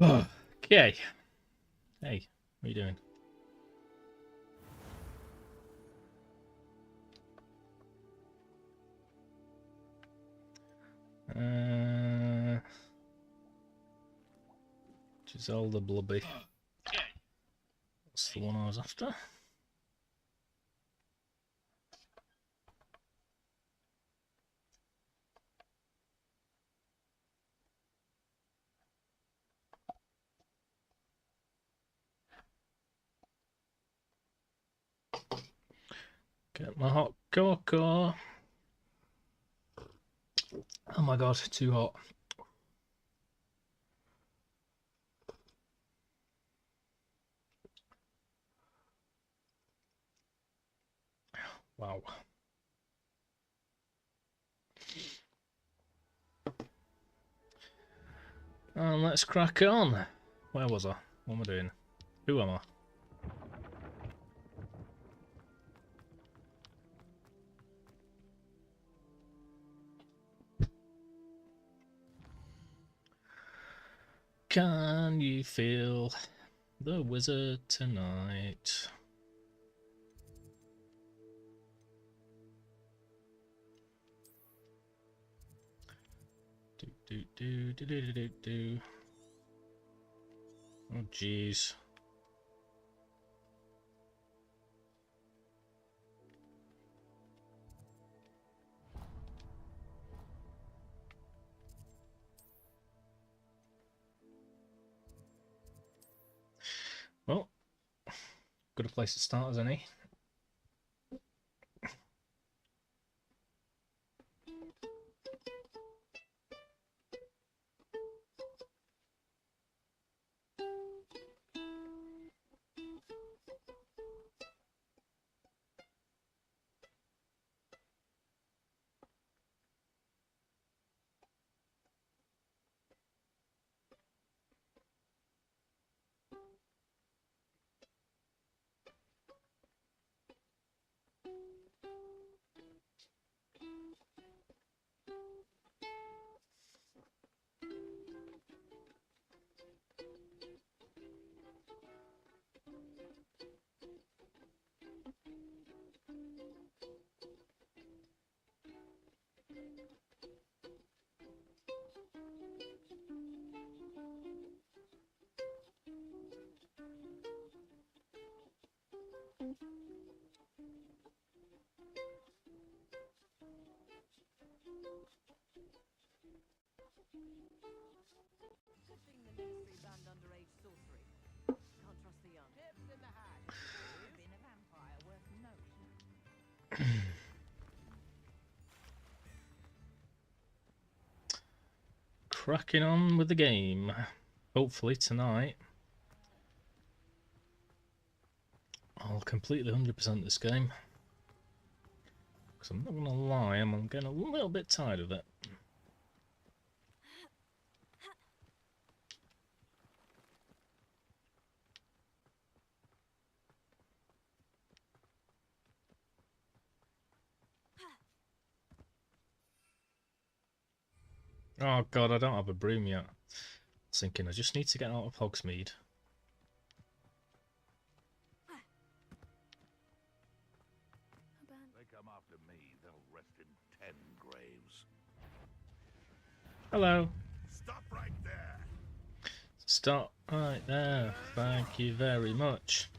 Okay. Hey, what are you doing? Giselda Blubby. That's the one I was after. Get my hot cocoa. Oh my god, too hot. Wow. And let's crack on. Where was I? What am I doing? Who am I? Can you feel the wizard tonight? Do. Oh jeez. Well, good a place to start as any. Cracking on with the game. Hopefully tonight I'll completely 100% this game. Because I'm not going to lie, I'm getting a little bit tired of it. Oh god, I don't have a broom yet. I was thinking I just need to get out of Hogsmeade. They come after me, they'll rest in 10 graves. Hello. Stop right there! Stop right there. Thank you very much.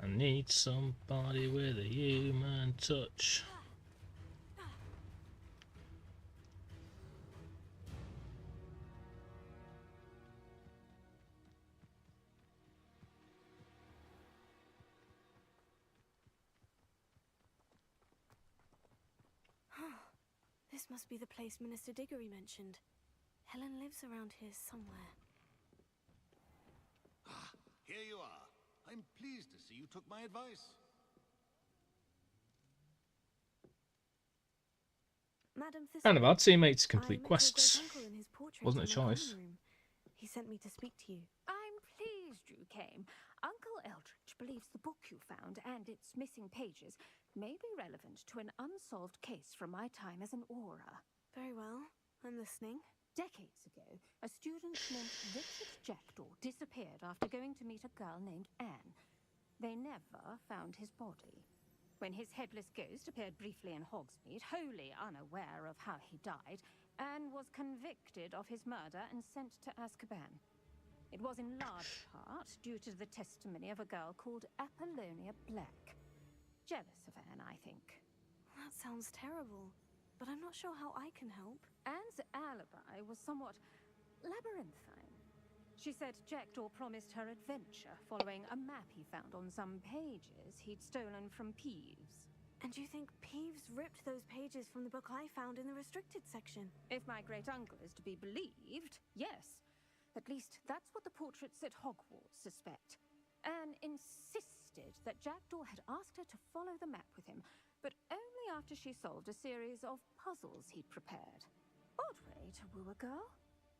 I need somebody with a human touch. This must be the place Minister Diggory mentioned. Helen lives around here somewhere. Ah, here you are. I'm pleased to see you took my advice. Madam Kind of our Thistlewood, teammates I complete met your quests. great-uncle in his portrait Wasn't a in the common choice. room. He sent me to speak to you. I'm pleased you came. Uncle Eldridge believes the book you found and its missing pages may be relevant to an unsolved case from my time as an aura. Very well. I'm listening. Decades ago, a student named Richard Jackdaw disappeared after going to meet a girl named Anne. They never found his body. When his headless ghost appeared briefly in Hogsmeade, wholly unaware of how he died, Anne was convicted of his murder and sent to Azkaban. It was in large part due to the testimony of a girl called Apollonia Black. Jealous of Anne, I think. That sounds terrible, but I'm not sure how I can help. Anne's alibi was somewhat labyrinthine. She said Jackdaw promised her adventure following a map he found on some pages he'd stolen from Peeves. And you think Peeves ripped those pages from the book I found in the restricted section? If my great-uncle is to be believed, yes. At least that's what the portraits at Hogwarts suspect. Anne insisted that Jackdaw had asked her to follow the map with him, but only after she solved a series of puzzles he'd prepared. Odd way to woo a girl.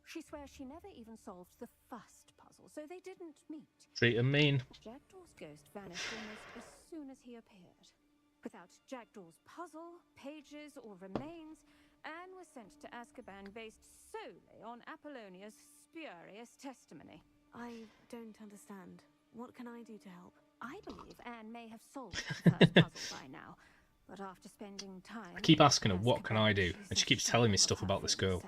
She swears she never even solved the first puzzle, so they didn't meet. Treat him mean. Jackdaw's ghost vanished almost as soon as he appeared. Without Jackdaw's puzzle, pages, or remains, Anne was sent to Azkaban based solely on Apollonia's spurious testimony. I don't understand. What can I do to help? I believe Anne may have solved the first puzzle by now, but after spending time... I keep asking her, in what can I do? Azkaban, And she keeps telling me stuff about this girl.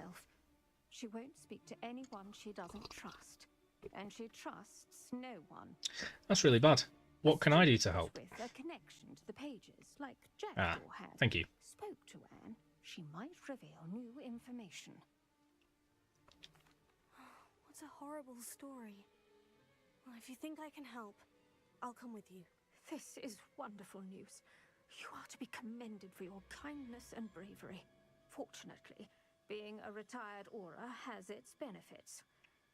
She won't speak to anyone she doesn't trust, and she trusts no one. That's really bad. What can I do to help? With a connection to the pages, like Jackdaw had. Thank you. Spoke to Anne, she might reveal new information. What's a horrible story? Well, if you think I can help, I'll come with you. This is wonderful news. You are to be commended for your kindness and bravery. Fortunately, being a retired Auror has its benefits.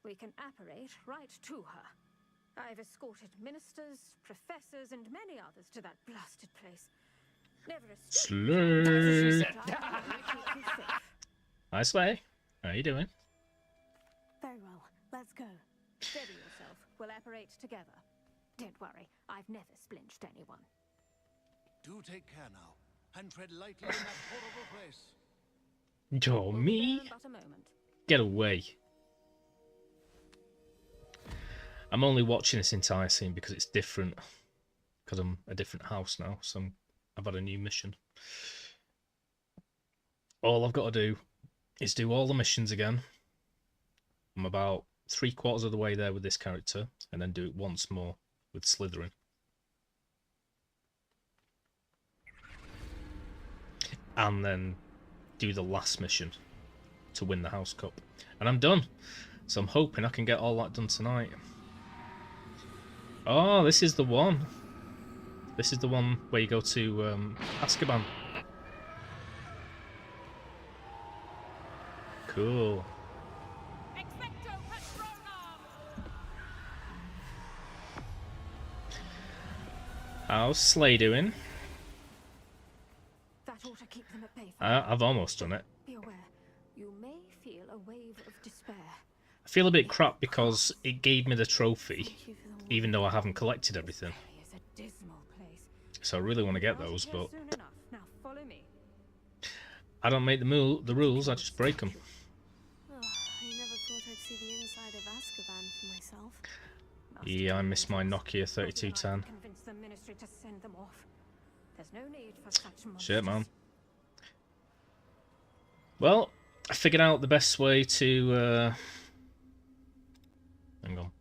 We can apparate right to her. I've escorted ministers, professors, and many others to that blasted place. Never a Slay. safe. Hi, Slay. How you doing? Very well. Let's go. Steady yourself. We'll apparate together. Don't worry, I've never splinched anyone. Do take care now, and tread lightly in that horrible place. Oh, We'll me? be there in but a moment. Get away. I'm only watching this entire scene because it's different. Because I'm a different house now, so I've had a new mission. All I've got to do is do all the missions again. I'm about 3/4 of the way there with this character, and then do it once more with Slytherin. And then do the last mission to win the House Cup. And I'm done. So I'm hoping I can get all that done tonight. Oh, this is the one. This is the one where you go to Azkaban. Cool. How's Slay doing? That ought to keep them at bay for I've almost done it. Be aware, you may feel a wave of despair. I feel a bit crap because it gave me the trophy, Thank you for the even though I haven't collected everything. It's a dismal place. So I really want to get I'll be those, here but soon enough. Now follow me. I don't make the rules, I just break them. Oh, I never thought I'd see the inside of Azkaban for myself. Must Yeah, I be miss my dangerous. Nokia Hopefully I 3210. can convince the ministry to send them off. There's no need for such monsters. Shit, man. Well, I figured out the best way to... Hang on.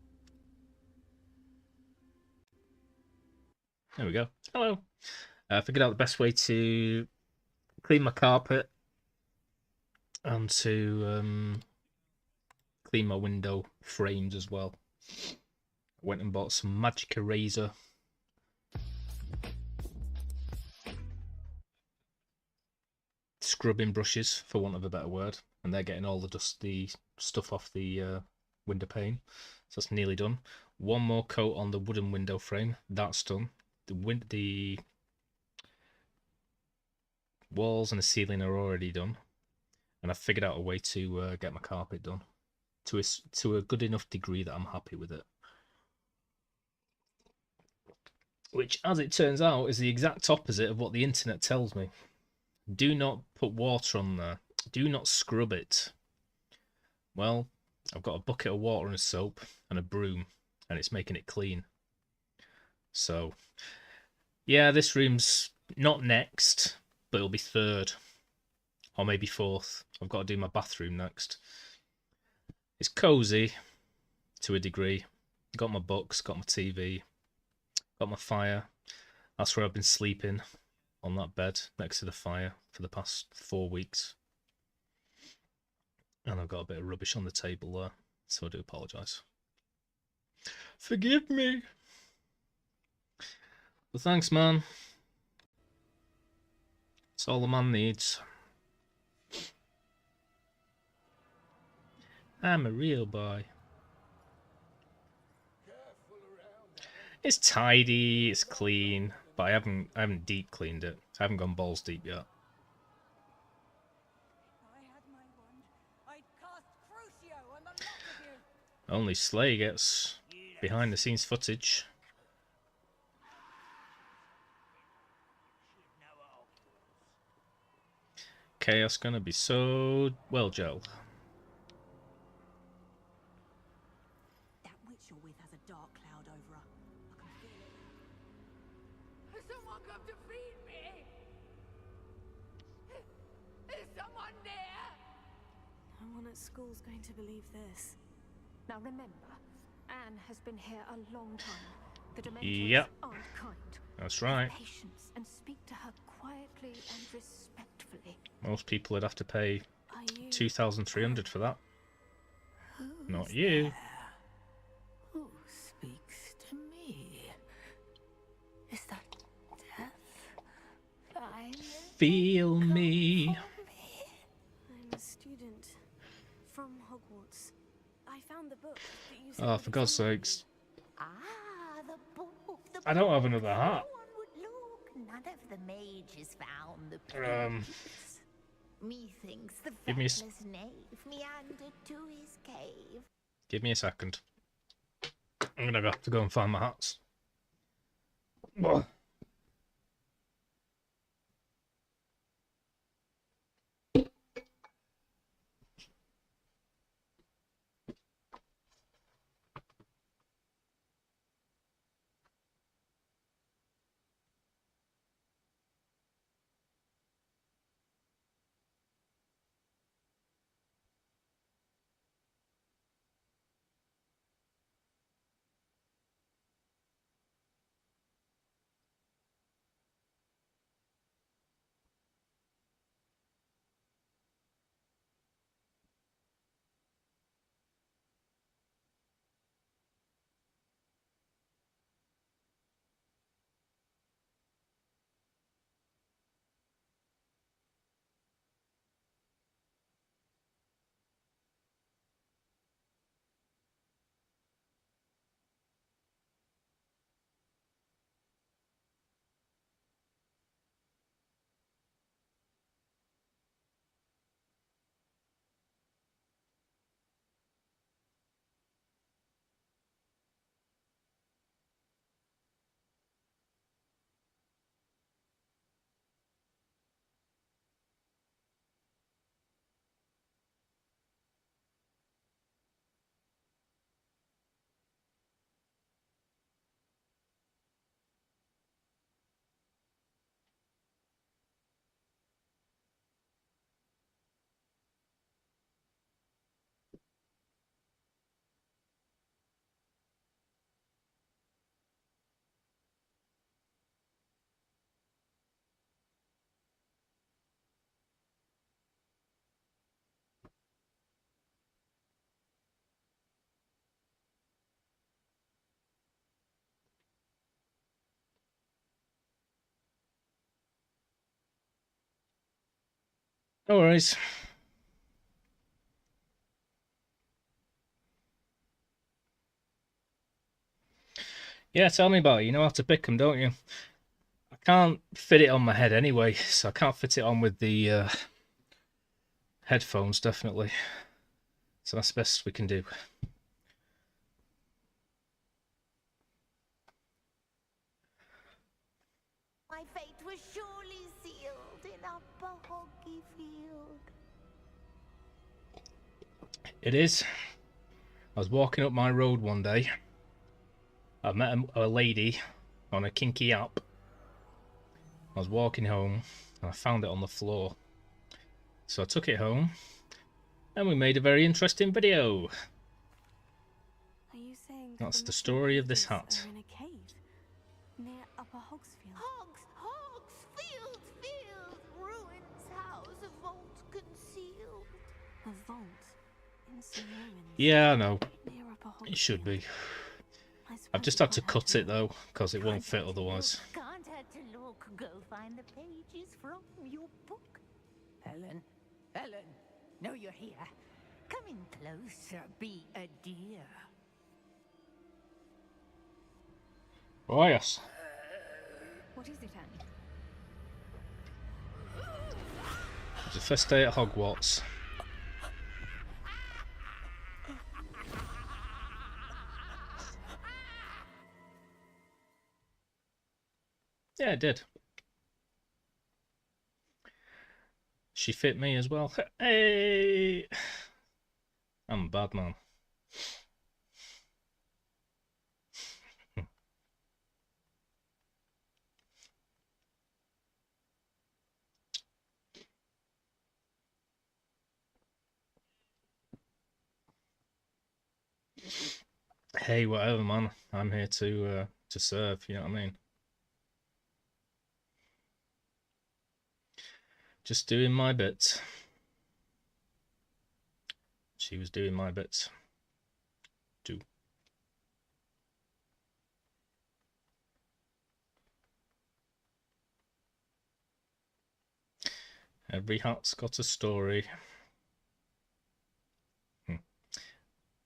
There we go. Hello. I figured out the best way to clean my carpet and to clean my window frames as well. I went and bought some magic eraser. Scrubbing brushes, for want of a better word, and they're getting all the dusty stuff off the window pane. So that's nearly done. One more coat on the wooden window frame. That's done. The walls and the ceiling are already done, and I've figured out a way to get my carpet done to a good enough degree that I'm happy with it. Which, as it turns out, is the exact opposite of what the internet tells me. Do not put water on there. Do not scrub it. Well, I've got a bucket of water and a soap and a broom, and it's making it clean. So, yeah, this room's not next, but it'll be third. Or maybe fourth. I've got to do my bathroom next. It's cosy to a degree. Got my books, got my TV, got my fire. That's where I've been sleeping, on that bed next to the fire for the past 4 weeks. And I've got a bit of rubbish on the table there, so I do apologise. Forgive me. But thanks, man. That's all the man needs. I'm a real boy. It's tidy, it's clean, but I haven't deep cleaned it. I haven't gone balls deep yet. I had my wand. I'd cast Crucio on the lot of you. Only Slay gets behind the scenes footage. Chaos gonna be so well gelled. That witch you're with has a dark cloud over her. I can feel it. Has someone come to feed me? Is someone there? No one at school's going to believe this. Now remember, Anne has been here a long time. The Dementors Yep. aren't kind. That's right. Have patience and speak to her quietly and respectfully. Most people would have to pay Are you... 2,300 for that. Who's Not you. there? Who speaks to me? Is that death? Finally Feel me. come for me? I'm a student from Hogwarts. I found the book that you said Oh, would for be God's fun. sakes. Ah, the book. The I don't book. have another hat. No one would look. None of the mages found the Um, prince. Methinks the give me a s- feckless knave meandered to his cave. Give me a second. I'm gonna have to go and find my hats. Ugh. No worries. Yeah, tell me about it. You know how to pick them, don't you? I can't fit it on my head anyway, so I can't fit it on with the headphones, definitely. So that's the best we can do. My fate was surely sealed in Upper Hoggy Field. It is. I was walking up my road one day. I met a lady on a kinky app. I was walking home and I found it on the floor. So I took it home and we made a very interesting video. Are you saying That's the the missing story of this pages hat. are in a cave near Upper Hogsfield? Hogs, field, ruins, house, a vault concealed. A vault in some ruins Yeah, I know. near Upper Hogsfield. It should be. I I've suppose just it had to can't hurt cut it look. though, because it won't fit Can't hurt to otherwise. look, Can't hurt to look. Go find the pages from your book. Helen, know you're here. Come in closer, be a dear. Oh yes. What is it, Anne? It's the first day at Hogwarts. Yeah, it did. She fit me as well. Hey! I'm a bad man. Hey, whatever, man. I'm here to serve. You know what I mean? Just doing my bit. She was doing my bits too. Every hat's got a story.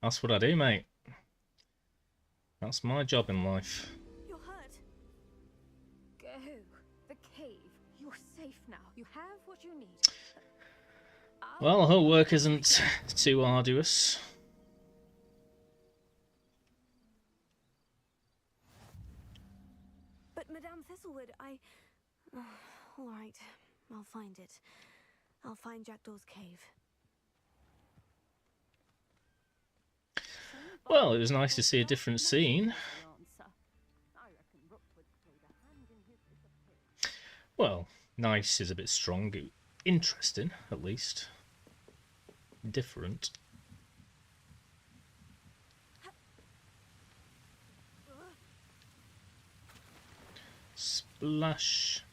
That's what I do, mate. That's my job in life. You're hurt. Go. The cave. You're safe now. You have what you need. Well, her work isn't too arduous. But Madame Thistlewood, all right, I'll find it. I'll find Jackdaw's cave. Well, it was nice to see a different scene. Well, nice is a bit strong. Interesting, at least. Different. Splash.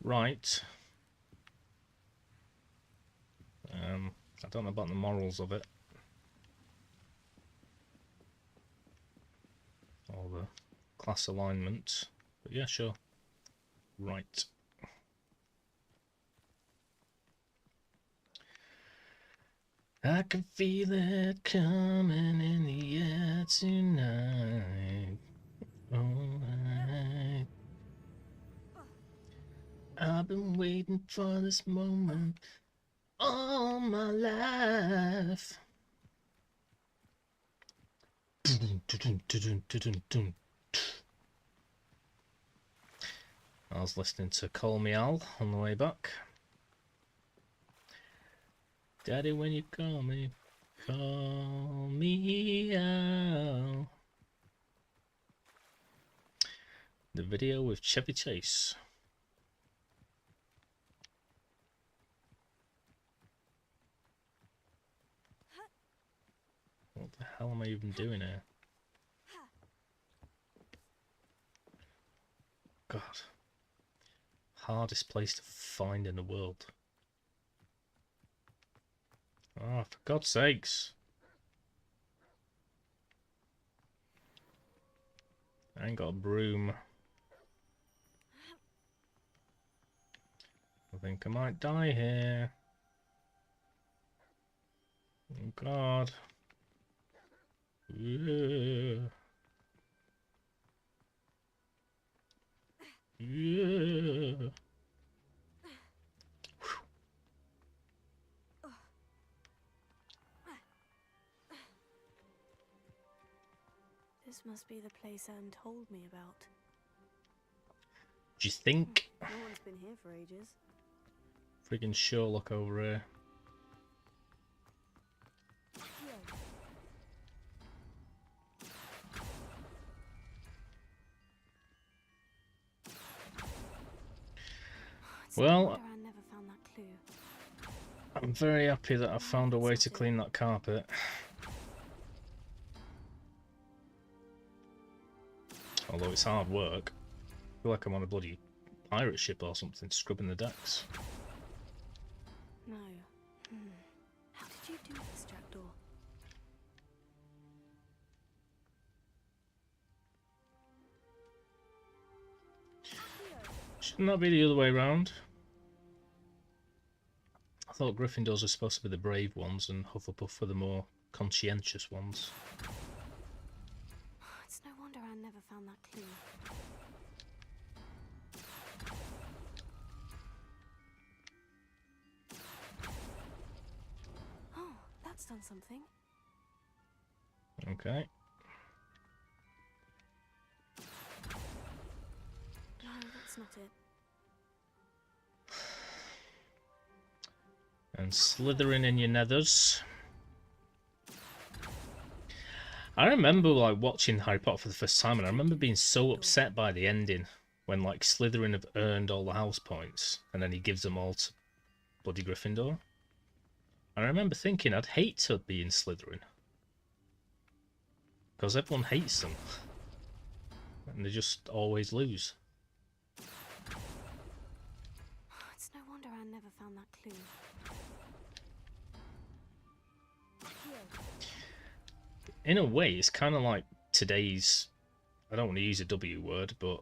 Right. I don't know about the morals of it. Or the class alignment. But yeah, sure. Right. I can feel it coming in the air tonight. All right. I've been waiting for this moment all my life. I was listening to Call Me Al on the way back. Daddy, when you call me Al. The video with Chevy Chase. What the hell am I even doing here? God. Hardest place to find in the world. Oh, for God's sakes. I ain't got a broom. I think I might die here. Oh God. Yeah. Yeah. This This must be the place Anne told me about. Do you think? No one's been here for ages. Friggin' Sherlock over here. It's no Well, wonder Anne never found that clue. I'm very happy that I found a way to clean that carpet. Although it's hard work. I feel like I'm on a bloody pirate ship or something, scrubbing the decks. No. How did you do this, Jackdaw? Shouldn't that be the other way around? I thought Gryffindors were supposed to be the brave ones and Hufflepuff were the more conscientious ones. It's no wonder Anne never found that clue. Oh, that's done something. Okay. No, that's not it. And slithering in your nethers. I remember like watching Harry Potter for the first time, and I remember being so upset by the ending when like Slytherin have earned all the house points, and then he gives them all to bloody Gryffindor. And I remember thinking I'd hate to be in Slytherin because everyone hates them, and they just always lose. It's no wonder Anne never found that clue. In a way, it's kind of like today's, I don't want to use a W word, but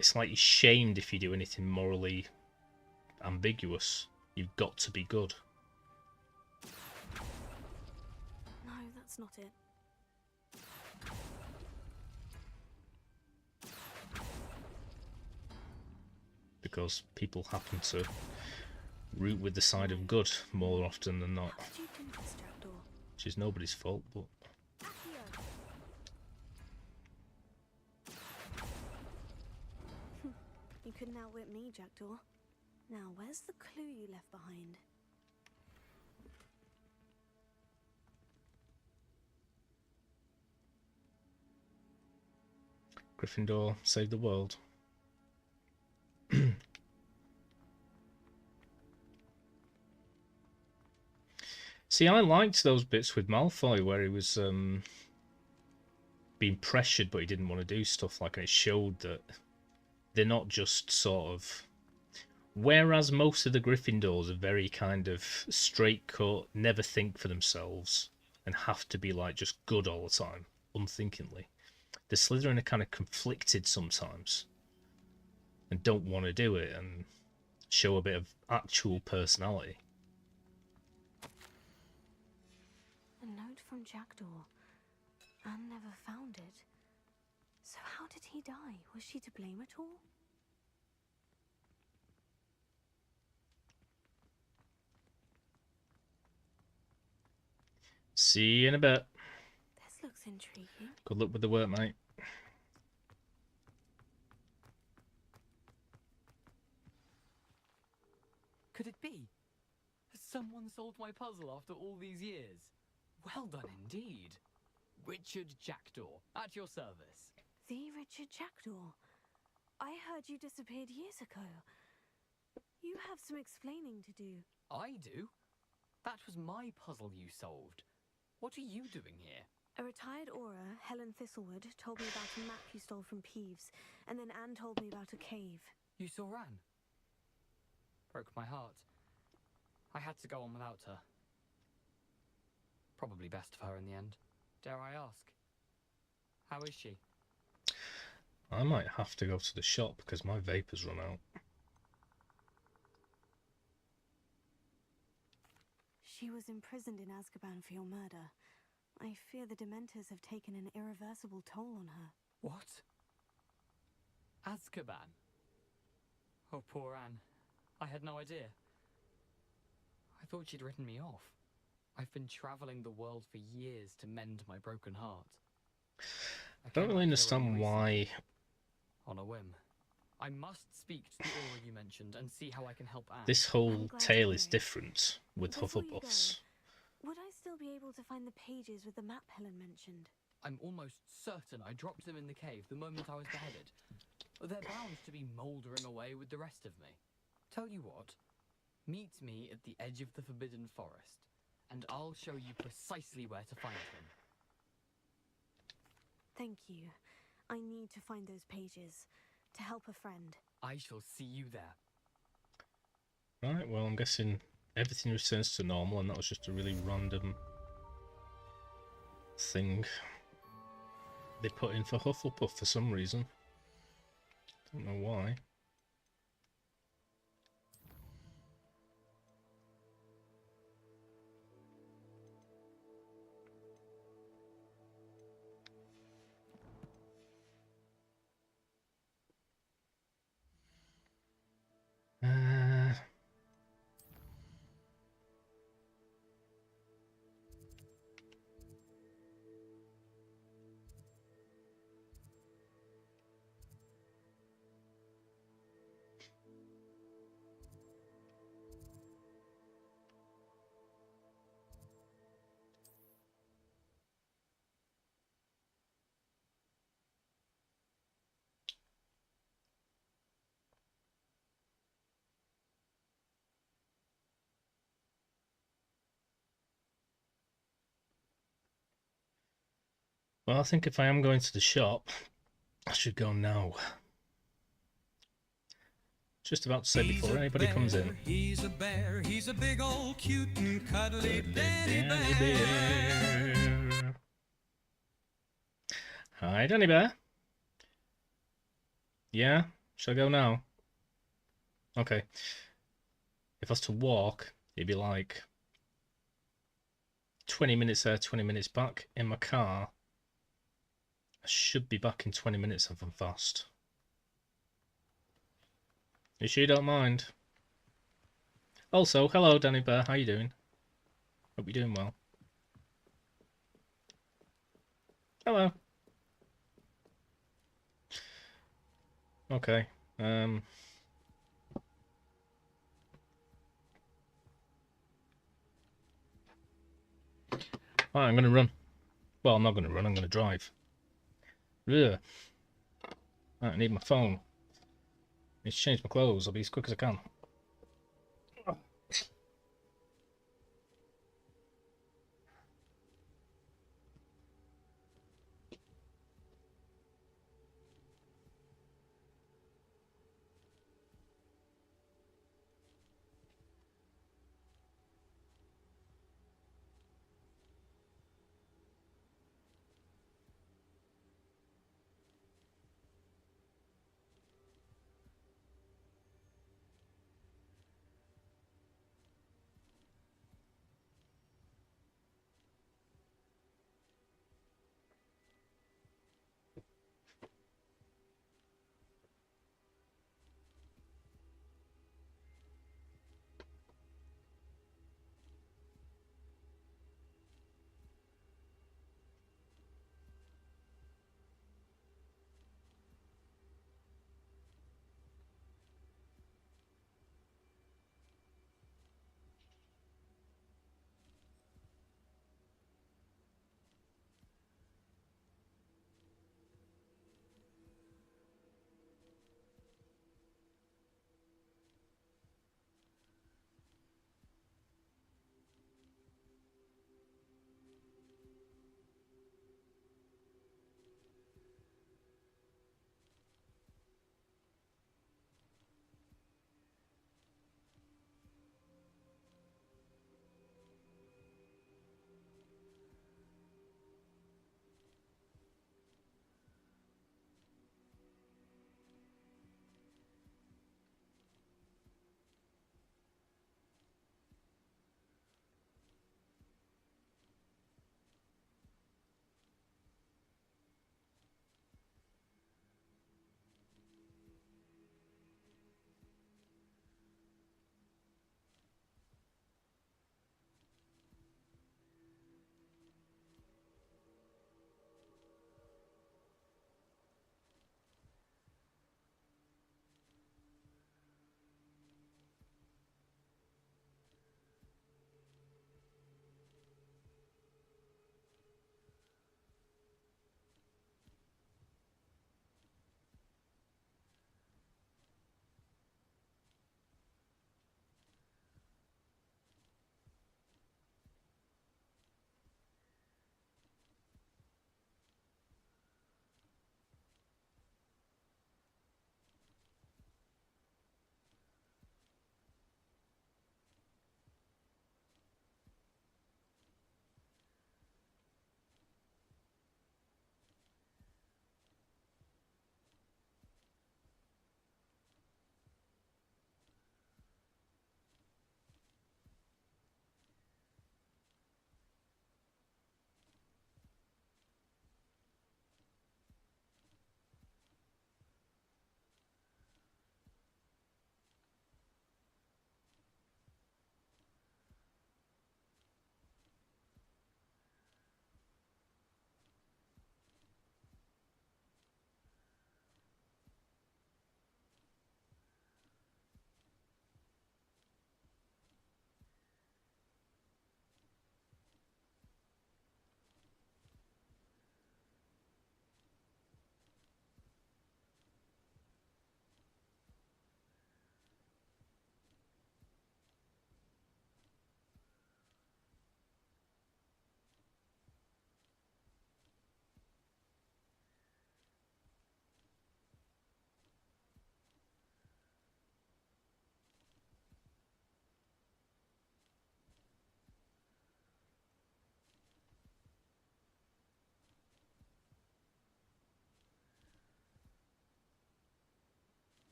it's like you're shamed if you do anything morally ambiguous. You've got to be good. No, that's not it. Because people happen to root with the side of good more often than not. How did you do this, Jackdaw? Which is nobody's fault, but... You couldn't outwit me, Jackdaw. Now, where's the clue you left behind? Gryffindor saved the world. See, I liked those bits with Malfoy where he was being pressured but he didn't want to do stuff, like, and it showed that they're not just sort of... Whereas most of the Gryffindors are very kind of straight cut, never think for themselves, and have to be like just good all the time, unthinkingly. The Slytherin are kind of conflicted sometimes and don't want to do it and show a bit of actual personality. A note from Jackdaw. Anne never found it. So how did he die? Was she to blame at all? See you in a bit. This looks intriguing. Good luck with the work, mate. Could it be? Has someone solved my puzzle after all these years? Well done indeed. Richard Jackdaw, at your service. The Richard Jackdaw. I heard you disappeared years ago. You have some explaining to do. I do? That was my puzzle you solved. What are you doing here? A retired aura, Helen Thistlewood, told me about a map you stole from Peeves, and then Anne told me about a cave. You saw Anne? Broke my heart. I had to go on without her. Probably best for her in the end. Dare I ask? How is she? I might have to go to the shop because my vape has run out. She was imprisoned in Azkaban for your murder. I fear the Dementors have taken an irreversible toll on her. What? Azkaban? Oh, poor Anne. I had no idea. I thought she'd written me off. I've been traveling the world for years to mend my broken heart. I don't came really back here only understand why recently, on a whim. I must speak to the aura you mentioned and see how I can help Anne. this I'm whole glad to tale hear is it. different with Before you go, Hufflepuffs. would I still be able to find the pages with the map Helen mentioned? I'm almost certain I dropped them in the cave the moment I was beheaded. They're bound to be mouldering away with the rest of me. Tell you what, meet me at the edge of the Forbidden Forest, and I'll show you precisely where to find them. Thank you. I need to find those pages to help a friend. I shall see you there. Right, well, I'm guessing everything returns to normal, and that was just a really random thing they put in for Hufflepuff for some reason. Don't know why. Uh, well, I think if I am going to the shop, I should go now. Just about to say before anybody comes in. He's a bear, he's a big old cute and cuddly Danny Danny Bear. Bear. Hi, Danny Bear. Yeah? Shall I go now? Okay. If I was to walk, it'd be like 20 minutes there, 20 minutes back. In my car, I should be back in 20 minutes if I'm fast. You sure you don't mind? Also, hello Danny Bear, how you doing? Hope you're doing well. Hello. Okay. Right, I'm gonna run. Well, I'm not gonna run, I'm gonna drive. Ugh. Right, I need my phone. I need to change my clothes, I'll be as quick as I can.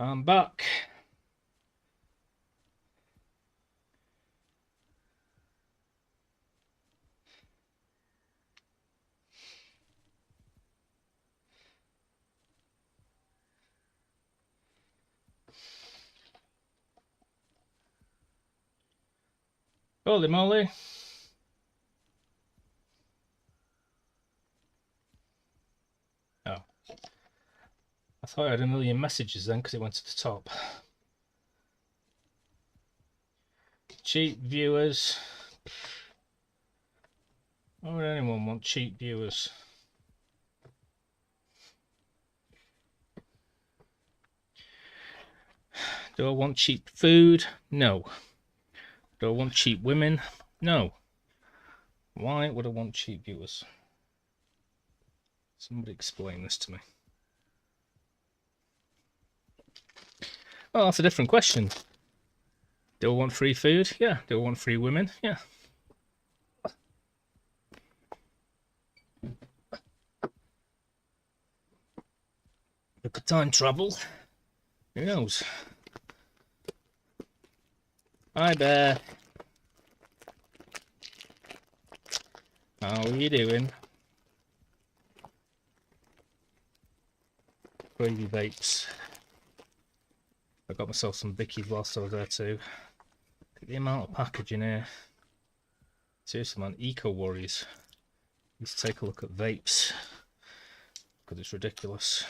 I'm back. Holy moly. Oh. I thought I had a million messages then because it went to the top. Cheap viewers. Why would anyone want cheap viewers? Do I want cheap food? No. Do I want cheap women? No. Why would I want cheap viewers? Somebody explain this to me. Oh, that's a different question. Do I want free food? Yeah. Do I want free women? Yeah. Look at time travel. Who knows? Hi, Bear. How are you doing? Crazy vapes. I got myself some Vickies whilst I was there too. Look at the amount of packaging here. Seriously, man, Eco Warriors. Let's take a look at vapes because it's ridiculous.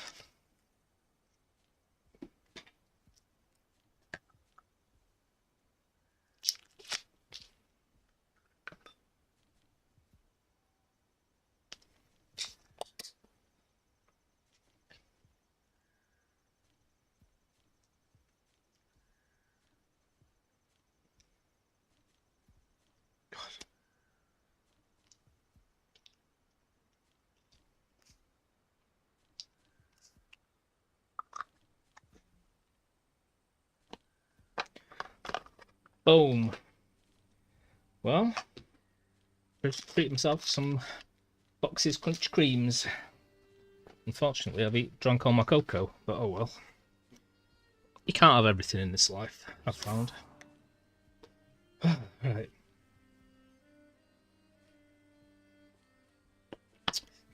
Boom. Well, just treat myself to some Boxes Crunch Creams. Unfortunately, I've drunk all my cocoa, but oh well. You can't have everything in this life, I've found. Right.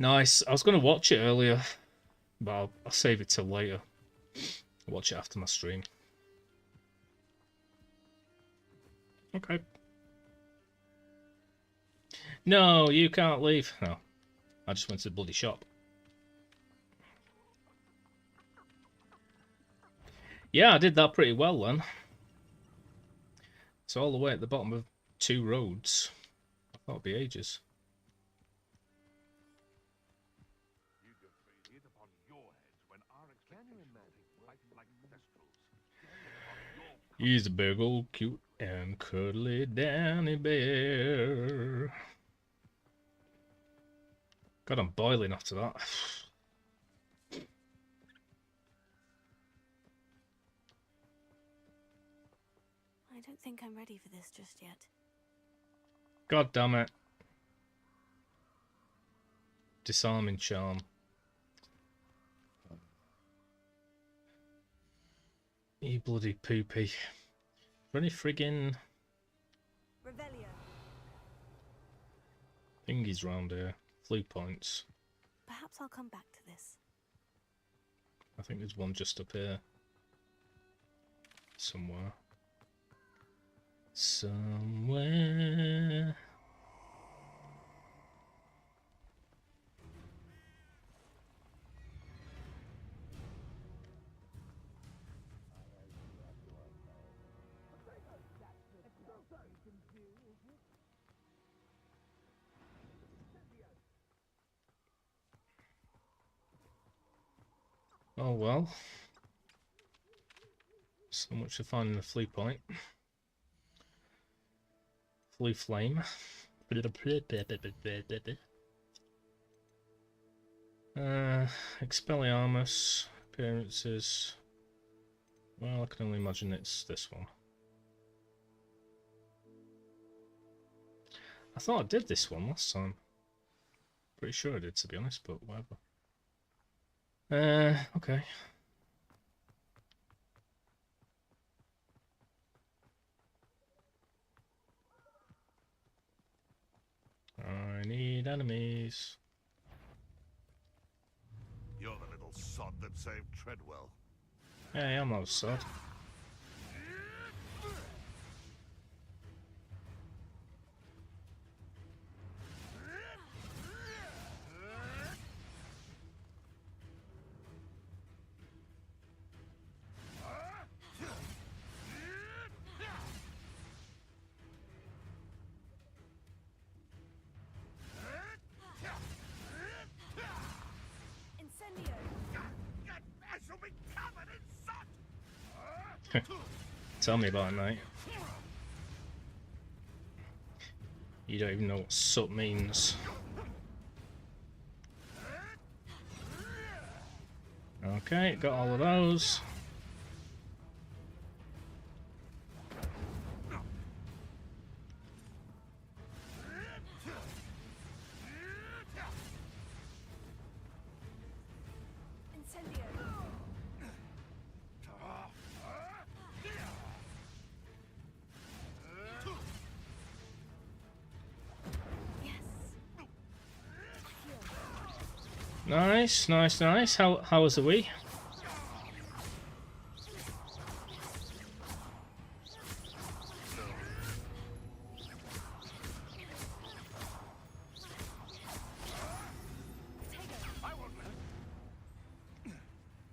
Nice. I was going to watch it earlier, but I'll save it till later. I'll watch it after my stream. Okay. No, you can't leave. No. I just went to the bloody shop. Yeah, I did that pretty well then. It's all the way at the bottom of 2 roads. I thought it'd be ages. He's a big old cute and cuddly Danny Bear. God, I'm boiling after that. I don't think I'm ready for this just yet. God damn it. Disarming charm. You bloody poopy. Is there any friggin' thingies round here? Flu points. Perhaps I'll come back to this. I think there's one just up here. Somewhere. Somewhere. Oh well. So much for finding a flue point. Flue flame. Expelliarmus. Appearances. Well, I can only imagine it's this one. I thought I did this one last time. Pretty sure I did, to be honest, but whatever. Okay. enemies. You're the little sod that saved Treadwell. Hey, I'm not sad. I shall be covered in soot! Tell me about it, mate. You don't even know what soot means. Okay, got all of those. Nice, nice, nice. How was the Wii?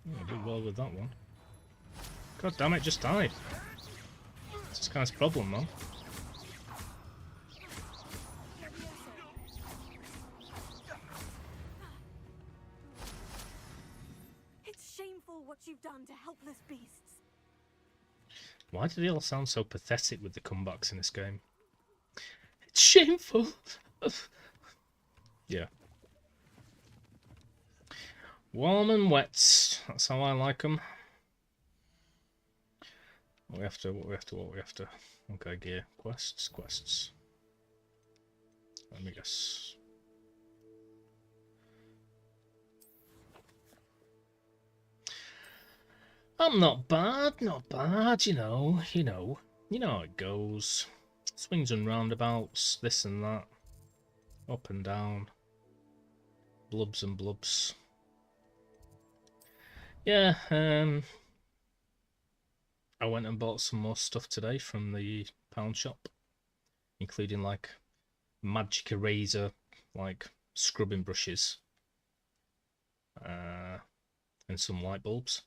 I did well with that one. God damn it, just died. It's this guy's problem, man. It's shameful what you've done to helpless beasts. Why do they all sound so pathetic with the comebacks in this game? It's shameful. Yeah. Warm and wet. That's how I like them. What we have to. Okay, gear. Quests. Let me guess. I'm not bad, you know how it goes. Swings and roundabouts, this and that. Up and down. Blubs and blubs. Yeah, I went and bought some more stuff today from the pound shop, including like magic eraser, like scrubbing brushes, and some light bulbs.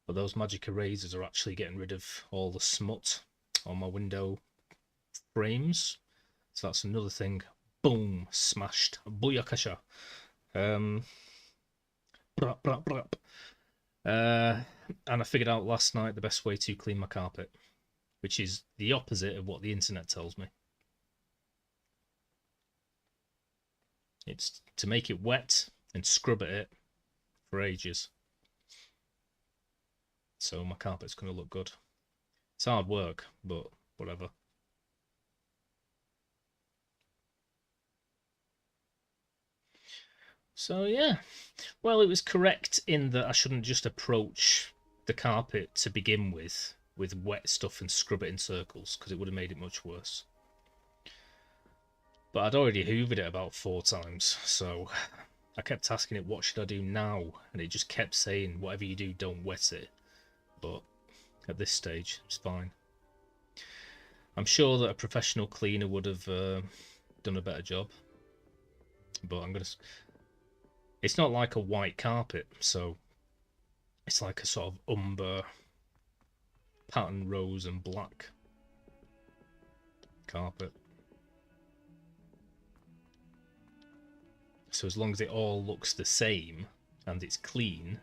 But those magic erasers are actually getting rid of all the smut on my window frames. So that's another thing. Boom, smashed. Booyakasha. Brap, brap, brap. And I figured out last night the best way to clean my carpet, which is the opposite of what the internet tells me. It's to make it wet and scrub at it for ages. So my carpet's going to look good. It's hard work, but whatever. So yeah, well, it was correct in that I shouldn't just approach the carpet to begin with wet stuff and scrub it in circles, because it would have made it much worse. But I'd already hoovered it about 4 times, so I kept asking it, what should I do now? And it just kept saying, whatever you do, don't wet it. But at this stage, it's fine. I'm sure that a professional cleaner would have done a better job. But I'm going to... It's not like a white carpet, so it's like a sort of umber, pattern rose and black carpet. So as long as it all looks the same and it's clean,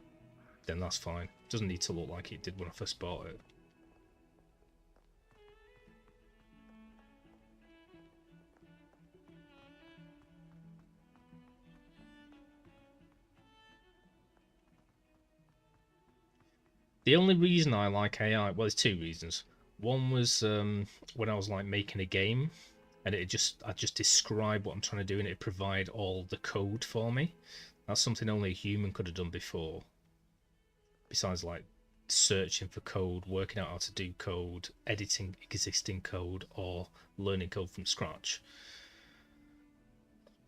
then that's fine. It doesn't need to look like it did when I first bought it. The only reason I like AI, well, there's 2 reasons. One was when I was like making a game, and I just describe what I'm trying to do, and it provide all the code for me. That's something only a human could have done before. Besides like searching for code, working out how to do code, editing existing code, or learning code from scratch.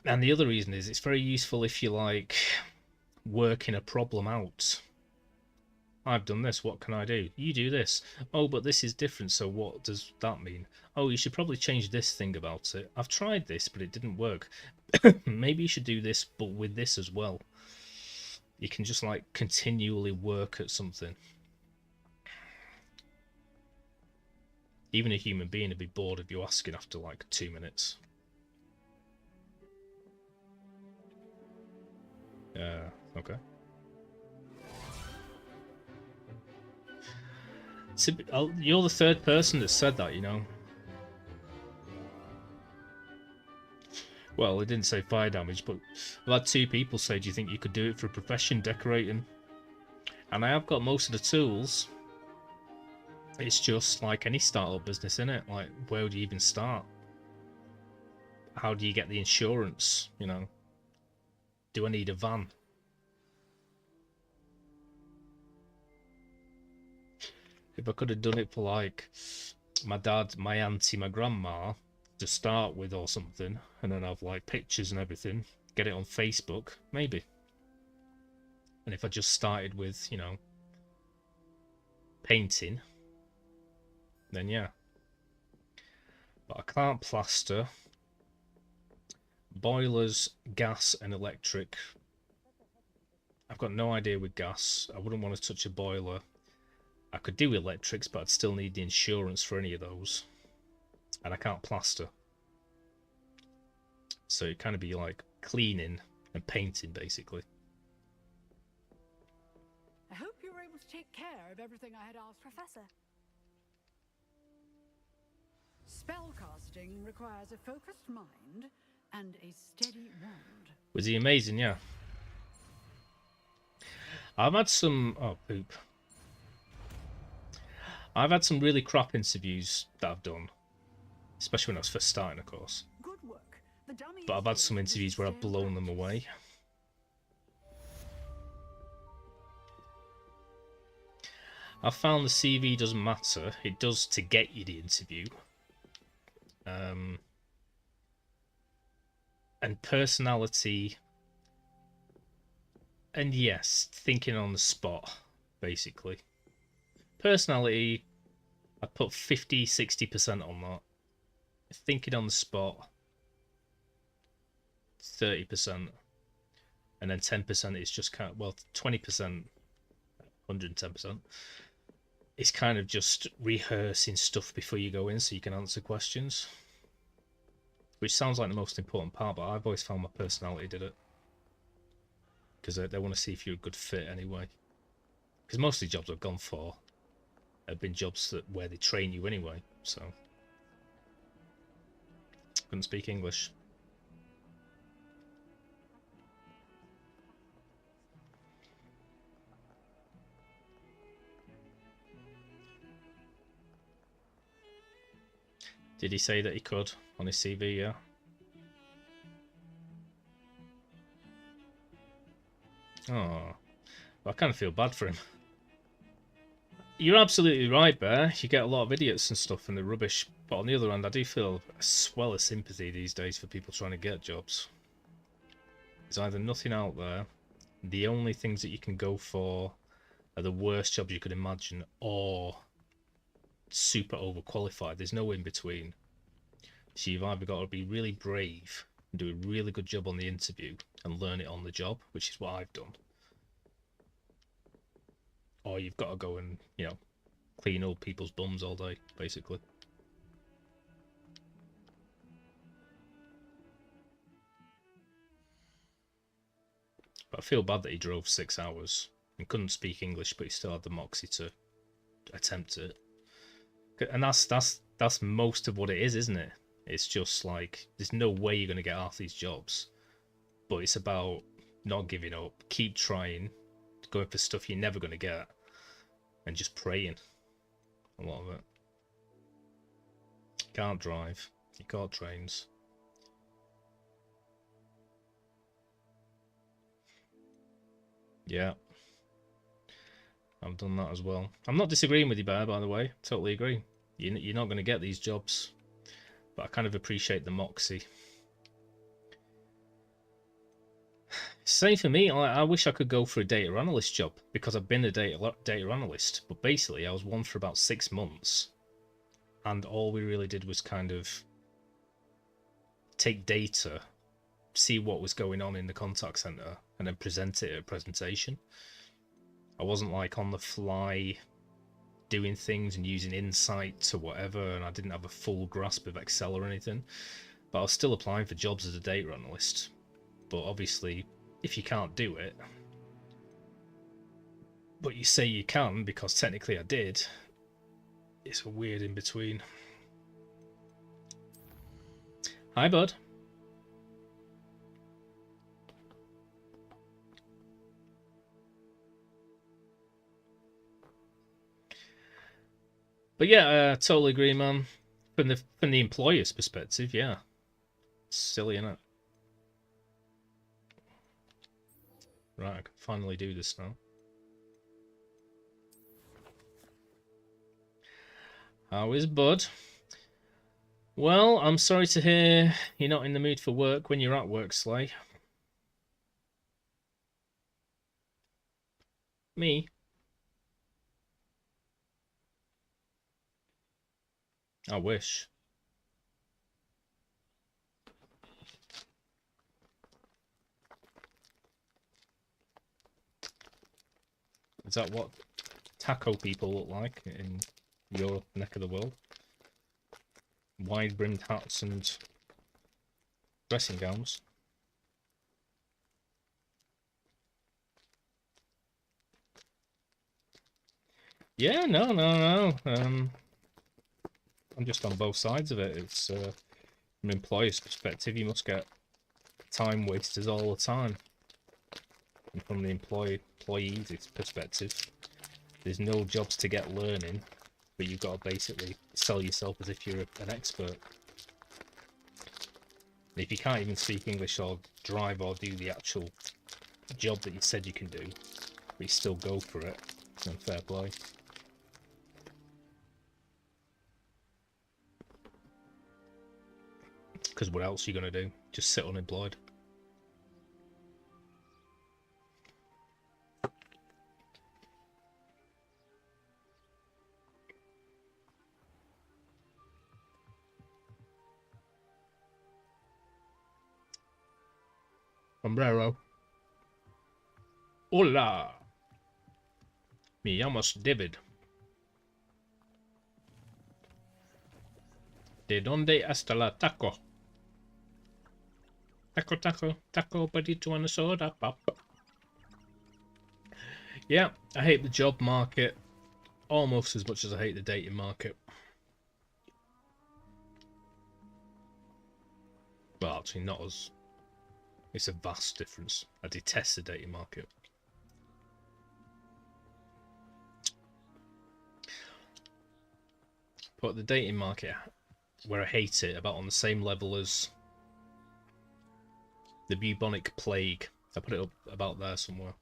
And the other reason is it's very useful if you like working a problem out. I've done this, what can I do? You do this. Oh, but this is different, so what does that mean? Oh, you should probably change this thing about it. I've tried this, but it didn't work. Maybe you should do this, but with this as well. You can just like continually work at something. Even a human being would be bored of you asking after like 2 minutes. Okay. You're the third person that said that, you know. Well, it didn't say fire damage, but I've had 2 people say, do you think you could do it for a profession, decorating? And I have got most of the tools. It's just like any startup business, innit? Like, where do you even start? How do you get the insurance, you know? Do I need a van? If I could have done it for like my dad, my auntie, my grandma to start with or something, and then have like pictures and everything, get it on Facebook, maybe. And if I just started with, you know, painting, then yeah. But I can't plaster. Boilers, gas and electric. I've got no idea with gas. I wouldn't want to touch a boiler. I could do electrics, but I'd still need the insurance for any of those. And I can't plaster. So it'd kind of be like cleaning and painting, basically. I hope you were able to take care of everything I had asked. Professor. Spellcasting requires a focused mind and a steady wand. Was he amazing? Yeah. I've had some... Oh, poop. I've had some really crap interviews that I've done. Especially when I was first starting, of course. Good work. The dummy But I've had some interviews where I've blown them away. I've found the CV doesn't matter. It does to get you the interview. And personality. And yes, thinking on the spot, basically. Personality, I'd put 50-60% on that. Thinking on the spot, 30%. And then 10% is just kind of, well, 20%, 110%. It's kind of just rehearsing stuff before you go in so you can answer questions. Which sounds like the most important part, but I've always found my personality did it. Because they want to see if you're a good fit anyway. Because most of the jobs I've gone for have been jobs where they train you anyway, so. Couldn't speak English. Did he say that he could on his CV, yeah? Oh, I kind of feel bad for him. You're absolutely right, Bear. You get a lot of idiots and stuff and they're rubbish. But on the other hand, I do feel a swell of sympathy these days for people trying to get jobs. There's either nothing out there, the only things that you can go for are the worst jobs you could imagine, or super overqualified. There's no in between. So you've either got to be really brave and do a really good job on the interview and learn it on the job, which is what I've done. Or you've got to go and, you know, clean old people's bums all day, basically. But I feel bad that he drove 6 hours and couldn't speak English, but he still had the moxie to attempt it. And that's most of what it is, isn't it? It's just like, there's no way you're going to get half these jobs. But it's about not giving up, keep trying, going for stuff you're never going to get, and just praying. A lot of it. Can't drive. You can't trains. Yeah. I've done that as well. I'm not disagreeing with you, Bear, by the way. Totally agree. You're not going to get these jobs. But I kind of appreciate the moxie. Same for me. I wish I could go for a data analyst job because I've been a data analyst, but basically I was one for about 6 months, and all we really did was kind of take data, see what was going on in the contact center, and then present it at a presentation. I wasn't like on the fly doing things and using insight or whatever, and I didn't have a full grasp of Excel or anything, but I was still applying for jobs as a data analyst. But obviously, if you can't do it, but you say you can because technically I did, it's a weird in between. Hi, bud. But yeah, I totally agree, man. From the employer's perspective, yeah, it's silly, innit? Right, I can finally do this now. How is Bud? Well, I'm sorry to hear you're not in the mood for work when you're at work, Slay. Me? I wish. Is that what taco people look like in your neck of the world? Wide-brimmed hats and dressing gowns. Yeah, no. I'm just on both sides of it. It's from an employer's perspective, you must get time wasters all the time. And from the employee's perspective, there's no jobs to get learning, but you've got to basically sell yourself as if you're an expert. And if you can't even speak English or drive or do the actual job that you said you can do, but you still go for it, then fair play. Because what else are you going to do? Just sit unemployed? Sombrero. Hola. Me llamo David. ¿De dónde hasta la taco? Taco, burrito and a soda pop. Yeah, I hate the job market almost as much as I hate the dating market. Well, actually not as... It's a vast difference. I detest the dating market. But the dating market, where I hate it, about on the same level as the bubonic plague. I put it up about there somewhere.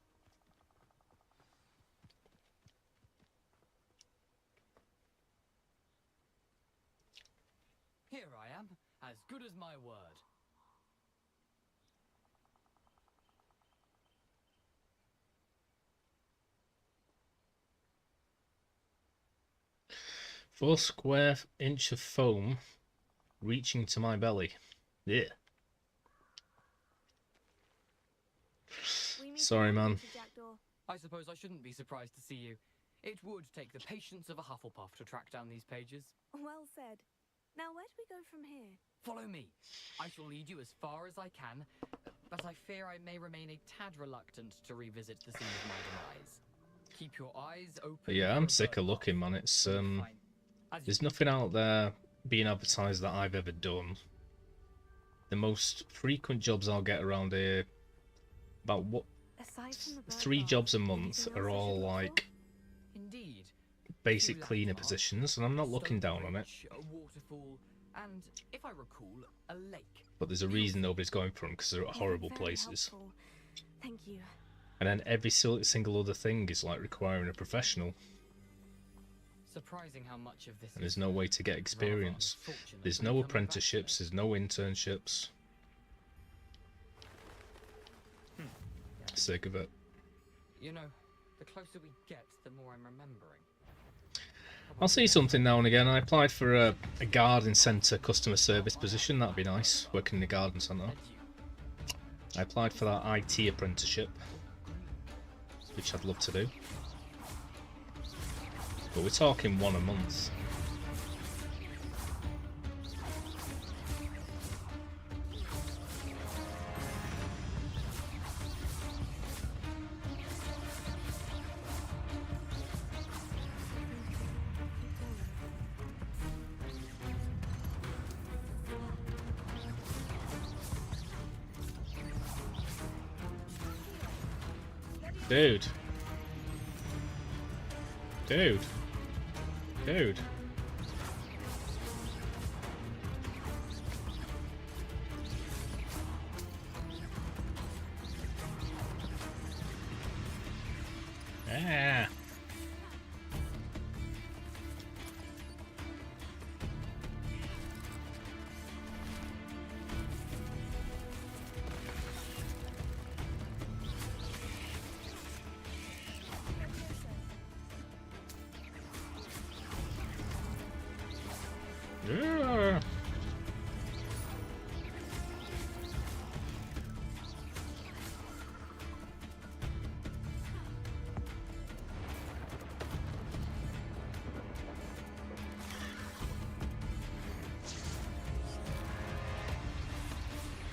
Here I am, as good as my word. Four square inch of foam reaching to my belly. Yeah. Sorry, man. I suppose I shouldn't be surprised to see you. It would take the patience of a Hufflepuff to track down these pages. Well said. Now where do we go from here? Follow me. I shall lead you as far as I can, but I fear I may remain a tad reluctant to revisit the scene of my demise. Keep your eyes open. But yeah, I'm sick of looking, man. It's there's nothing out there being advertised that I've ever done. The most frequent jobs I'll get around here, about what, 3 jobs a month, are all like Indeed. basic cleaner positions, and I'm not looking down on it. A waterfall, and if I recall, a lake. But there's a reason nobody's going for them, because they're at horrible places. Thank you. And then every single other thing is like requiring a professional. Surprising how much of this. And there's no way to get experience. There's no apprenticeships, there's no internships. for the sake of it. You know, the closer we get, the more I'm remembering. I'll see something now and again. I applied for a garden centre customer service position. That'd be nice, working in the garden centre. I applied for that IT apprenticeship, which I'd love to do. But we're talking one a month. Dude. Dude. Dude. Ah. Yeah.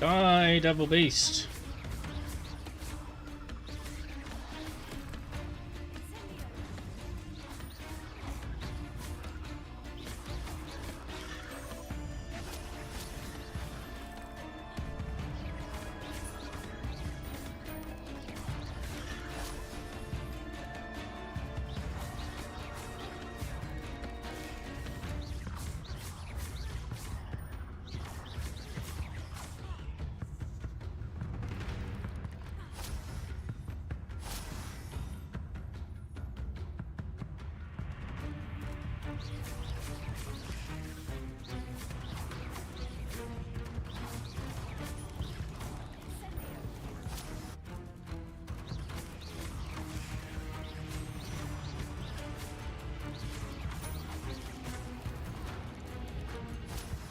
Die, Devil Beast.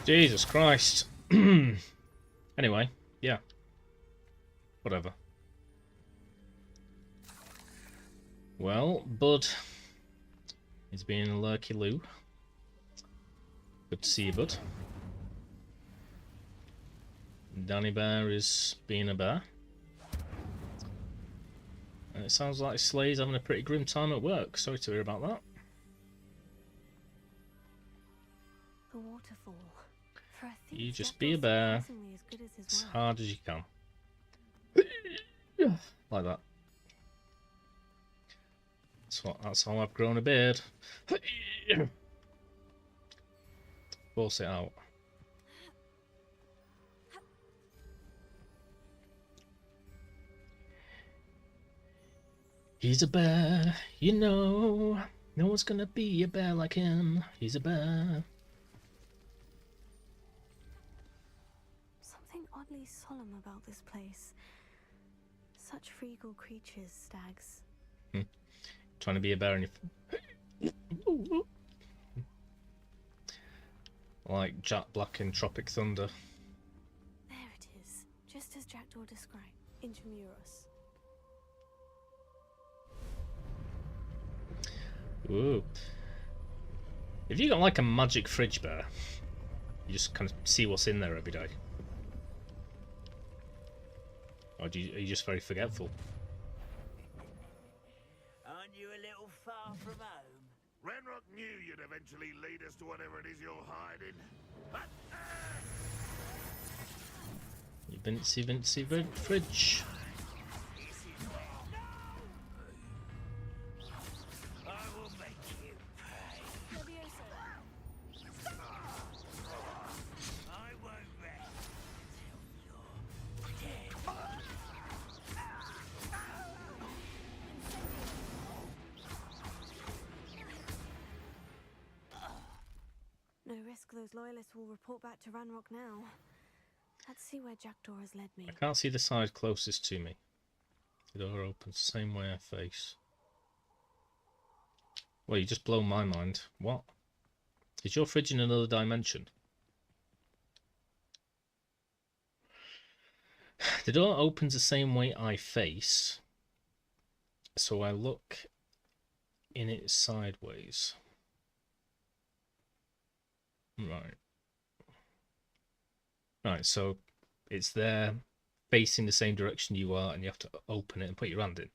Jesus Christ. Anyway, yeah. Whatever. Well, Bud is being a lurky loo. Good to see you, Bud. Danny Bear is being a bear. And it sounds like Slay's having a pretty grim time at work. Sorry to hear about that. The waterfall. For a thief, You just Jackdaw be a bear surprisingly as good as his as word. hard as you can. Like that. That's how I've grown a beard. Force it out. He's a bear, you know. No one's gonna be a bear like him. He's a bear. Something oddly solemn about this place. Such regal creatures, stags. Trying to be a bear in your... Like Jack Black in Tropic Thunder. There it is, just as Jackdaw described. Intramuros. Ooh. If you got like a magic fridge bear, you just kind of see what's in there every day. Or are you just very forgetful? Aren't you a little far from home? Ranrock knew you'd eventually lead us to whatever it is you're hiding. You Vincy fridge. I will make you pay. I won't rest until you're dead. No risk those loyalists will report back to Ranrock now. Let's see where Jackdaw has led me. I can't see the side closest to me. The door opens the same way I face. Well, you just blow my mind. What? Is your fridge in another dimension? The door opens the same way I face, so I look in it sideways. Right. Right, so it's there facing the same direction you are, and you have to open it and put your hand in.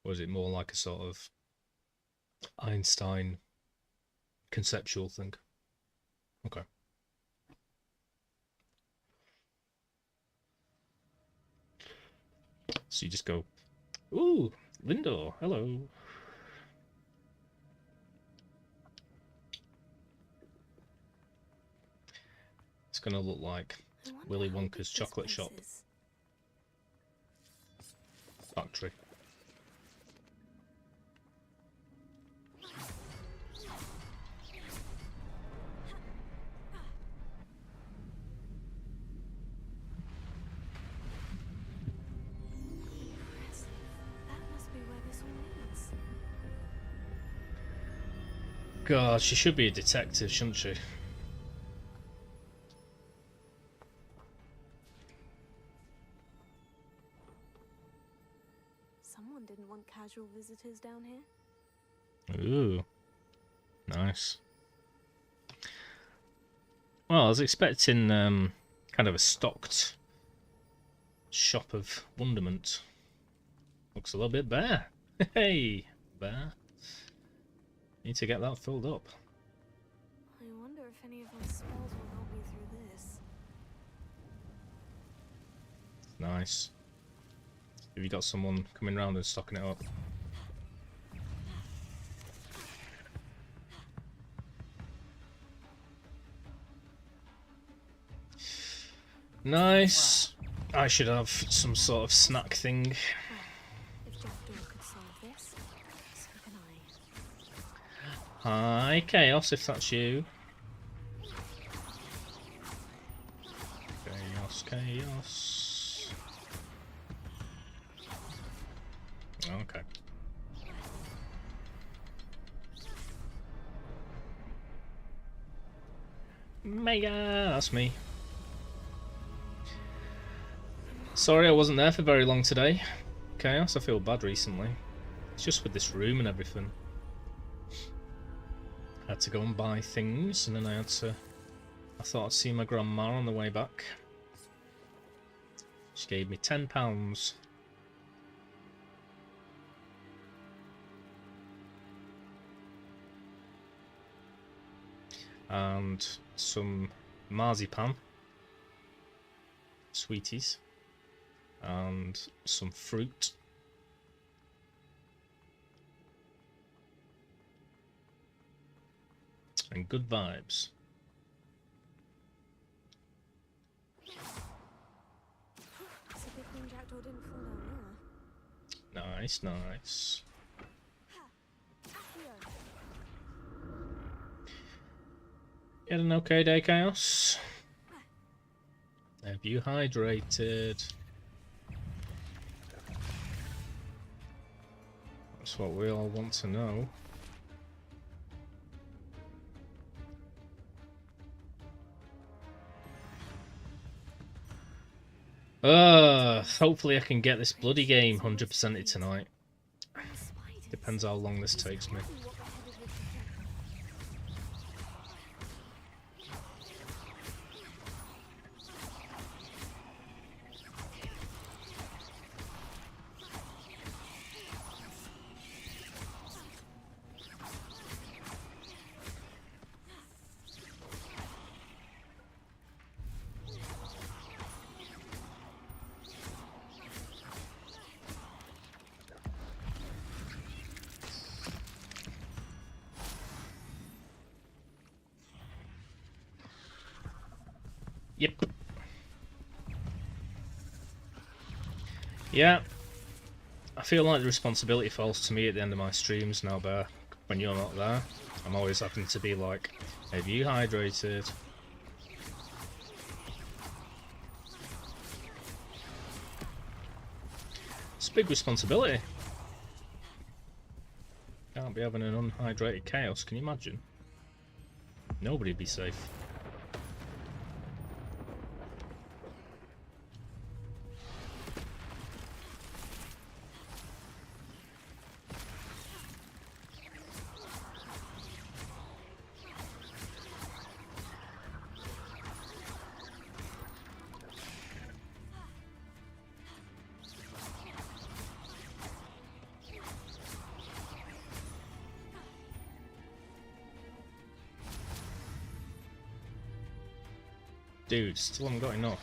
Or is it more like a sort of Einstein conceptual thing? Okay. So you just go, ooh, Lindor, hello. It's gonna look like Willy Wonka's chocolate shop factory. That must be where this one leads. God, she should be a detective, shouldn't she? Someone didn't want casual visitors down here. Ooh, nice. Well, I was expecting kind of a stocked shop of wonderment. Looks a little bit bare. Hey, bare. Need to get that filled up. I wonder if any of my spells will help me through this. Nice. Have you got someone coming round and stocking it up? Nice. I should have some sort of snack thing. If Jackdaw could solve this, so can I. Hi, Chaos, if that's you. Chaos, Chaos. Okay. Mega! That's me. Sorry I wasn't there for very long today. Chaos, I feel bad recently. It's just with this room and everything. I had to go and buy things, and then I thought I'd see my grandma on the way back. She gave me £10. And some marzipan. Sweeties. And some fruit. And good vibes. It's a good thing Jackdaw didn't fall down there. Nice, nice. You had an okay day, Chaos? Have you hydrated? That's what we all want to know. Hopefully I can get this bloody game 100%ed tonight. Depends how long this takes me. Yep. Yeah. I feel like the responsibility falls to me at the end of my streams now, Bear. When you're not there, I'm always having to be like, have you hydrated? It's a big responsibility. Can't be having an unhydrated chaos, can you imagine? Nobody'd be safe. Dude, still haven't got enough.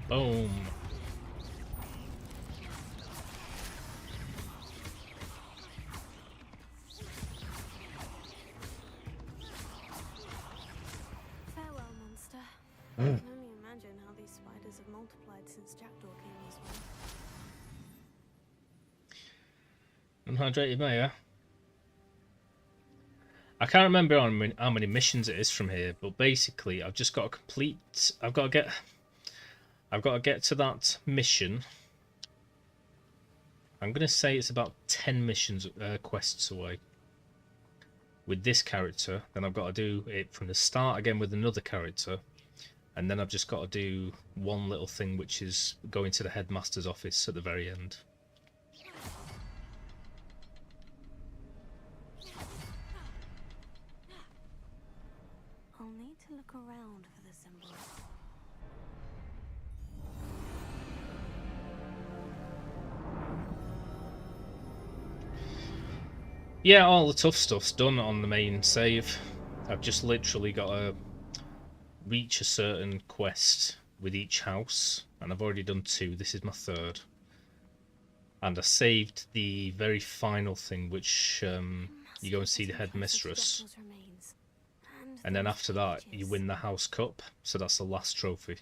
Boom. Farewell, monster. I can only imagine how these spiders have multiplied since Jackdaw came this way. Unhydrated Mayor. I can't remember how many missions it is from here, but basically I've just got to complete. I've got to get to that mission. I'm gonna say it's about 10 missions, quests away. With this character, then I've got to do it from the start again with another character, and then I've just got to do one little thing, which is going to the headmaster's office at the very end. I'll need to look around for the symbol. Yeah, all the tough stuff's done on the main save. I've just literally got to reach a certain quest with each house, and I've already done 2. This is my 3rd. And I saved the very final thing, which you go and see the headmistress. And then after that, you win the house cup, so that's the last trophy.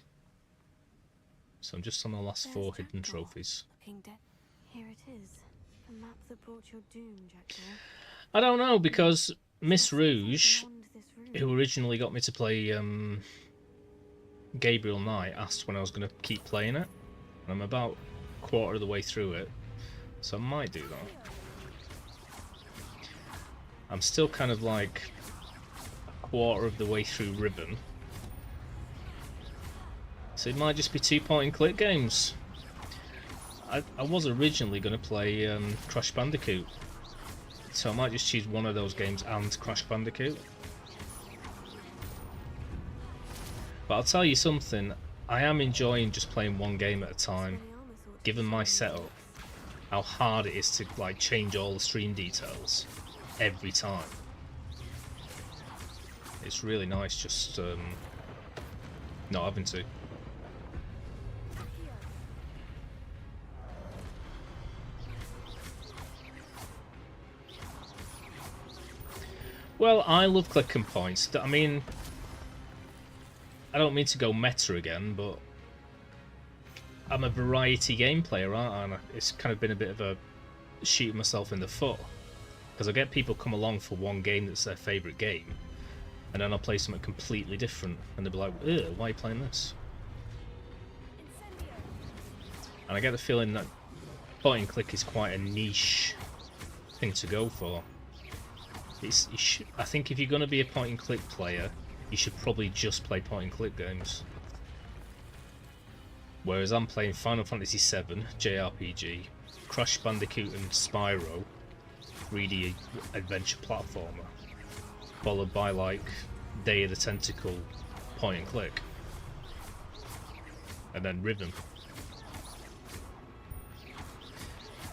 So I'm just on the last 4 hidden trophies. Here it is. The map that brought your doom, Jackdaw. I don't know, because Miss Rouge, who originally got me to play Gabriel Knight, asked when I was going to keep playing it. And I'm about a quarter of the way through it, so I might do that. I'm still kind of like a quarter of the way through Ribbon. So it might just be 2 point-and-click games. I was originally going to play Crash Bandicoot, so I might just choose one of those games and Crash Bandicoot. But I'll tell you something, I am enjoying just playing one game at a time, given my setup, how hard it is to like change all the stream details every time. It's really nice just not having to. Well, I love clicking points. I mean, I don't mean to go meta again, but I'm a variety game player, aren't I? And it's kind of been a bit of a shooting myself in the foot, because I get people come along for one game that's their favourite game, and then I'll play something completely different, and they'll be like, "Ugh, why are you playing this?" And I get the feeling that point and click is quite a niche thing to go for. I think if you're going to be a point and click player, you should probably just play point and click games. Whereas I'm playing Final Fantasy VII JRPG, Crash Bandicoot and Spyro 3D adventure platformer, followed by like Day of the Tentacle point and click, and then Ribbon.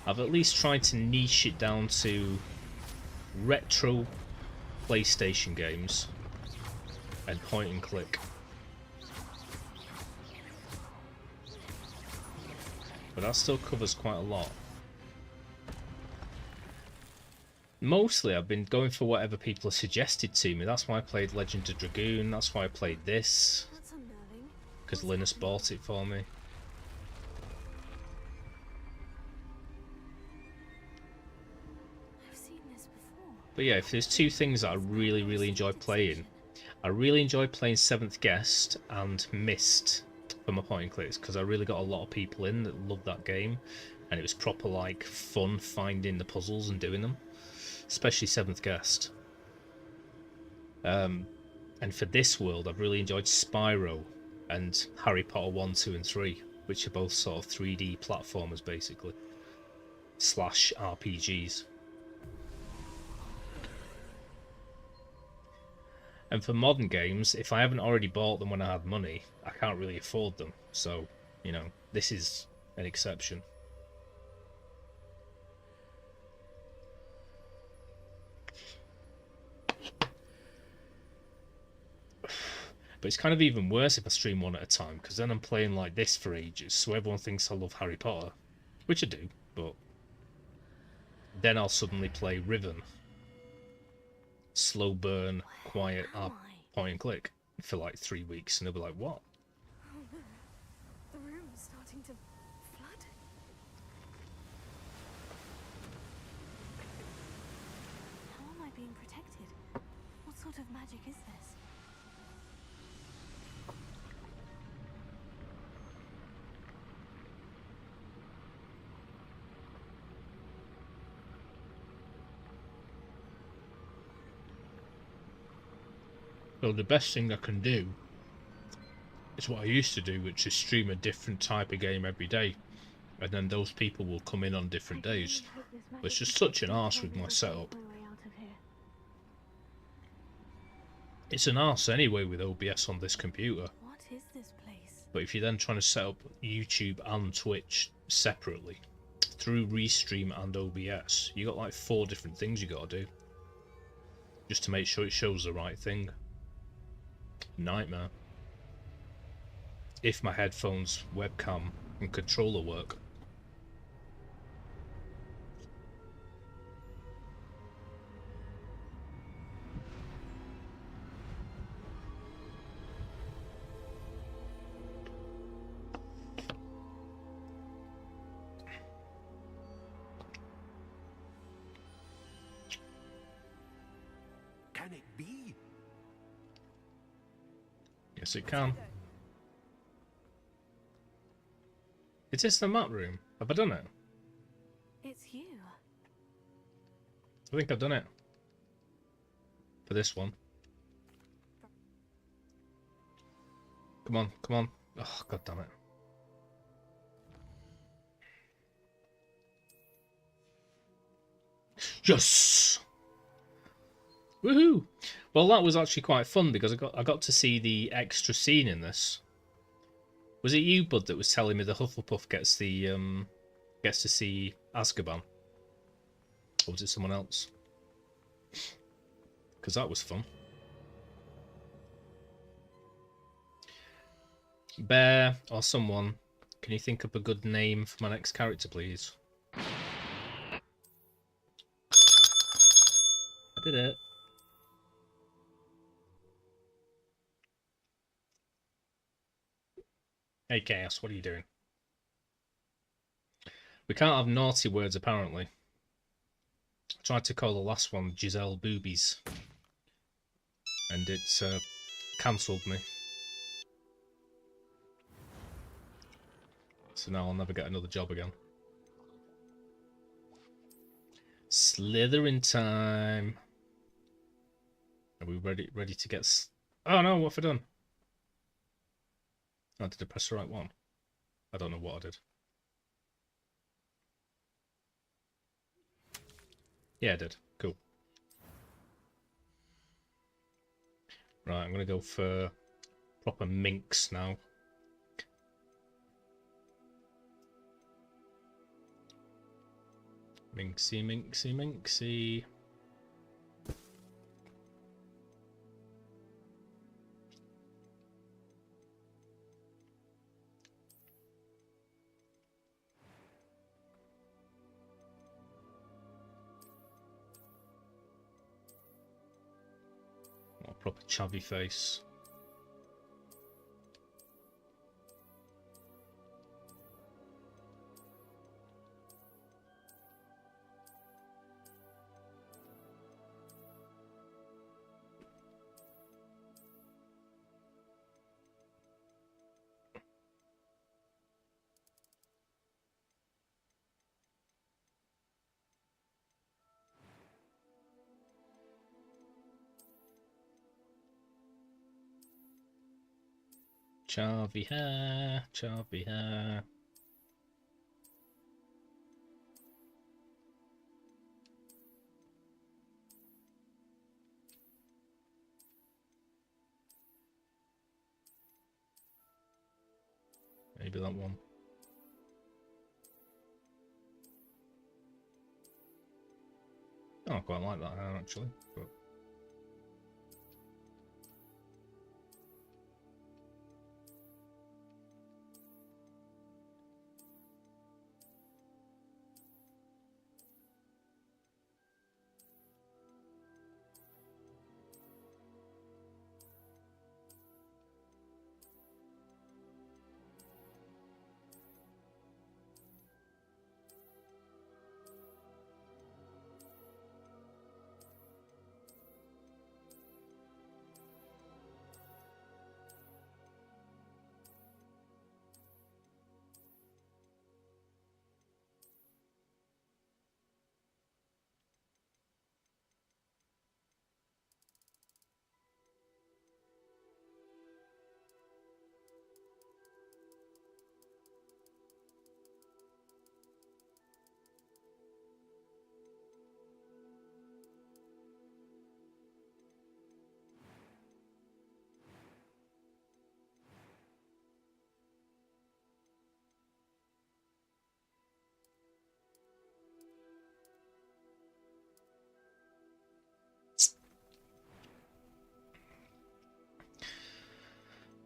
I've at least tried to niche it down to retro PlayStation games and point and click. But that still covers quite a lot. Mostly I've been going for whatever people have suggested to me. That's why I played Legend of Dragoon, that's why I played this. That's unnerving. Because Linus bought it for me. I've seen this before. But yeah, if there's two things that I really enjoy playing, I really enjoy playing Seventh Guest and Myst for my point and clicks, because I really got a lot of people in that loved that game, and it was proper like fun finding the puzzles and doing them, especially Seventh Guest. And for this world, I've really enjoyed Spyro and Harry Potter 1, 2 and 3, which are both sort of 3D platformers basically, slash RPGs. And for modern games, if I haven't already bought them when I had money, I can't really afford them. So, you know, this is an exception. But it's kind of even worse if I stream one at a time, because then I'm playing like this for ages, so everyone thinks I love Harry Potter. Which I do, but then I'll suddenly play Riven. Slow burn, quiet, point and click for like 3 weeks, and they'll be like, what? Oh no. The room is starting to flood. How am I being protected? What sort of magic is this? Well, the best thing I can do is what I used to do, which is stream a different type of game every day, and then those people will come in on different days. But it's just such an arse with my setup. It's an arse anyway with OBS on this computer. What is this place? But if you're then trying to set up YouTube and Twitch separately through Restream and OBS, you got like 4 different things you got to do just to make sure it shows the right thing. Nightmare. If my headphones, webcam and controller work. Can it be? Yes, it can. It is the map room. Have I done it? It's you. I think I've done it. For this one. Come on, come on. Oh, god damn it. Yes! Woohoo! Well, that was actually quite fun because I got to see the extra scene in this. Was it you, Bud, that was telling me the Hufflepuff gets to see Azkaban? Or was it someone else? Because that was fun. Bear or someone, can you think up a good name for my next character, please? I did it. Hey Chaos, what are you doing? We can't have naughty words apparently. I tried to call the last one Giselle Boobies and it cancelled me. So now I'll never get another job again. Slytherin time. Are we ready to get... Oh no, what have I done? Oh, did I press the right one? I don't know what I did. Yeah, I did. Cool. Right, I'm going to go for proper minx now. Minxy, minxy, minxy. proper chubby face. Chubby hair, chubby hair. Maybe that one. Oh, I quite like that hair actually. But...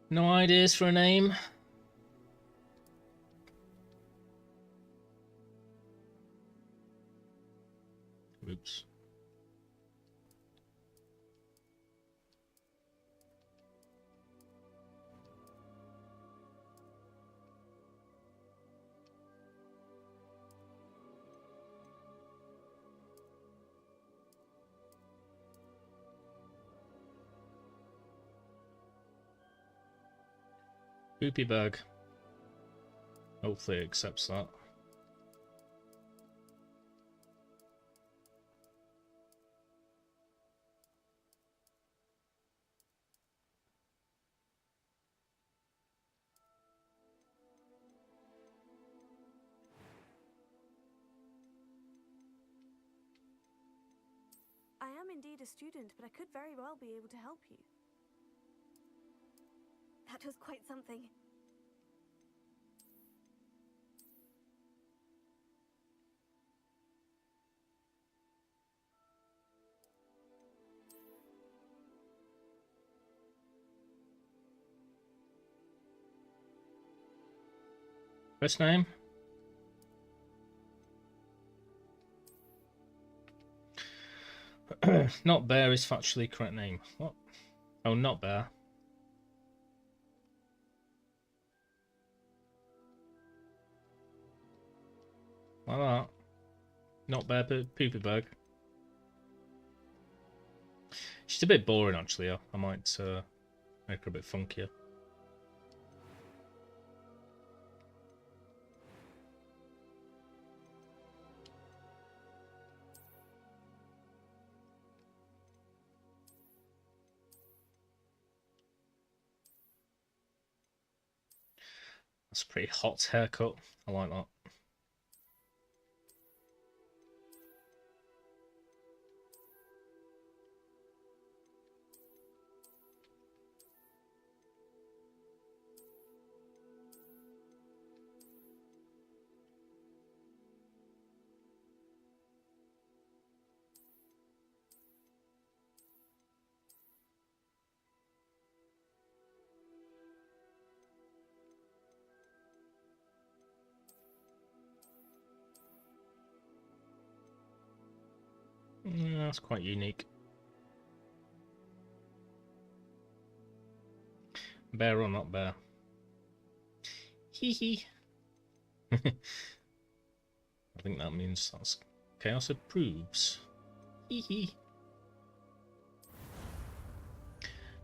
No ideas for a name? Oops. Poopy bag. Hopefully it accepts that. I am indeed a student, but I could very well be able to help you. That was quite something. First name? Not Bear is factually correct name. What? Oh, not Bear. Like that. Not Bear, but Poopy bag. She's a bit boring actually. I might make her a bit funkier. That's a pretty hot haircut. I like that. Yeah, that's quite unique. Bear or not bear? Hee hee. I think that means that's Chaos approves. Hee hee.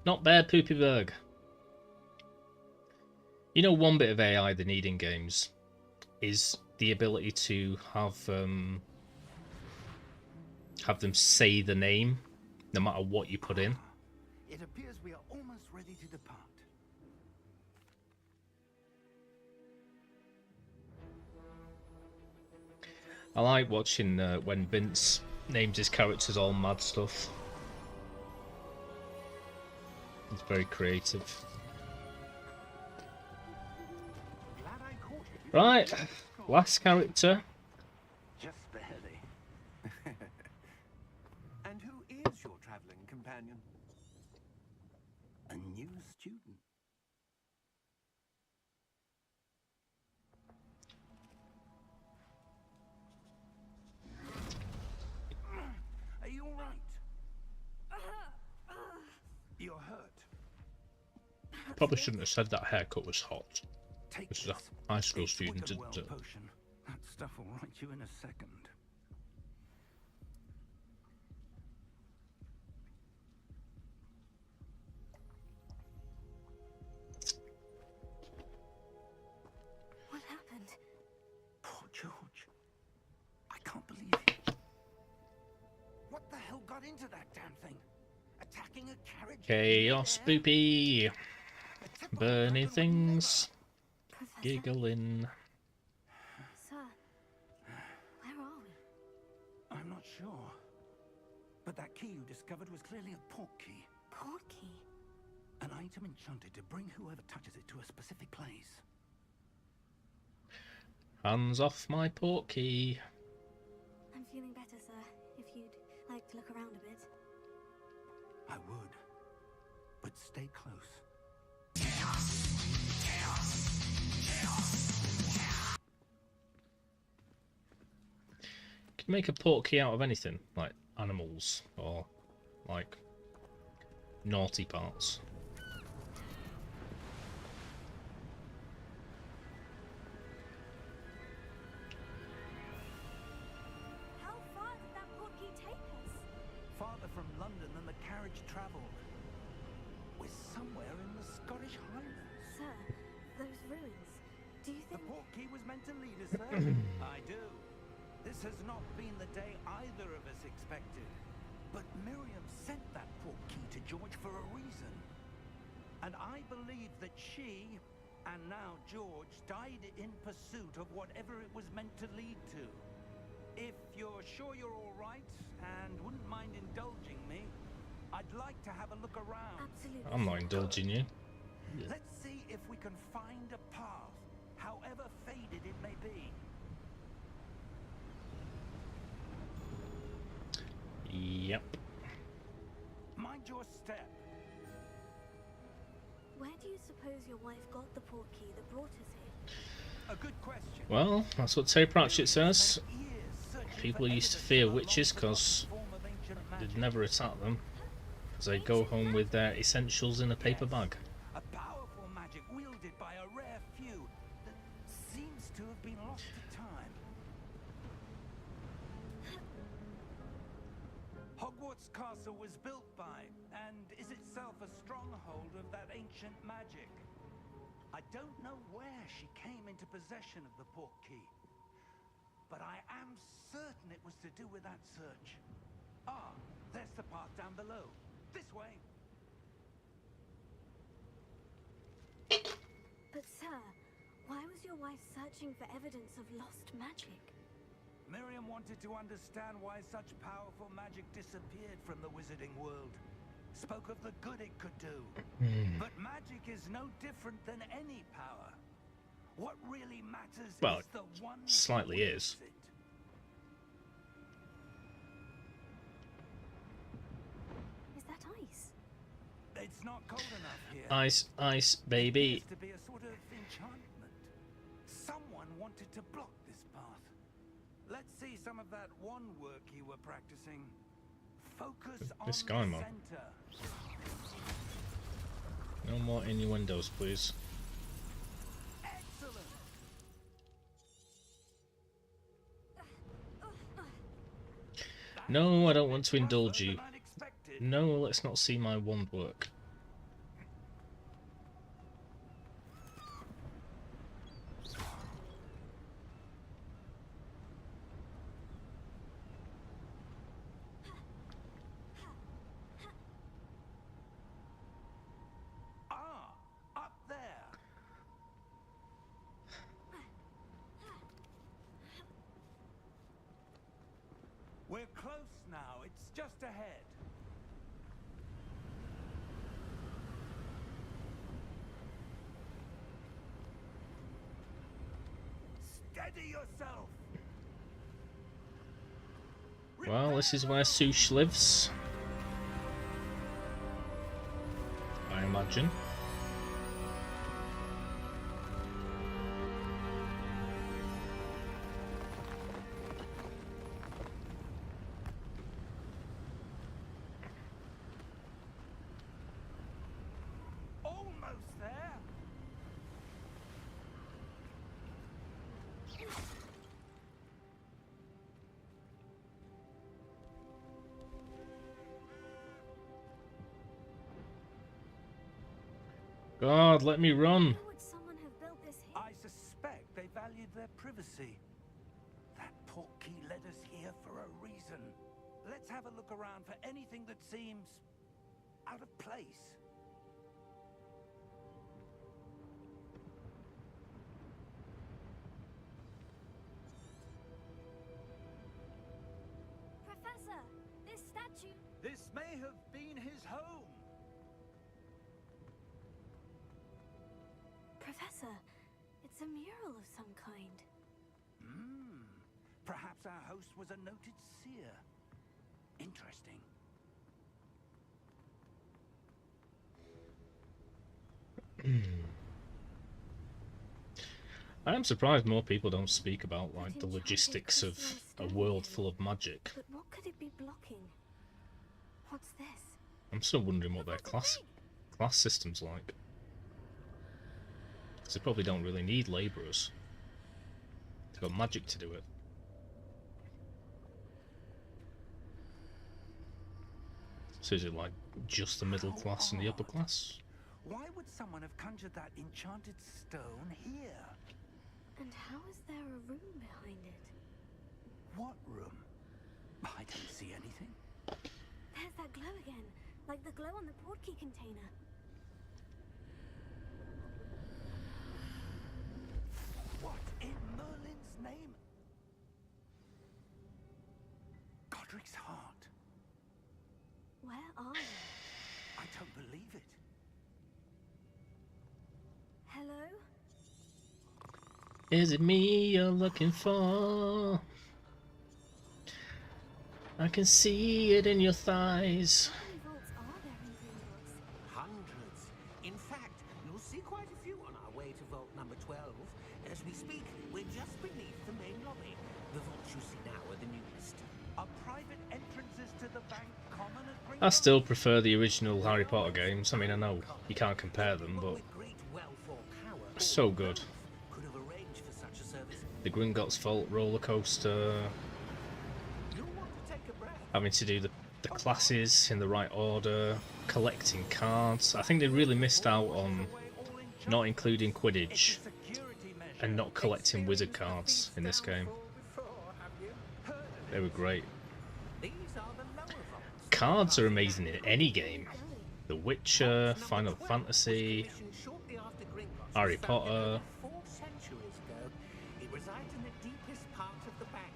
Not bad, Poopyberg. You know, one bit of AI they need in games is the ability to have them say the name, no matter what you put in. It appears we are almost ready to depart. I like watching when Vince names his characters all mad stuff. It's very creative. Glad I caught you. Right, last character. Just barely. And who is your traveling companion? A new student. Are you all right? You're hurt. Probably shouldn't have said that haircut was hot. Take This is a this. high school It's student, Wickerwell isn't it? potion. That stuff will right you in a second. What happened? Poor George. I can't believe it. What the hell got into that damn thing? Attacking a carriage? Chaos Poopy. Burning things. Professor? Giggling. Sir, where are we? I'm not sure. But that key you discovered was clearly a port key. Port key? An item enchanted to bring whoever touches it to a specific place. Hands off my port key. I'm feeling better, sir. If you'd like to look around a bit. I would. But stay close. Can you make a port key out of anything? Like animals or like naughty parts? How far did that port key take us? Farther from London than the carriage travelled. We're somewhere in the Scottish Highlands. Sir, those ruins. Do you The think... port key was meant to lead us there. I do. This has not been the day either of us expected. But Miriam sent that port key to George for a reason. And I believe that she, and now George, died in pursuit of whatever it was meant to lead to. If you're sure you're all right and wouldn't mind indulging me, I'd like to have a look around. Absolutely. I'm not indulging you. Let's see if we can find a path, however faded it may be. Yep. Mind your step. Where do you suppose your wife got the port key that brought us here? A good question. Well, that's what Terry Pratchett says. People used to fear witches because they'd never attack them, because they go home with their essentials in a paper bag. A powerful magic wielded by a rare few that seems to have been lost to time. Hogwarts Castle was built by, and is itself a stronghold of that ancient magic. I don't know where she came into possession of the port key, but I am certain it was to do with that search. Ah, there's the path down below. This way. But sir, why was your wife searching for evidence of lost magic? Miriam wanted to understand why such powerful magic disappeared from the wizarding world. Spoke of the good it could do. But magic is no different than any power. What really matters Well, is the one who slightly wields is. it. Is that ice? It's not cold enough here. Ice, ice, It baby. appears to be a sort of enchantment. Someone wanted to block this path. Let's see some of that one work you were practicing. Focus on This guy, the man. center. No more innuendos, please. Excellent. No, I don't want to indulge Tougher you. than I'd expected. No, let's not see my wand work. Ah, up there. We're close now. It's just ahead. Steady yourself. Well, this is where Sush lives, I imagine. Almost there. God, let me run. Why would someone have built this here? I suspect they valued their privacy. That portkey led us here for a reason. Let's have a look around for anything that seems out of place. Professor, this statue. This may have been his home. Professor, it's a mural of some kind. Perhaps our host was a noted seer. Interesting. I am surprised more people don't speak about like the logistics of a world full of magic. But what could it be blocking? What's this? I'm still wondering what their class system's like. Because they probably don't really need labourers. They've got magic to do it. So is it like just the middle class and the upper class? Why would someone have conjured that enchanted stone here? And how is there a room behind it? What room? I don't see anything. There's that glow again, like the glow on the portkey container. What in Merlin's name? Godric's heart. Where are you? I don't believe it. Hello? Is it me you're looking for? I can see it in your thighs. How many vaults are there in Gringotts? Hundreds. In fact, you'll see quite a few on our way to vault number 12. As we speak, we're just beneath the main lobby. The vaults you see now are the newest. Are private entrances to the bank common at Gringotts? I still prefer the original Harry Potter games. I mean, I know you can't compare them, but With great wealth or power, so good. could have arranged for such a service. The Gringotts Vault roller coaster, You'll want to take a breath. having to do the classes in the right order, collecting cards. I think they really missed out on not including Quidditch and not collecting wizard cards in this game. They were great. These are the lower vaults. Cards are amazing in any game. The Witcher, Final Fantasy, Shortly after Gringotts Harry was founded Potter. over 4 centuries ago. It resides in the deepest part of the bank.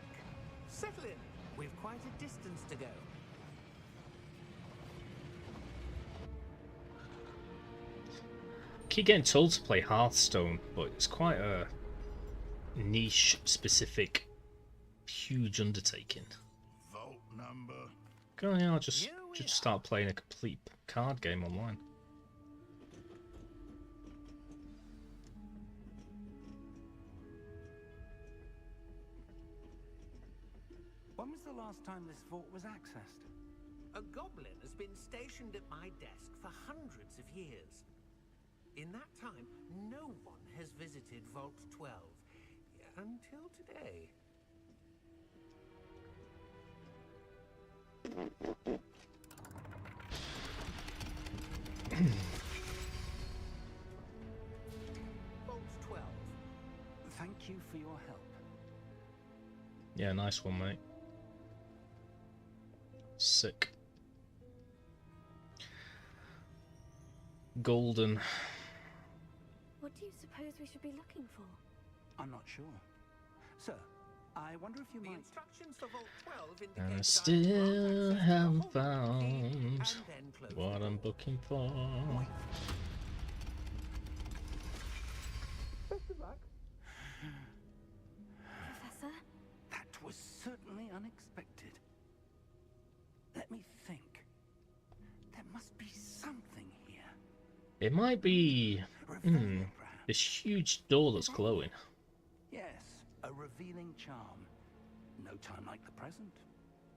Settle in. We've quite a distance to go. Keep getting told to play Hearthstone, but it's quite a niche, specific, huge undertaking. Vault number. God, yeah, I'll just start playing a complete card game online. When was the last time this vault was accessed? A goblin has been stationed at my desk for hundreds of years. In that time, no one has visited Vault 12 until today. Vault 12. Thank you for your help. Yeah, nice one, mate. Sick. Golden. What do you suppose we should be looking for? I'm not sure. Sir, I wonder if you The might... instructions for Vault 12 indicate And I that still grant access to the haven't whole key found and then close what the I'm door. looking for. Wait. Best of luck. Professor? That was certainly unexpected. Let me think. There must be something here. It might be Revealing, perhaps. this huge door that's glowing. Yes, a revealing charm. No time like the present.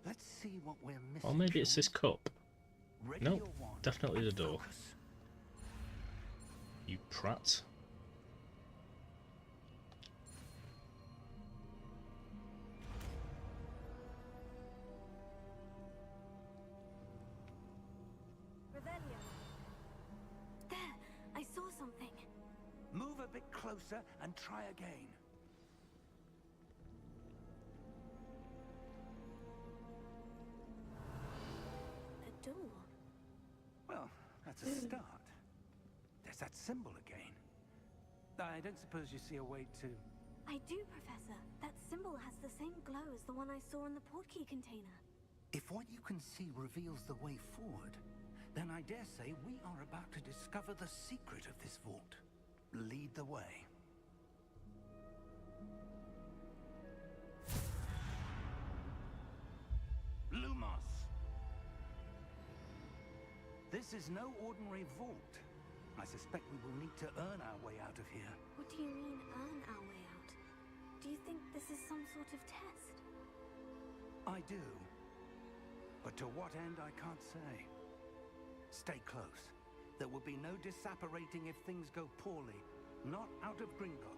Let's see what we're missing. Or maybe it's shall this cup. we? Ready Nope, your wand definitely the and door. focus. You prat. Revelio. There! I saw something. Move a bit closer and try again. A door. Well, that's a start. There's that symbol again. I don't suppose you see a way to... I do, Professor. That symbol has the same glow as the one I saw in the portkey container. If what you can see reveals the way forward, then I dare say we are about to discover the secret of this vault. Lead the way. Lumos! This is no ordinary vault. I suspect we will need to earn our way out of here. What do you mean, earn our way out? Do you think this is some sort of test? I do. But to what end, I can't say. Stay close. There will be no disapparating if things go poorly. Not out of Gringotts.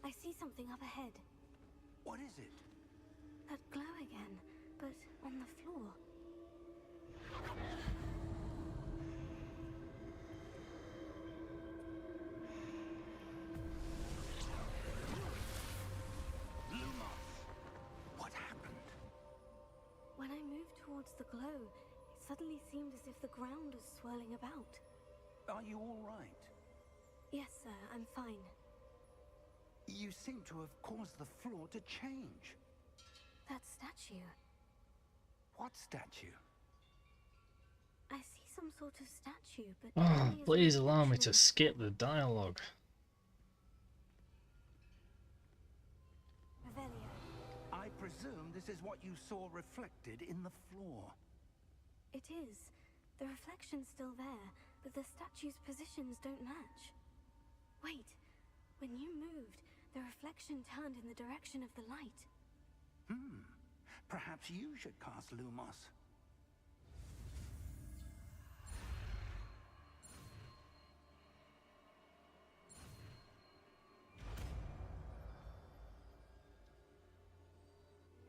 I see something up ahead. What is it? That glow again, but on the floor. Lumos! What happened? When I moved towards the glow, it suddenly seemed as if the ground was swirling about. Are you all right? Yes, sir, I'm fine. You seem to have caused the floor to change. That statue. What statue? I see some sort of statue, but... Oh, only as a please allow me reflection to of- skip the dialogue. Revelio. I presume this is what you saw reflected in the floor. It is. The reflection's still there, but the statue's positions don't match. Wait. When you moved, the reflection turned in the direction of the light. Perhaps you should cast Lumos.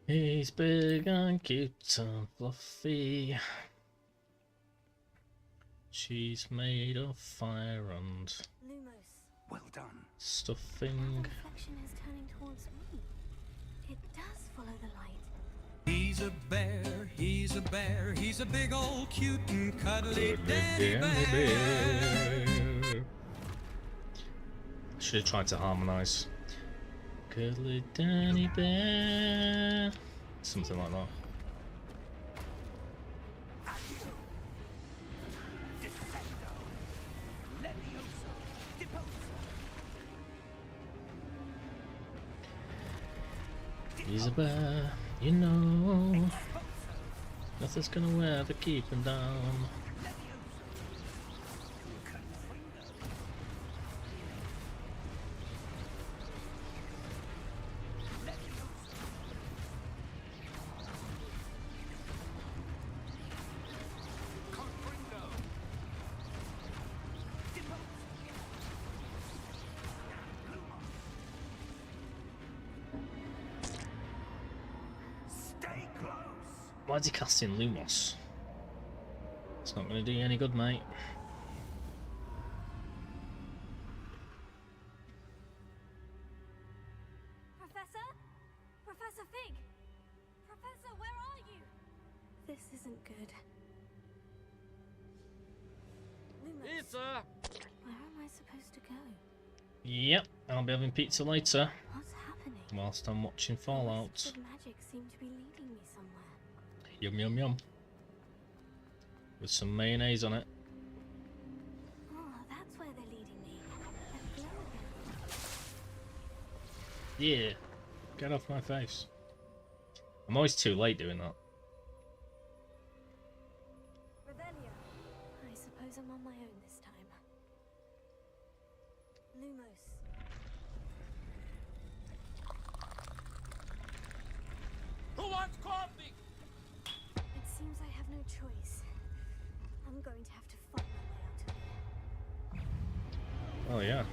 He's big and cute and fluffy. She's made of fire and Lumos. Well done. Now stuffing. the reflection is turning towards me. It does follow the light. He's a bear, he's a bear, he's a big old cute and cuddly daddy bear. Should have tried to harmonise. Cuddly Danny Bear. Something like that. Descendo. Levioso. Deposo. He's a bear, you know. Nothing's gonna ever keep him down. Levioso. Why is he casting Lumos? It's not going to do you any good, mate. Professor? Professor Fig? Professor, where are you? This isn't good. Lumos, Pizza! where am I supposed to go? Yep, I'll be having pizza later. What's happening? Whilst I'm watching Fallout. The magic seemed to be leading me somewhere. Yum yum yum. With some mayonnaise on it. Oh, that's where they're leading me. That glow again. Yeah. Get off my face. I'm always too late doing that. Revelio. I suppose I'm on my own this time. Lumos. Who wants coffee? It seems I have no choice. I'm going to have to fight my way out of here. Oh yeah. Lumos.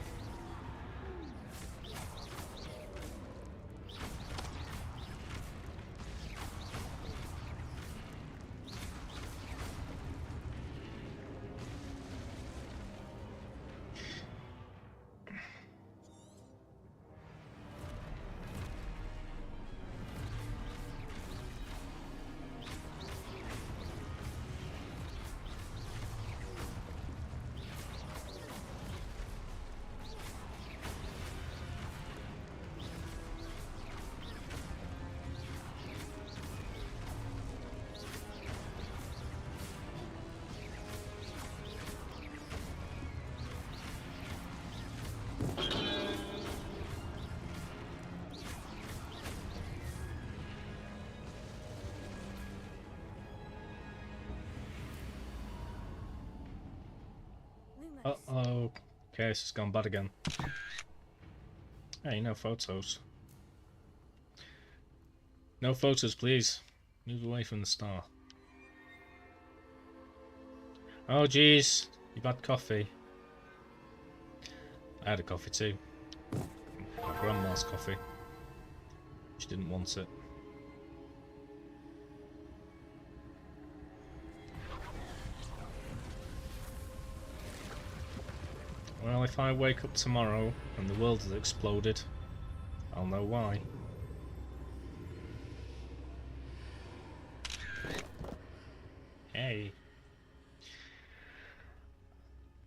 Uh-oh. Okay, this has gone bad again. Hey, no photos. No photos, please. Move away from the star. Oh, jeez. You've had coffee. I had a coffee too. My grandma's coffee. She didn't want it. Well, if I wake up tomorrow and the world has exploded, I'll know why. Hey.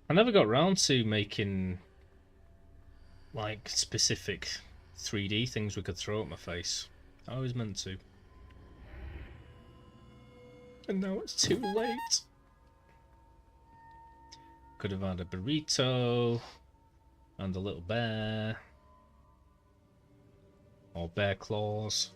I never got round to making like specific 3D things we could throw at my face. I was meant to. And now it's too late. Could have had a burrito and a little bear. Or bear claws.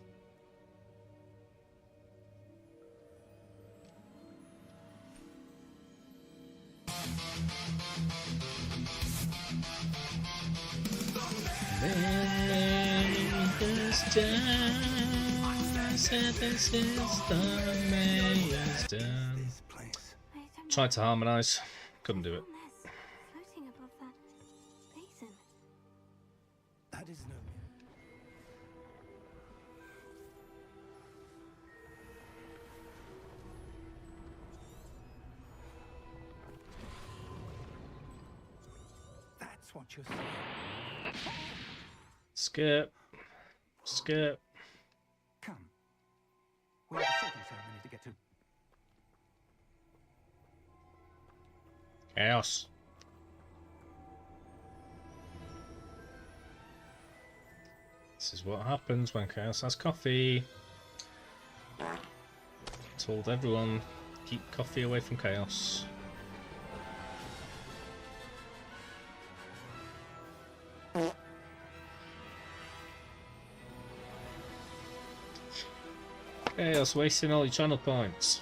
Mayor's done. I said this is the mayor's done. This place. Tried to harmonise, couldn't do it. Floating above that basin. That is no. That's what you're saying. Skip. Skip. Come. We have a sorting ceremony to get to. Chaos. This is what happens when Chaos has coffee. Told everyone, keep coffee away from Chaos. Chaos wasting all your channel points.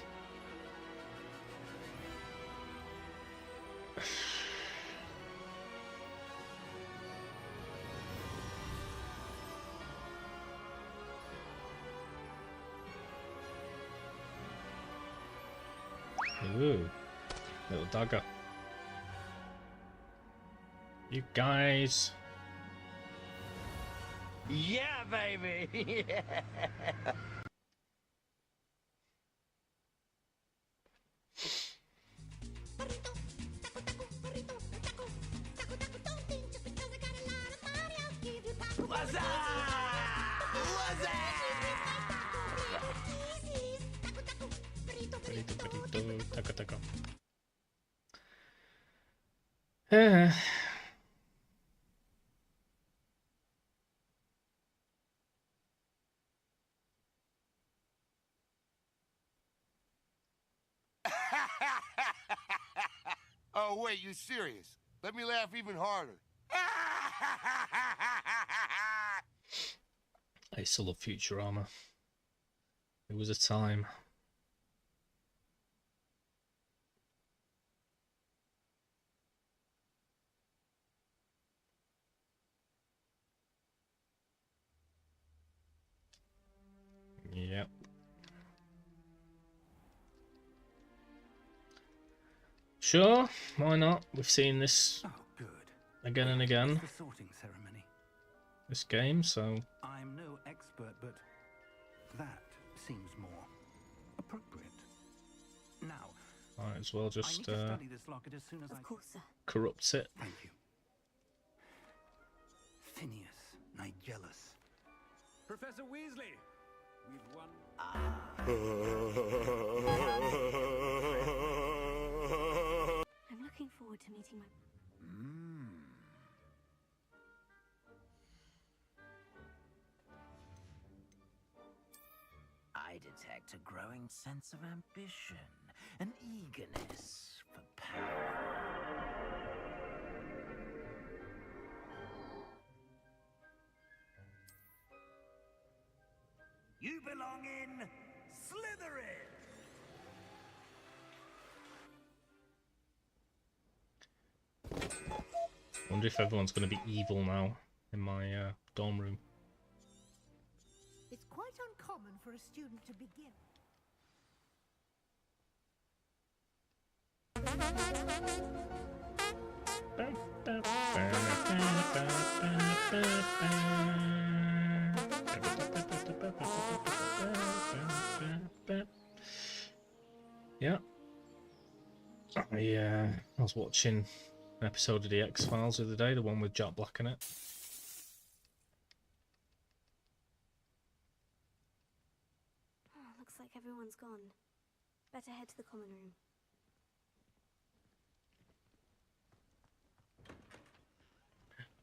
Ooh, little dagger. You guys. Yeah, baby! Taco, taco. Uh, Oh, wait, you serious? Let me laugh even harder. I still love Futurama. It was a time. Yep. Sure, why not? We've seen this Oh, good. again and again. It's the sorting ceremony. This game, so I'm no expert, but that seems more appropriate. Now, might as well I just need to study this locket as soon as I Of course, sir. corrupt it. Thank you. Phineas, Nigellus. Professor Weasley, we've won. I'm looking forward to meeting my... I detect a growing sense of ambition, an eagerness for power. You belong in Slytherin! Wonder if everyone's going to be evil now in my dorm room. It's quite uncommon for a student to begin. Yeah. I was watching an episode of the X-Files the other day, the one with Jack Black in it. Oh, looks like everyone's gone. Better head to the common room.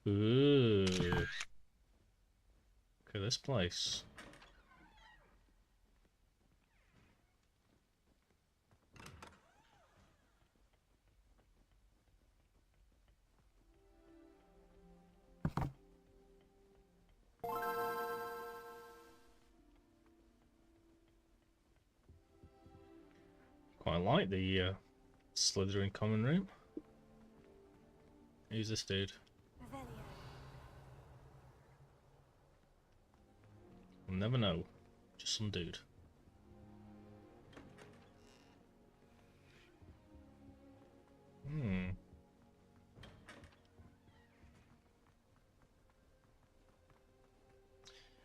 Ooh. Look at this place. Quite like the Slytherin common room. Who's this dude? Revelio. We'll never know. Just some dude.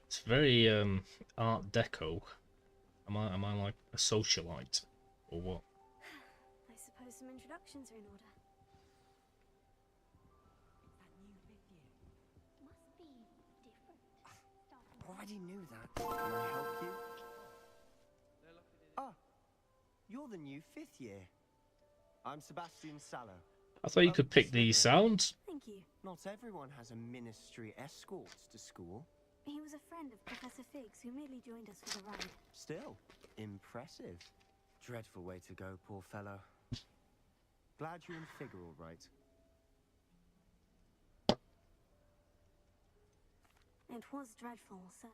It's very Art Deco. Am I like a socialite or what? I suppose some introductions are in order. Must be different. Already knew that. Can I help you? Ah, you're the new 5th year. I'm Sebastian Sallow. I thought you could pick the sounds. Thank you. Not everyone has a ministry escort to school. He was a friend of Professor Figgs who merely joined us for the ride. Still, impressive. Dreadful way to go, poor fellow. Glad you and Fig are all right. It was dreadful, sir.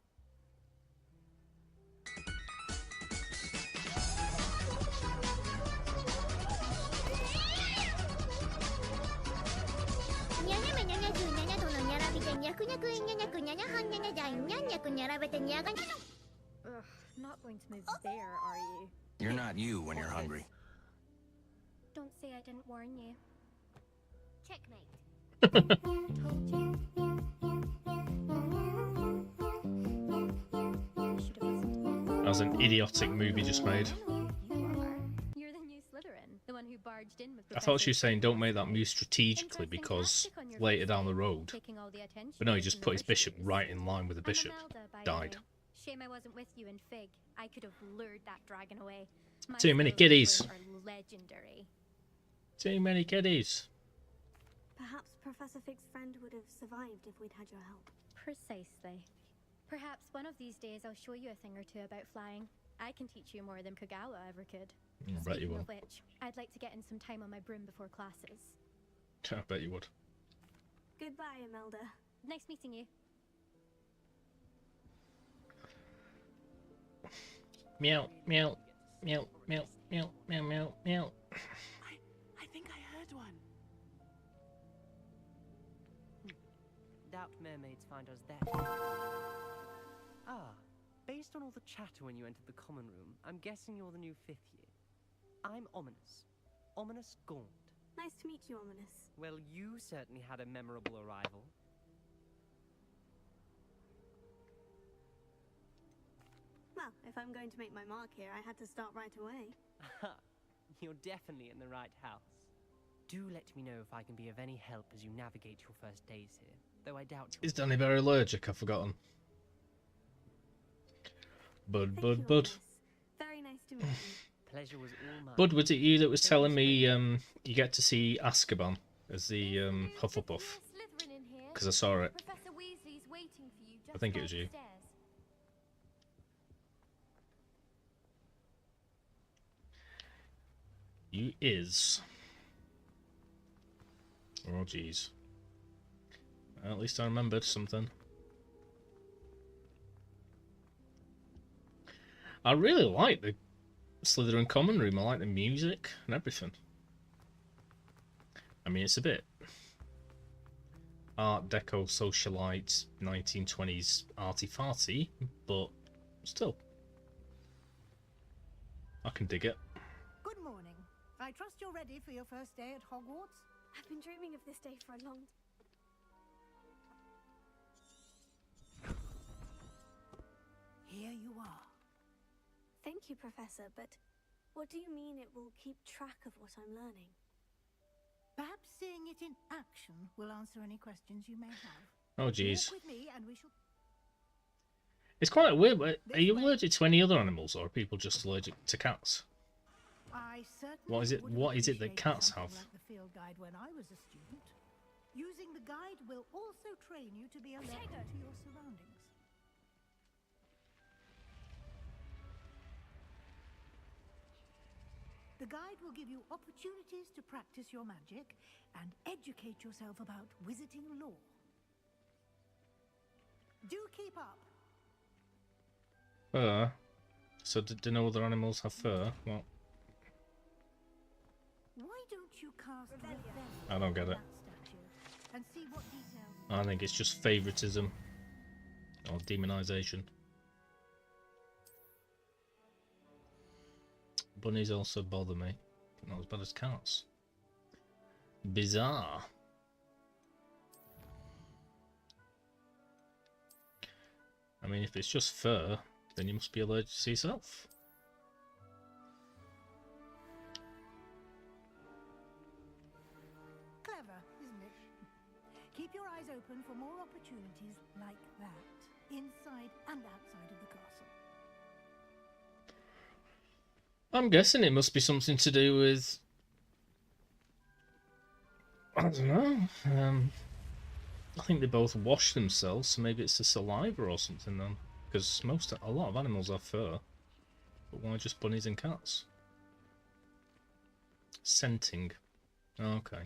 Ugh, not going to move there, are you? You're not you when you're hungry. Don't say I didn't warn you. Checkmate. That was an idiotic movie just made. You are. You're the new Slytherin. Slytherin, the one who barged in with I thought she was saying don't make that Professor move strategically Interesting because tactic on your later first down the day, road. taking all the attention But no, he away just from the put his bishop wishes. right in line with the I'm bishop. Imelda, by the Died. way. Shame I wasn't with you in Fig. I could have lured that dragon away. My Too many skills kiddies. are legendary. Too many kiddies. Perhaps Professor Fig's friend would have survived if we'd had your help. Precisely. Perhaps one of these days I'll show you a thing or two about flying. I can teach you more than Kagawa ever could. I bet you Speaking will. of which, I'd like to get in some time on my broom before classes. I bet you would. Goodbye, Imelda. Nice meeting you. Meow, meow, meow, meow, meow, meow, meow, meow. I think I heard one. Doubt mermaids find us there. Ah, based on all the chatter when you entered the common room, I'm guessing you're the new 5th year. I'm Ominous. Ominous Gaunt. Nice to meet you, Ominous. Well, you certainly had a memorable arrival. Well, if I'm going to make my mark here, I had to start right away. You're definitely in the right house. Do let me know if I can be of any help as you navigate your first days here, though I doubt you. Is Danny Bear allergic? I've forgotten. Bud, Thank Bud, you, Bud. Ominous. Very nice to meet you. Pleasure was all mine. Bud, was it you that was telling me you get to see Azkaban as the Hufflepuff? Because I saw it. Professor Weasley's waiting for you just I think it was you. downstairs. You is. Oh, jeez. At least I remembered something. I really like the Slytherin common room. I like the music and everything. I mean, it's a bit Art Deco socialite 1920s arty-farty, but still. I can dig it. Good morning. I trust you're ready for your first day at Hogwarts? I've been dreaming of this day for a long time. Here you are. Thank you, Professor, but what do you mean it will keep track of what I'm learning? Perhaps seeing it in action will answer any questions you may have. Oh, jeez. Walk with me and we shall... It's quite weird. But are you allergic to any other animals, or are people just allergic to cats? I certainly What is it? would What is it that appreciate cats something have? Like the field guide when I was a student. Using the guide will also train you to be alert to your surroundings. The guide will give you opportunities to practice your magic and educate yourself about wizarding lore. Do keep up. Fur. So do no other animals have fur? Well, Why don't you cast I don't get it. that statue and see what details... I think it's just favoritism or demonization. Bunnies also bother me, but not as bad as cats. Bizarre. I mean, if it's just fur, then you must be allergic to yourself. Clever, isn't it? Keep your eyes open for more opportunities like that, inside and outside of the castle. I'm guessing it must be something to do with... I don't know. I think they both wash themselves, so maybe it's the saliva or something then. Because a lot of animals have fur. But why just bunnies and cats? Scenting. Okay.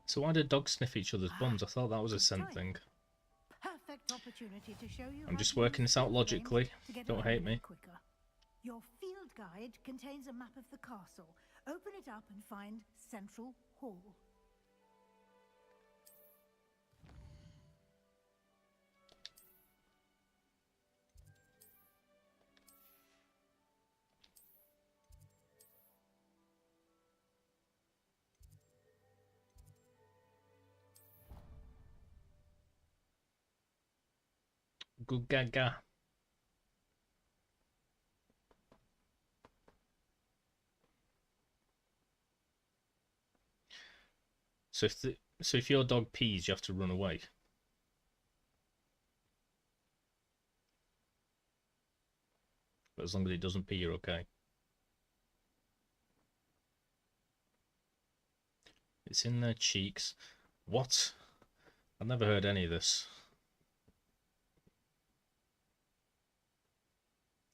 So why do dogs sniff each other's bums? I thought that was a scent thing. Perfect opportunity to show you I'm how just to working use this out field logically. games to get Don't around hate a me. bit quicker. Your field guide contains a map of the castle. Open it up and find Central Hall. Good gaga. So if your dog pees, you have to run away. But as long as it doesn't pee, you're okay. It's in their cheeks. What? I've never heard any of this.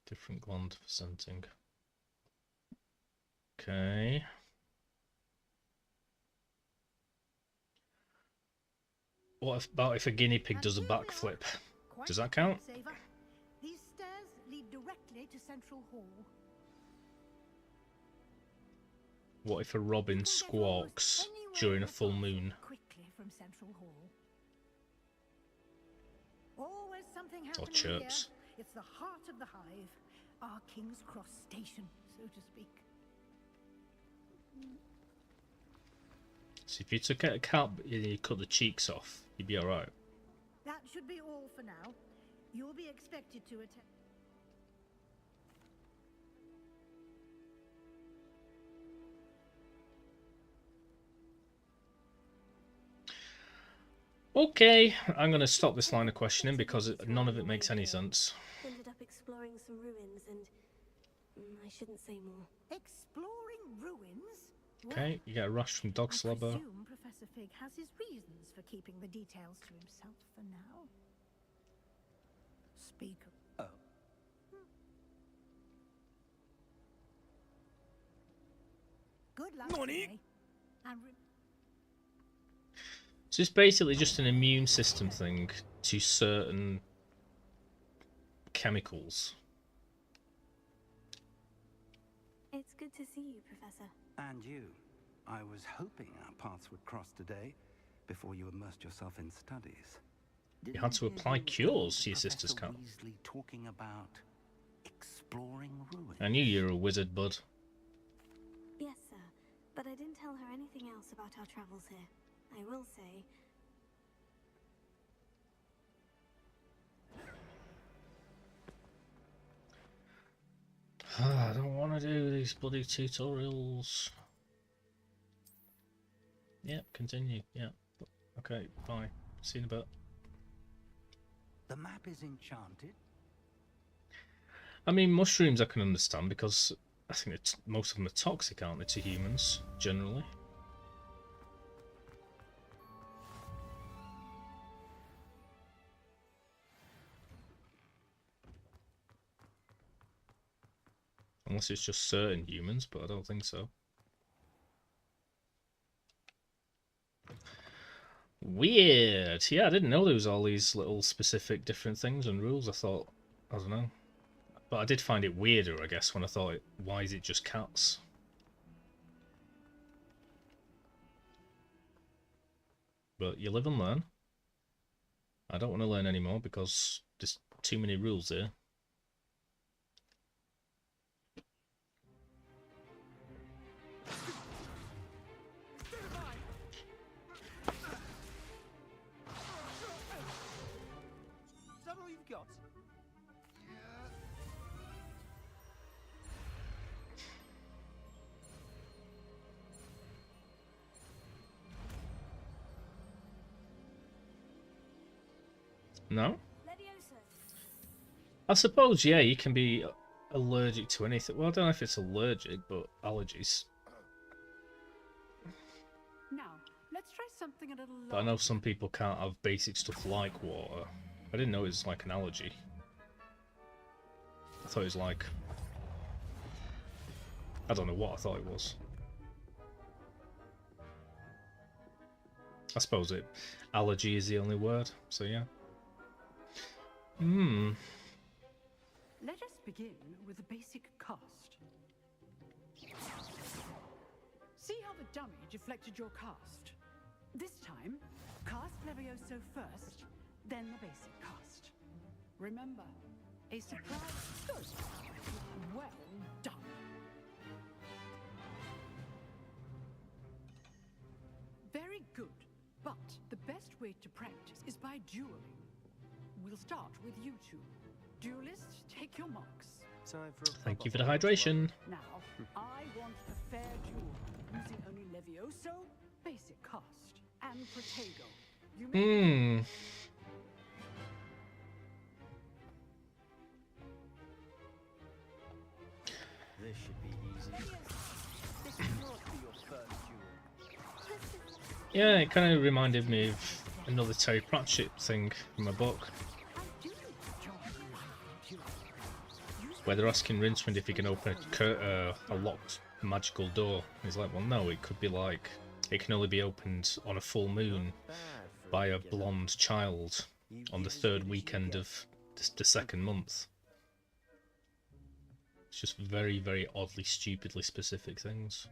Different gland for scenting. Okay. What about if a guinea pig does a backflip? Does that count? These stairs lead directly to Central Hall. What if a robin squawks during a full moon? Quickly from Central Hall. Always something Or happening chirps. here. It's the heart of the hive, our King's Cross station, so to speak. So if you took out a cat and you cut the cheeks off, you'd be alright. That should be all for now. You'll be expected to attend. Okay, I'm going to stop this line of questioning because none of it makes any sense. Ended up exploring some ruins and I shouldn't say more. Exploring ruins? Okay, you get a rush from dog slobber. I presume Professor Fig has his reasons for keeping the details to himself for now. Speak of... Oh. Good luck today. And So it's basically just an immune system thing to certain chemicals. It's good to see you, Professor. And you. I was hoping our paths would cross today before you immersed yourself in studies. You had to apply cures to your sister's cat. Weasley talking about exploring ruins. I knew you were a wizard, bud. Yes, sir. But I didn't tell her anything else about our travels here. I will say... I don't want to do these bloody tutorials. Yep, continue. Yeah. Okay, bye. See you in a bit. The map is enchanted. I mean, mushrooms I can understand because I think most of them are toxic, aren't they, to humans, generally? Unless it's just certain humans, but I don't think so. Weird. Yeah, I didn't know there was all these little specific different things and rules. I thought, I don't know. But I did find it weirder, I guess, when I thought, why is it just cats? But you live and learn. I don't want to learn anymore because there's too many rules here. Is that all you've got? No? Leviosa. I suppose, yeah, you can be allergic to anything. Well, I don't know if it's allergic, but allergies. now, let's try something a little But I know some people can't have basic stuff like water. I didn't know it was like an allergy. I thought it was like... I don't know what I thought it was. I suppose allergy is the only word, so yeah. Let us begin with a basic cast. See how the dummy deflected your cast? This time, cast Levioso first, then the basic cast. Remember, a surprise. Good. Well done. Very good, but the best way to practice is by dueling. We'll start with you two. Duelists, take your marks. Time for a Thank you for proper the hydration. Now, I want a fair duel, using only Levioso basic cast, and Protego. You may This should be easy. This will not be your first duel. Yeah, it kind of reminded me of another Terry Pratchett thing from a book, where they're asking Rincewind if he can open a locked magical door. He's like, well, no, it could be like, it can only be opened on a full moon by a blonde child on the third weekend of the second month. It's just very, very oddly, stupidly specific things.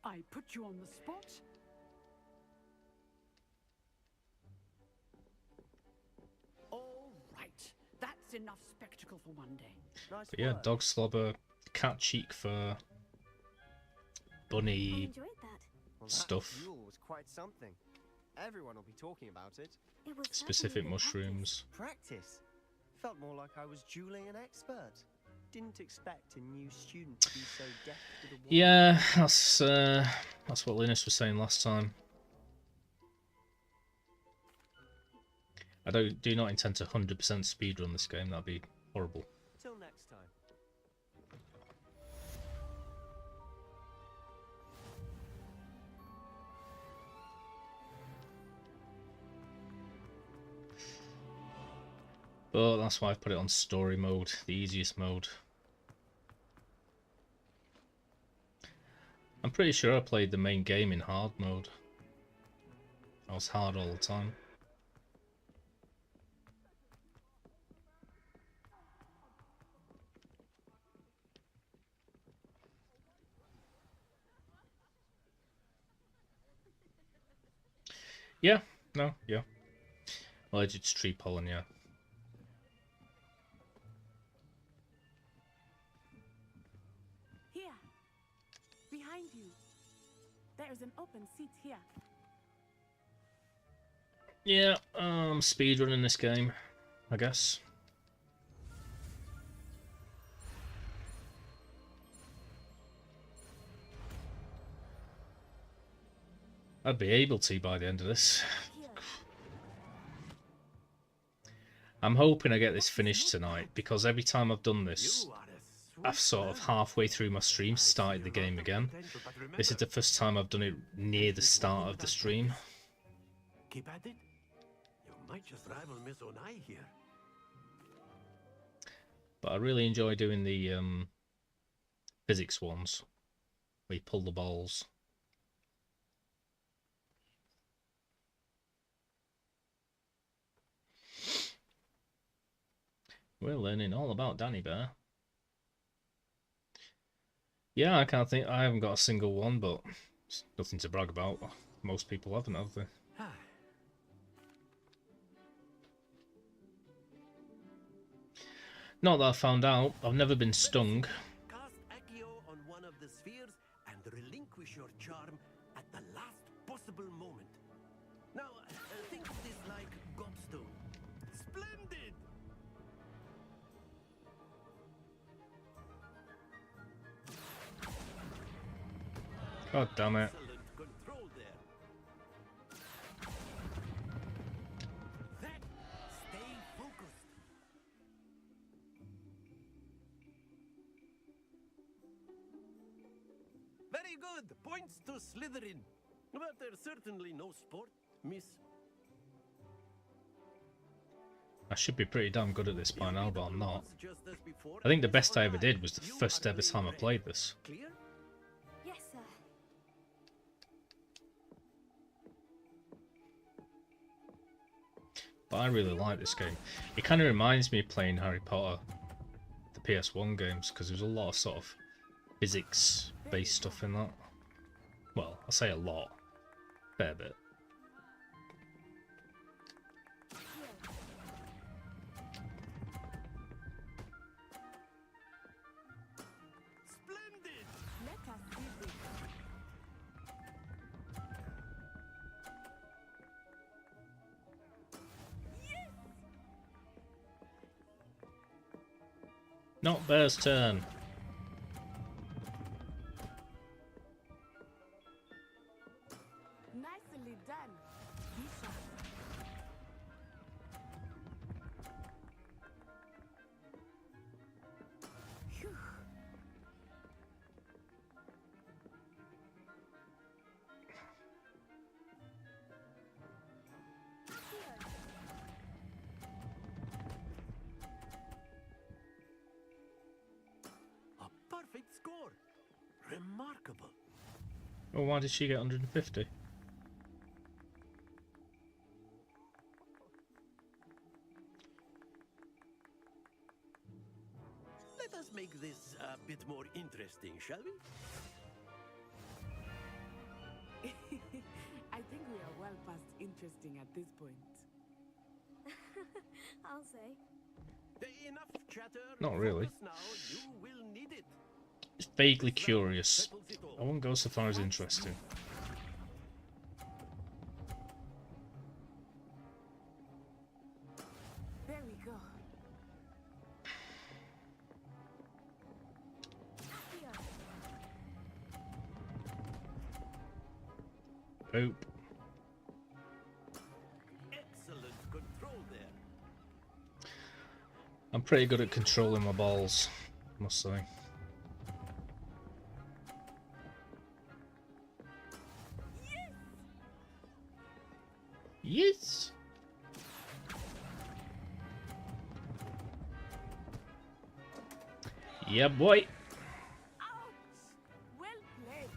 I put you on the spot. All right, that's enough spectacle for one day. Nice But yeah, work. dog slobber, cat cheek fur, I bunny enjoyed that. Well, that stuff, duel was quite something. Everyone will be talking about it. It was specific certainly good mushrooms. Practice. Felt more like I was dueling an expert. Didn't expect a new student to be so deft to the war. Yeah, that's what Linus was saying last time. I do not intend to 100% speedrun this game. That'd be horrible. Till next time. But that's why I've put it on story mode, the easiest mode. I'm pretty sure I played the main game in hard mode. I was hard all the time. Yeah, no, yeah. Allergic to tree pollen, yeah. Here, behind you. There's an open seat here. Yeah, speedrunning this game, I guess. I'd be able to by the end of this. I'm hoping I get this finished tonight, because every time I've done this, I've sort of halfway through my stream started the game again. This is the first time I've done it near the start of the stream. Keep at it. You might just rival Miss Onai here. But I really enjoy doing the physics ones, where you pull the balls. We're learning all about Danny Bear. Yeah, I can't think. I haven't got a single one, but it's nothing to brag about. Most people haven't, have they? Not that I found out. I've never been stung. Cast Accio on one of the spheres and relinquish your charm at the last possible moment. Now, think of this like Godstone. Splendid! God damn it. Excellent control there. Then, stay focused. Very good. Points to Slytherin. But there's certainly no sport, miss. I should be pretty damn good at this by now, but I'm not. Just as before, I think the best I ever did was the first ever time I played this. clear? Yes, sir. But I really like this game. It kind of reminds me of playing Harry Potter, the PS1 games, because there's a lot of sort of physics-based stuff in that. Well, I say a lot. Fair bit. Splendid! Let us do this. Not Bear's turn. score. Remarkable. Well, why did she get 150? Let us make this a bit more interesting, shall we? I think we are well past interesting at this point. I'll say. Enough chatter. Not really. Focus now. You will need it. It's vaguely curious. I won't go so far as interesting. There we go. Boop. Excellent control there. I'm pretty good at controlling my balls, I must say. Yes! Yeah, boy! Well played.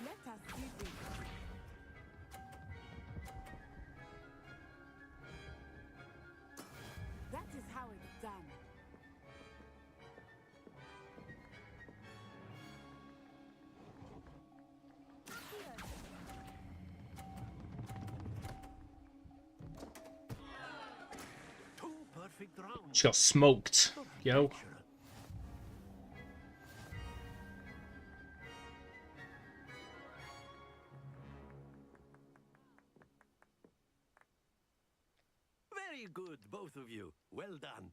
Let us see this. That is how it's done. Two perfect rounds. She got smoked, yo. Very good, both of you. Well done.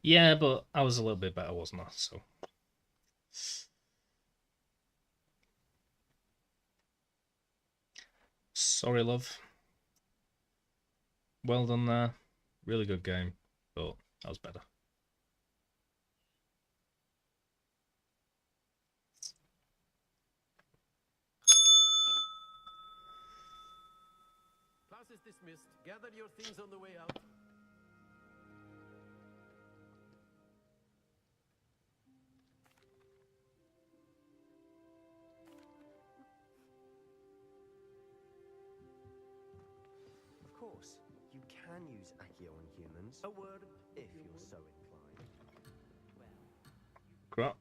Yeah, but I was a little bit better, wasn't I? So. Sorry, love. Well done there. Really good game, but that was better. Class is dismissed. Gather your things on the way out. Of course, you can use Accio on humans. A word. If you're so inclined. Crap.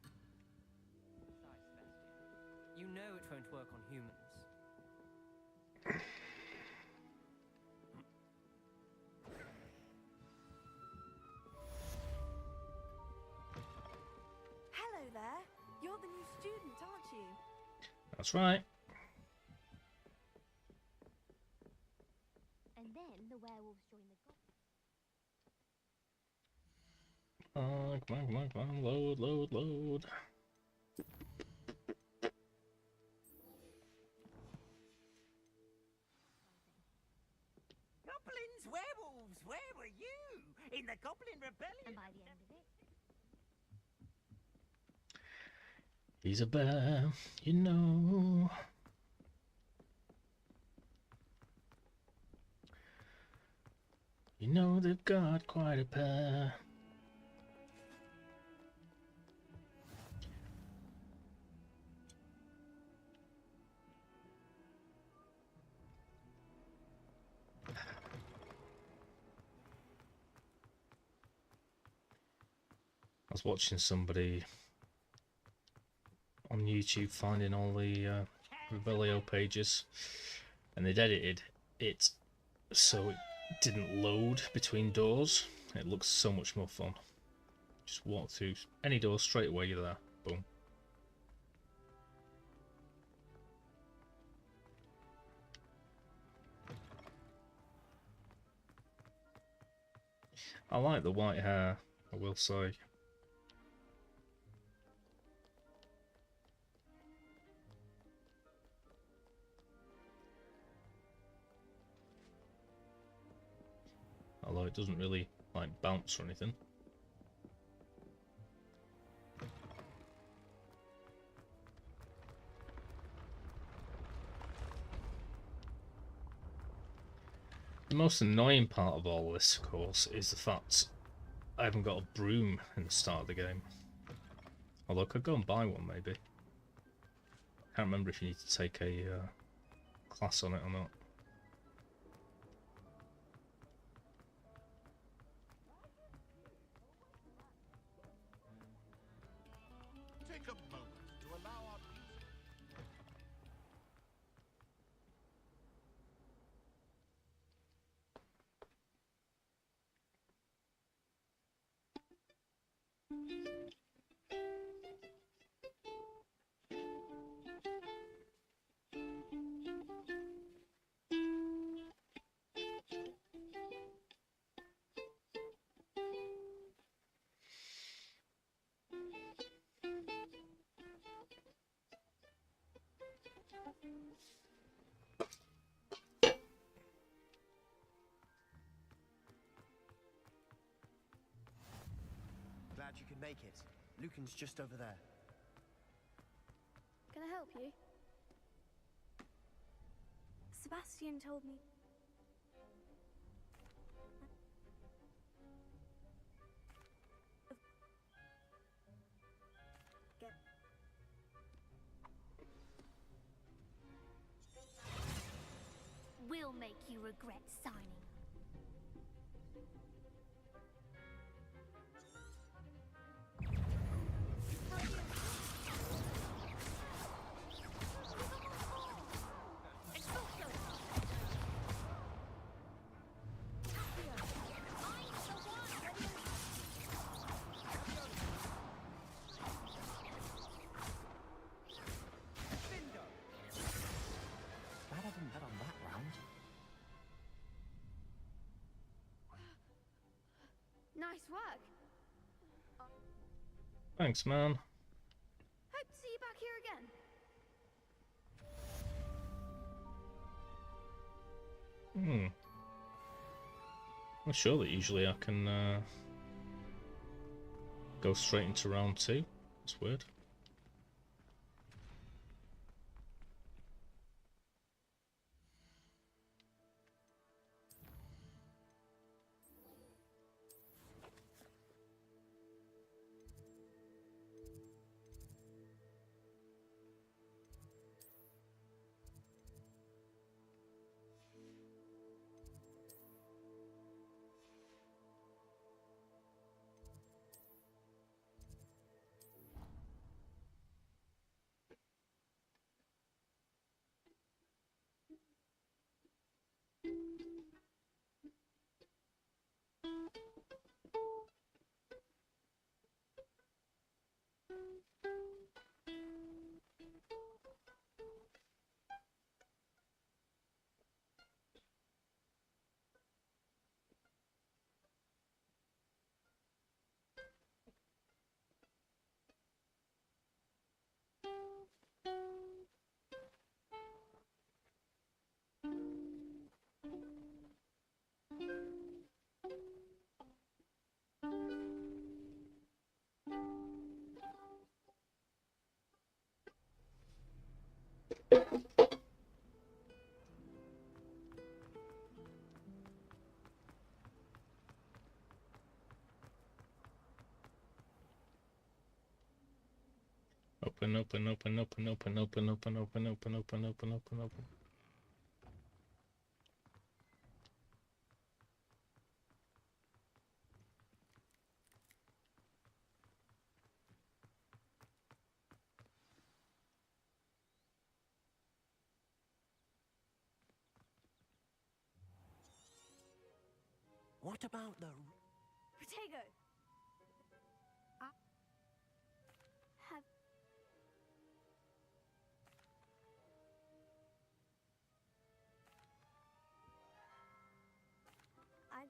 You know it won't work on humans. Hello there. You're the new student, aren't you? That's right. And then the werewolves join the Come on, come on, come on. Load, load, load. Goblins, werewolves, where were you? In the Goblin Rebellion? And by the end of it, He's a bear, you know. You know they've got quite a pair. I was watching somebody on YouTube finding all the Rebellio pages, and they'd edited it so it didn't load between doors. It looks so much more fun. Just walk through any door straight away, you're there. Boom. I like the white hair, I will say. Although it doesn't really like bounce or anything. The most annoying part of all this, of course, is the fact I haven't got a broom in the start of the game. Although I could go and buy one, maybe. Can't remember if you need to take a class on it or not. Take a moment to allow our music. Glad you could make it. Lucan's just over there. Can I help you? Sebastian told me. We'll make you regret signing. Glad I didn't bet on that round. Nice work. Thanks, man. Hope to see you back here again. Well, sure that usually I can go straight into round 2. That's weird. Open, open, open, open, open, open, open, open, open, open, open, open, open. What about the... Protego. Have I?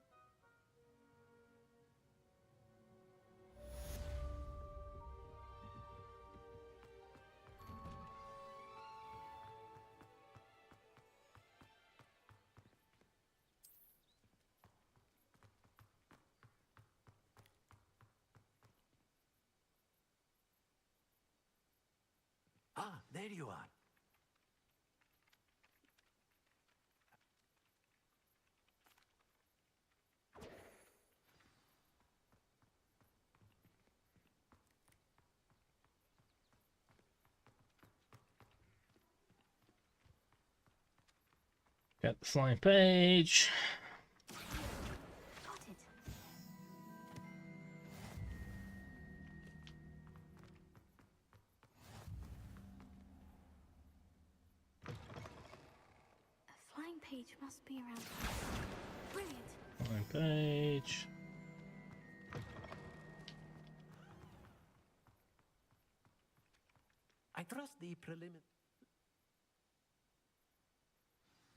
Ah, there you are. Get the flying page. Got it. A flying page must be around here. Brilliant. Flying page. I trust the preliminary.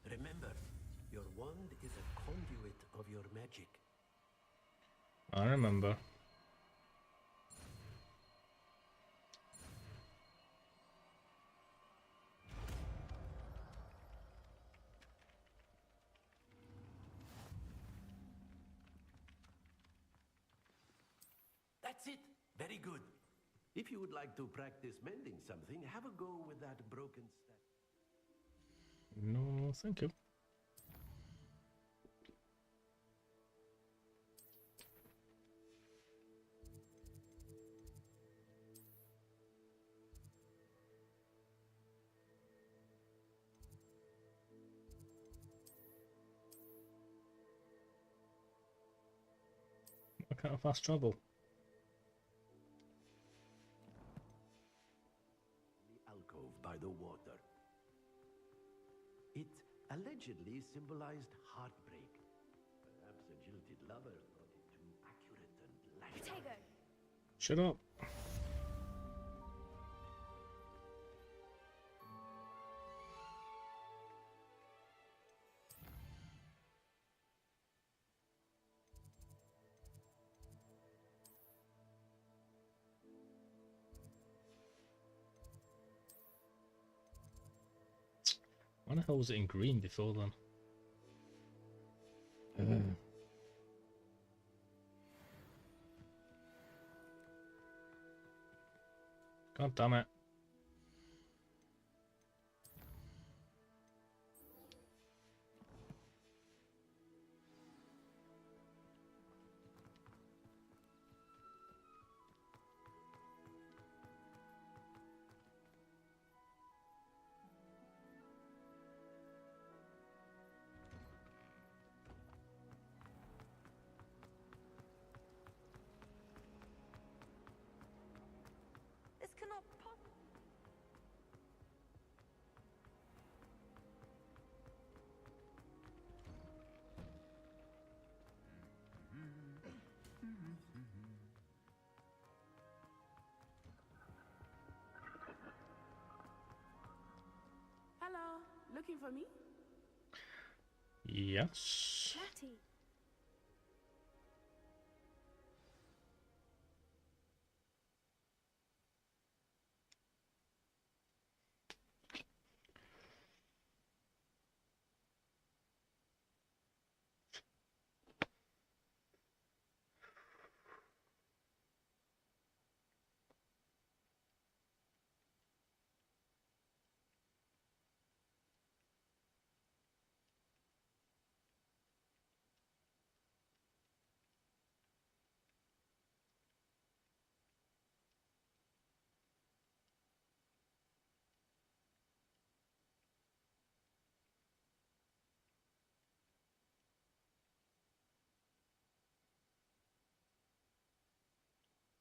Remember, your wand is a conduit of your magic. I remember. That's it. Very good. If you would like to practice mending something, have a go with that broken statue. No, thank you. I can't fast travel. The alcove by the water. It allegedly symbolized heartbreak. Perhaps a jilted lover thought it too accurate and lifelike. Shut up. Why the hell was it in green before then? God damn it. This cannot possibly. Hello, looking for me? Yes. Matty.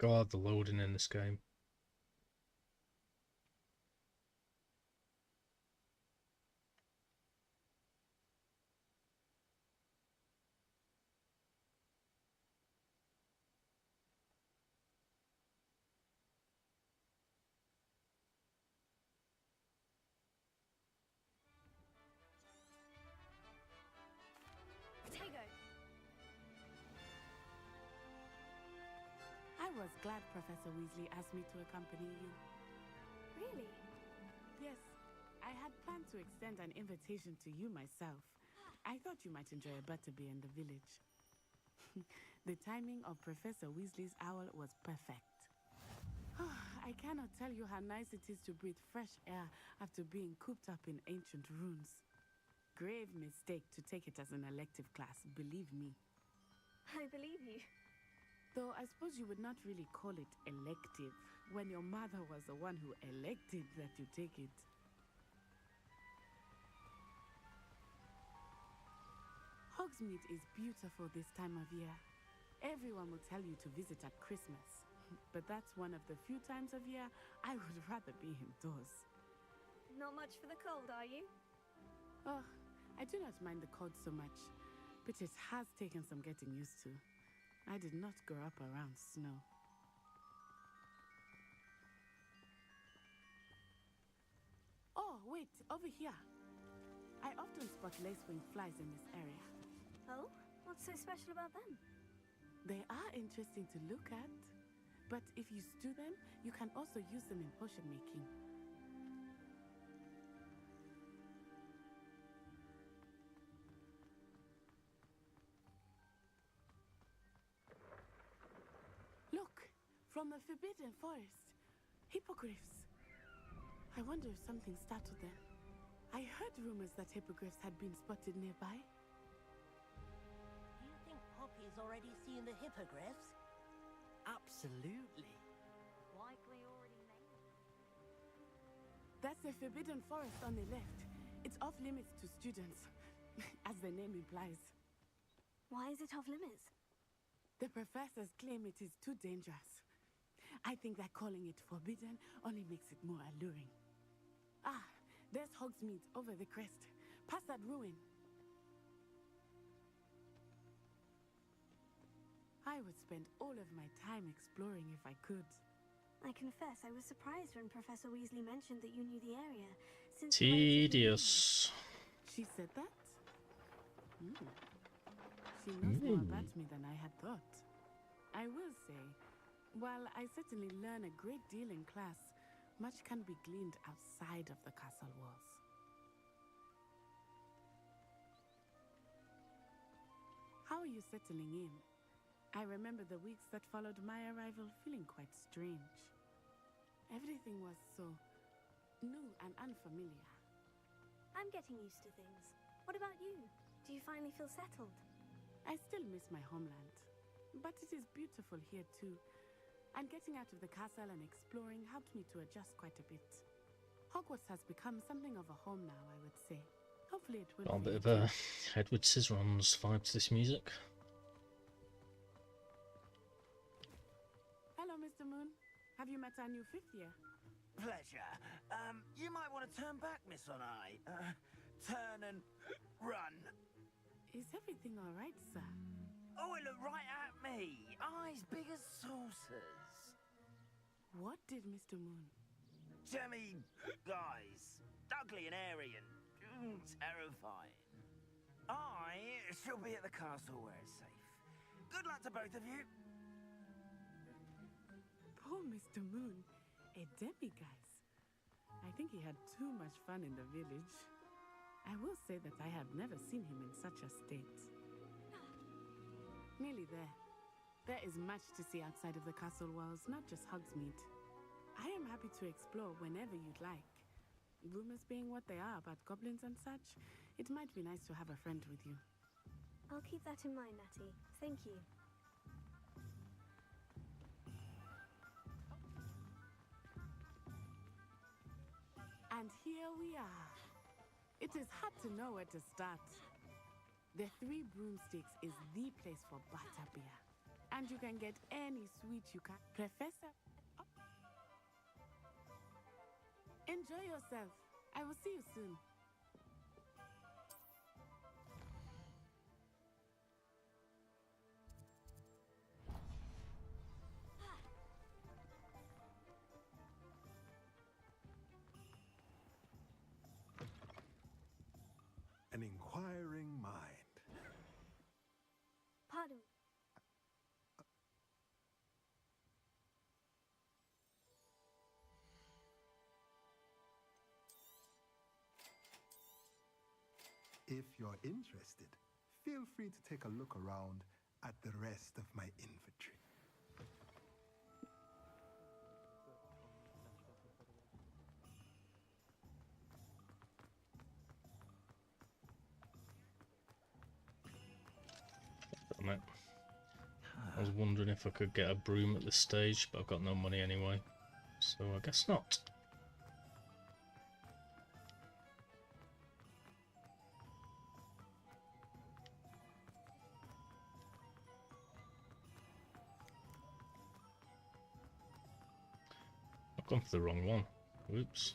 God, the loading in this game. Potato. I was glad Professor Weasley asked me to accompany you. Really? Yes, I had planned to extend an invitation to you myself. I thought you might enjoy a butterbeer in the village. The timing of Professor Weasley's owl was perfect. I cannot tell you how nice it is to breathe fresh air after being cooped up in ancient ruins. Grave mistake to take it as an elective class, believe me. I believe you. Though I suppose you would not really call it elective when your mother was the one who elected that you take it. Hogsmeade is beautiful this time of year. Everyone will tell you to visit at Christmas. But that's one of the few times of year I would rather be indoors. Not much for the cold, are you? Oh, I do not mind the cold so much, but it has taken some getting used to. I did not grow up around snow. Oh, wait, over here. I often spot lacewing flies in this area. Oh? What's so special about them? They are interesting to look at, but if you stew them, you can also use them in potion making. Look, from the Forbidden Forest. Hippogriffs. I wonder if something startled them. I heard rumors that hippogriffs had been spotted nearby. Do you think Poppy's already seen the hippogriffs? Absolutely. Likely already made. That's the Forbidden Forest on the left. It's off limits to students, as the name implies. Why is it off limits? The professors claim it is too dangerous. I think that calling it forbidden only makes it more alluring. Ah, there's Hogsmeade over the crest. Past that ruin. I would spend all of my time exploring if I could. I confess I was surprised when Professor Weasley mentioned that you knew the area, since Tedious. She said that? She knows more about me than I had thought. I will say, while I certainly learn a great deal in class, much can be gleaned outside of the castle walls. How are you settling in? I remember the weeks that followed my arrival feeling quite strange. Everything was so new and unfamiliar. I'm getting used to things. What about you? Do you finally feel settled? I still miss my homeland, but it is beautiful here too. And getting out of the castle and exploring helped me to adjust quite a bit. Hogwarts has become something of a home now, I would say. Hopefully it will. Got a bit of a Edward Scissorhands vibe to this music. Hello, Mr. Moon. Have you met our new fifth year? Pleasure. You might want to turn back, Miss Onai. Turn and run. Is everything all right, sir? Oh, it looked right at me. Eyes big as saucers. What did Mr. Moon? Jemmy guys. Ugly and airy and terrifying. I shall be at the castle where it's safe. Good luck to both of you. Poor Mr. Moon. A demiguise. I think he had too much fun in the village. I will say that I have never seen him in such a state. Nearly there. There is much to see outside of the castle walls, not just Hogsmeade. I am happy to explore whenever you'd like. Rumors being what they are about goblins and such, it might be nice to have a friend with you. I'll keep that in mind, Natty. Thank you. And here we are. It is hard to know where to start. The Three Broomsticks is the place for butterbeer. And you can get any sweet you can. Professor... Oh. Enjoy yourself. I will see you soon. An inquiring mind. Pardon. If you're interested, feel free to take a look around at the rest of my inventory. Damn it. I was wondering if I could get a broom at this stage, but I've got no money anyway, so I guess not. Gone for the wrong one. Whoops.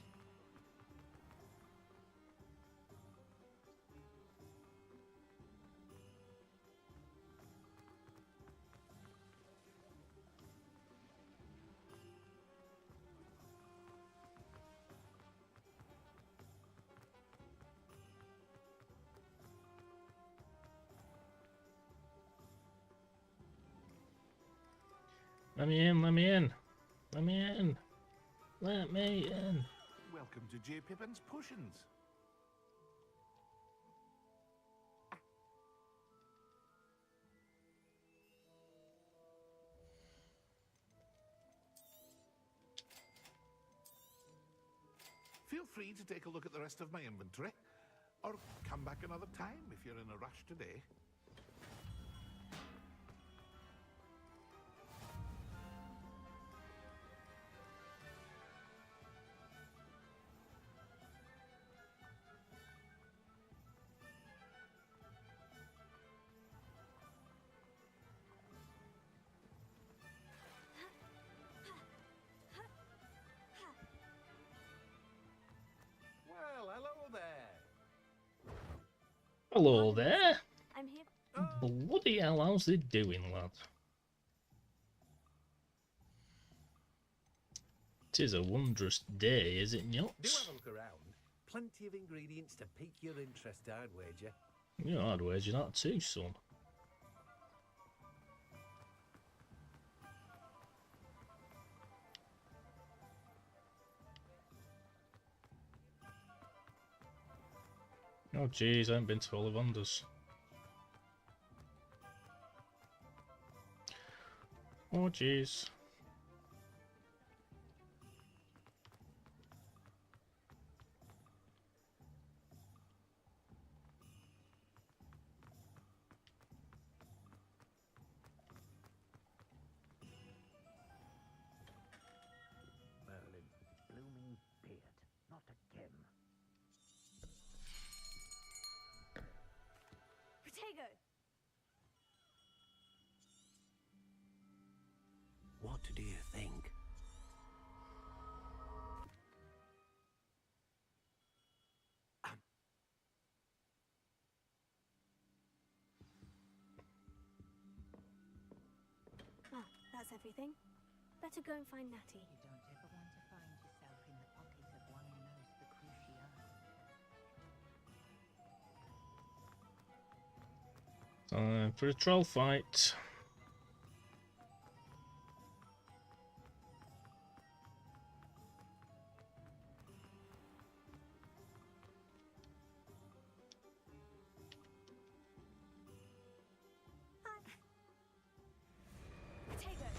Let me in, let me in. Let me in. Let me in. Welcome to J. Pippin's Potions. Feel free to take a look at the rest of my inventory, or come back another time if you're in a rush today. Well, hello there. Hello there. I'm here. Bloody hell, how's it doing, lad? Tis a wondrous day, is it Do not? have a look around. Plenty of ingredients to pique your interest, I'd wager. You know, I'd wager that too, son. Oh jeez, I haven't been to Ollivanders. Oh jeez. Merlin, blooming beard, not again. Protego! What do you think? Ah, that's everything. Better go and find Natty. You don't ever want to find yourself in the pocket of one who knows the crucial. Time for a troll fight. Protego!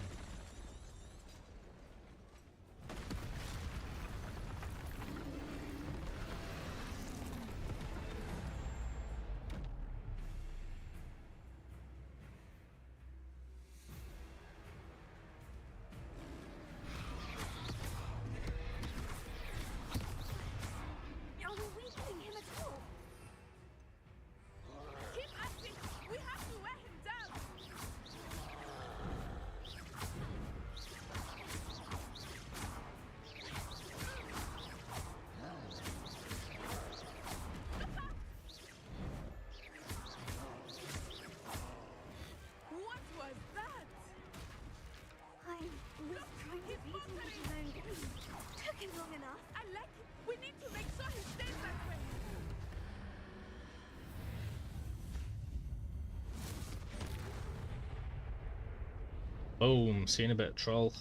Are we weakening him at all? Keep acting! We have to wear him down! What was that? I'm not trying to beat him with his own game. Took him long enough. I like it. We need to make sure he stays that way. Boom, seen a bit of troll.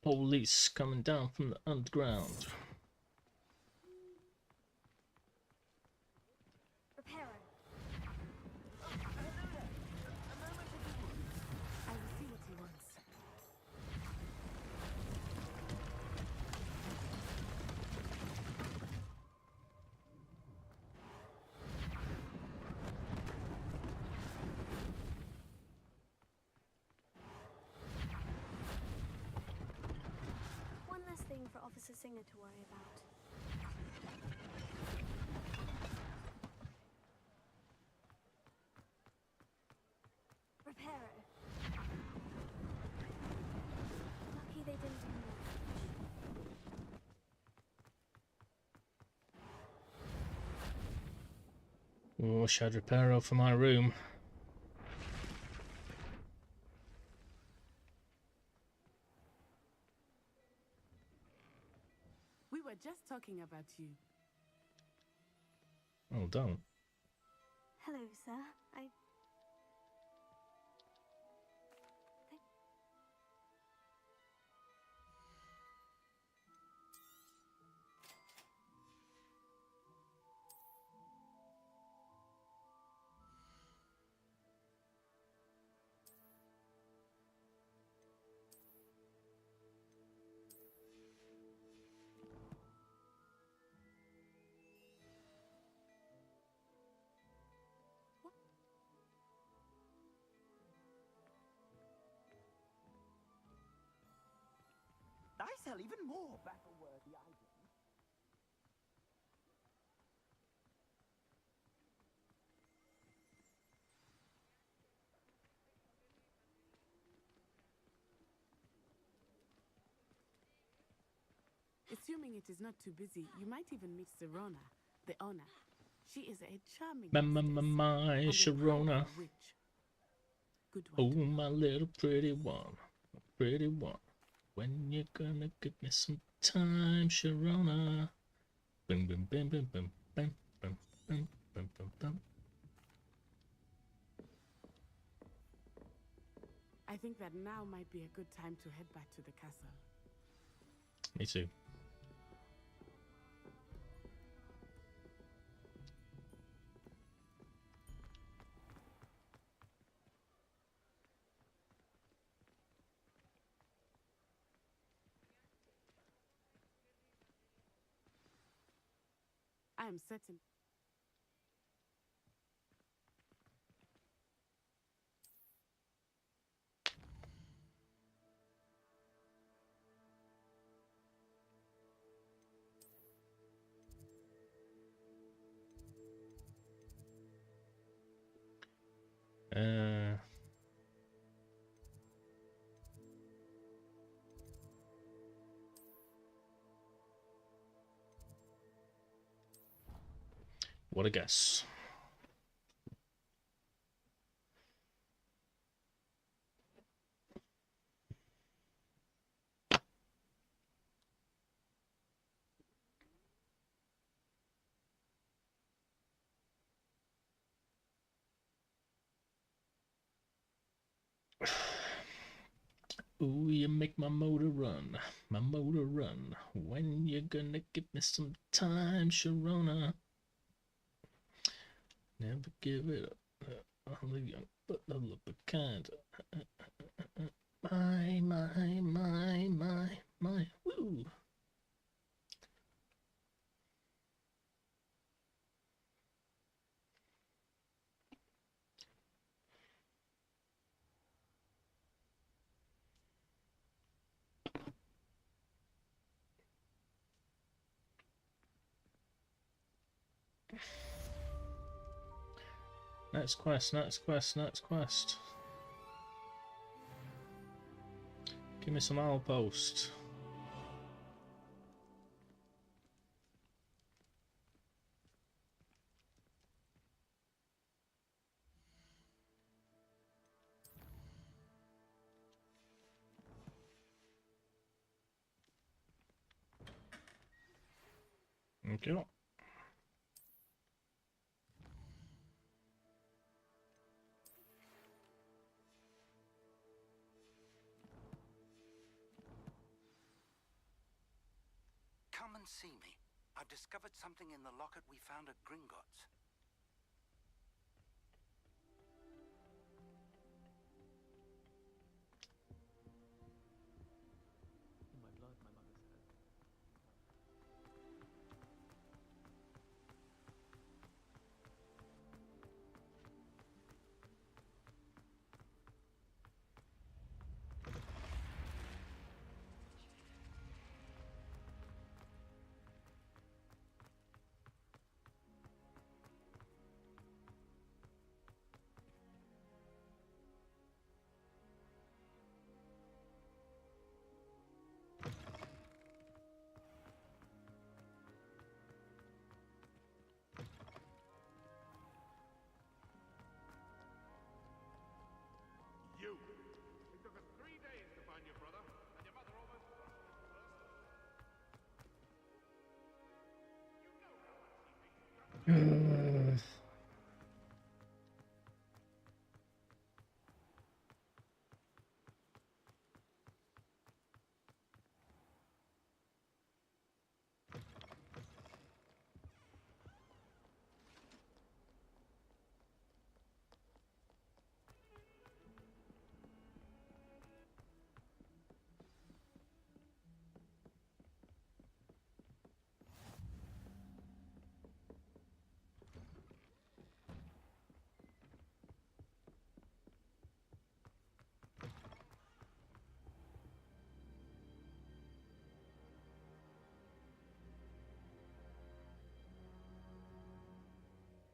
Police coming down from the underground. Reparo. I will see what he wants. One less thing for Officer Singer to worry about. Oh, wish I had Reparo for my room. We were just talking about you. Oh, don't. Hello, sir. I sell even more battle-worthy items. Assuming it is not too busy, you might even meet Serona, the owner. She is a charming My Sharona. witch. Good Oh, one. my little pretty one. Pretty one. When you gonna give me some time, Sharona? Bim, bim, bim, bim, bim, bim, bim, bim, bim, bim, bim. I think that now might be a good time to head back to the castle. Me too. I am certain. What a guess. Ooh, you make my motor run, my motor run. When you gonna give me some time, Sharona? Never give it up. I'm the young but the look kind. My. Woo. Next quest, next quest, next quest. Give me some outpost. Okay. Come and see me. I've discovered something in the locket we found at Gringotts. In my blood, my mother said.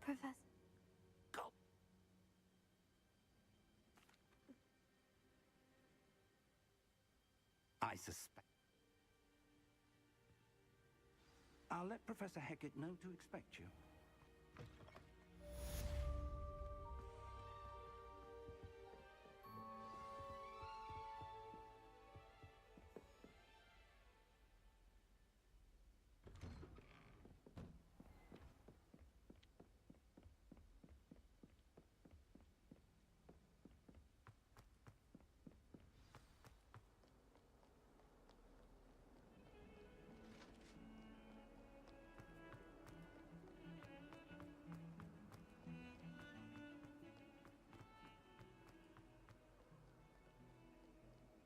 Professor. I suspect. I'll let Professor Hecat know to expect you.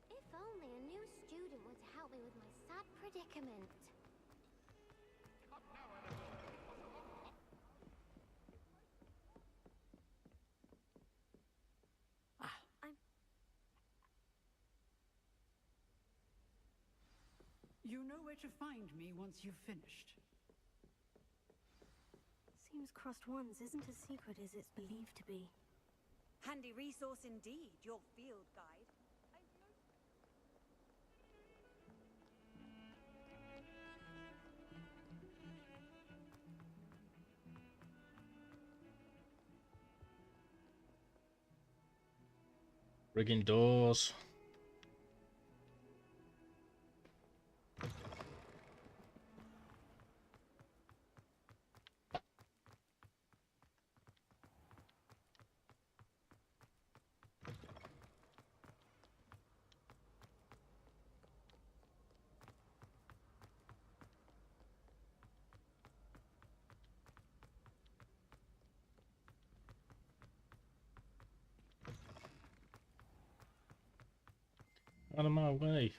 If only a new student were to help me with my sad predicament. You know where to find me once you've finished. Seems crossed ones isn't as secret as it's believed to be. Handy resource indeed, your field guide. Rigging doors. Out of my way.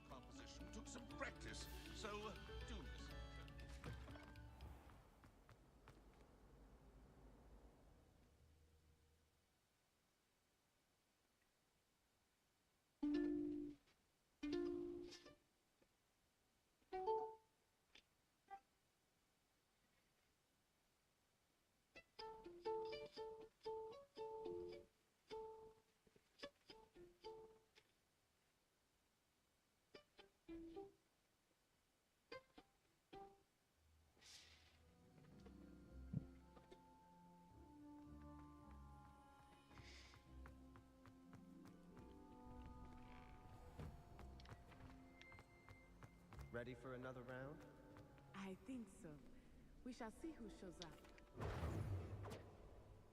Composition took some practice, so do listen. Ready for another round? I think so. We shall see who shows up.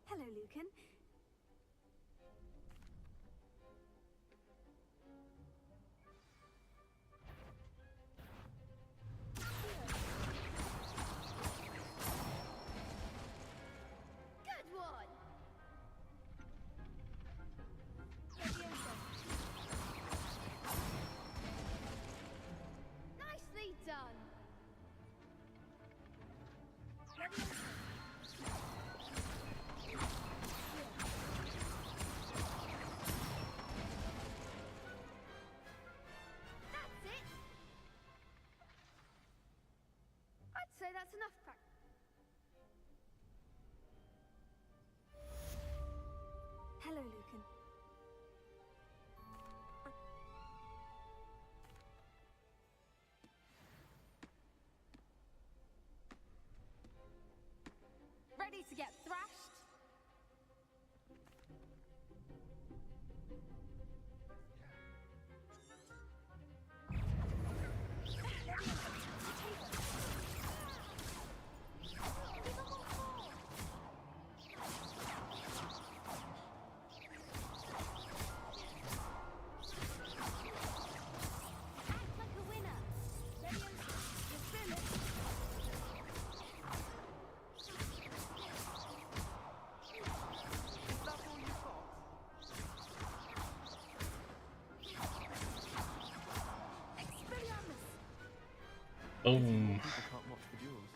Hello, Lucan. Good one! Nicely done! So that's enough practice. Hello, Lucan. Ready to get thrashed? Boom. People can't watch the duels.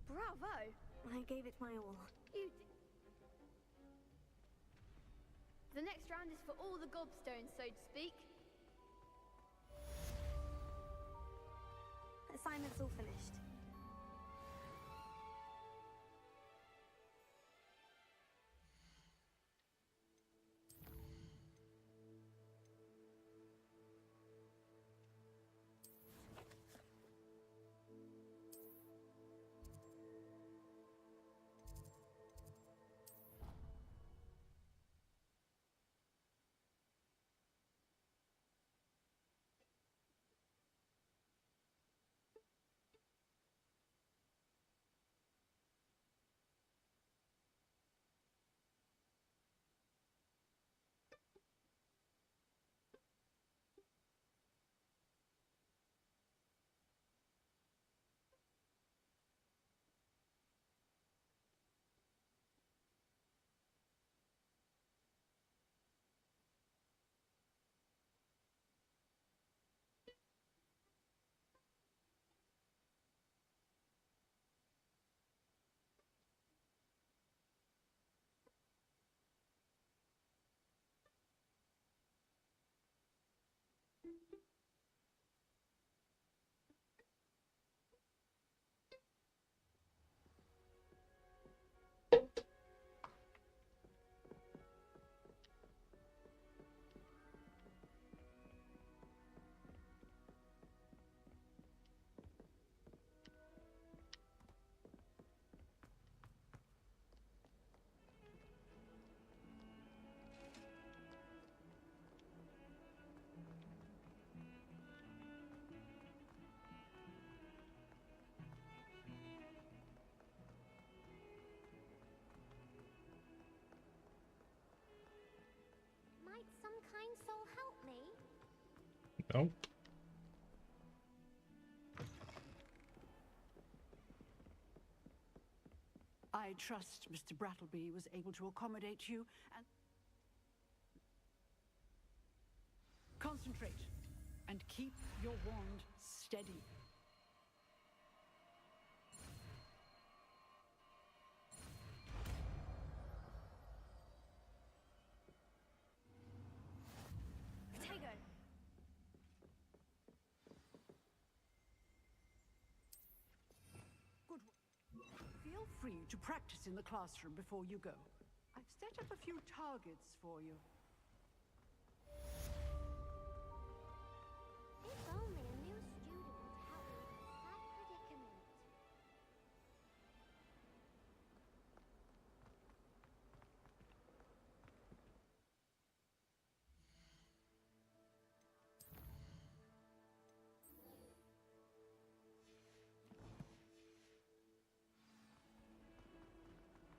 Bravo! I gave it my all. The next round is for all the gobstones, so to speak. Assignment's all finished. Might some kind soul help me? Nope. I trust Mr. Brattleby was able to accommodate you and... Concentrate and keep your wand steady. Potato! Good. Feel free to practice in the classroom before you go. I've set up a few targets for you. If only a new student would help me with my sad predicament.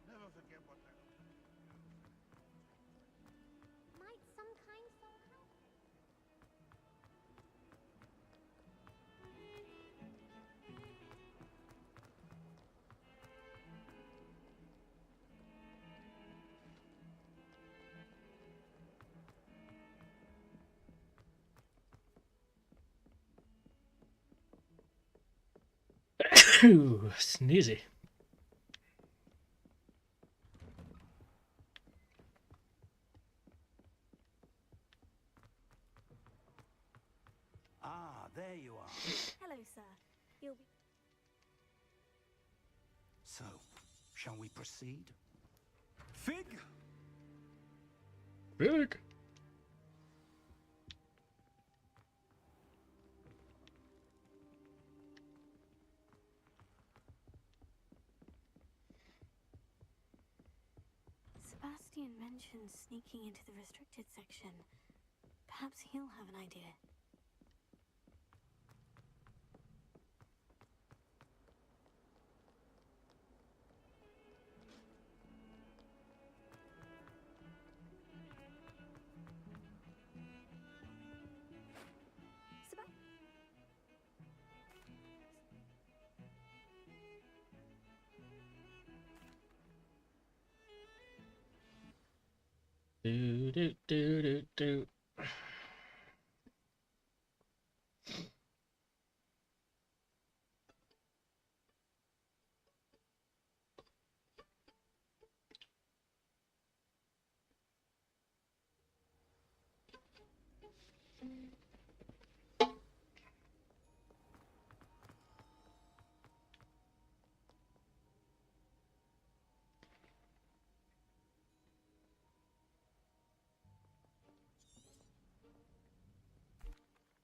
Never forget what that... Might some kind soul help me? Sneezy. Ah, there you are. Hello, sir. You'll be... So, shall we proceed? Fig! Big. Sebastian mentioned sneaking into the restricted section. Perhaps he'll have an idea. Do do do do do.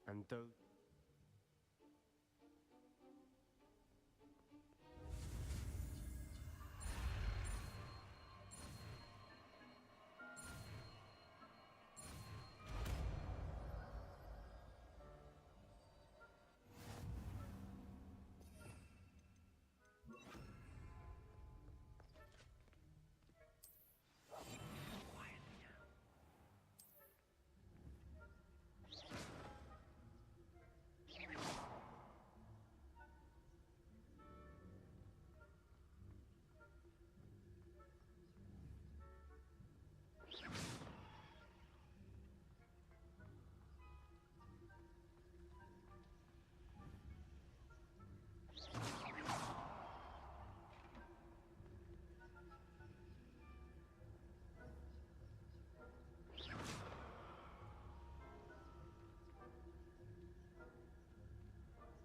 And though...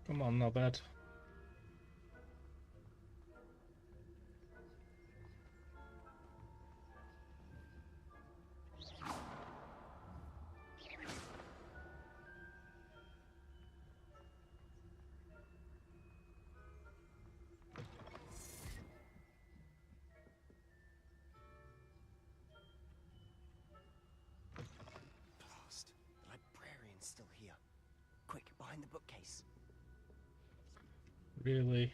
Come on, not bad. Blast. The librarian's still here. Quick, behind the bookcase. Really?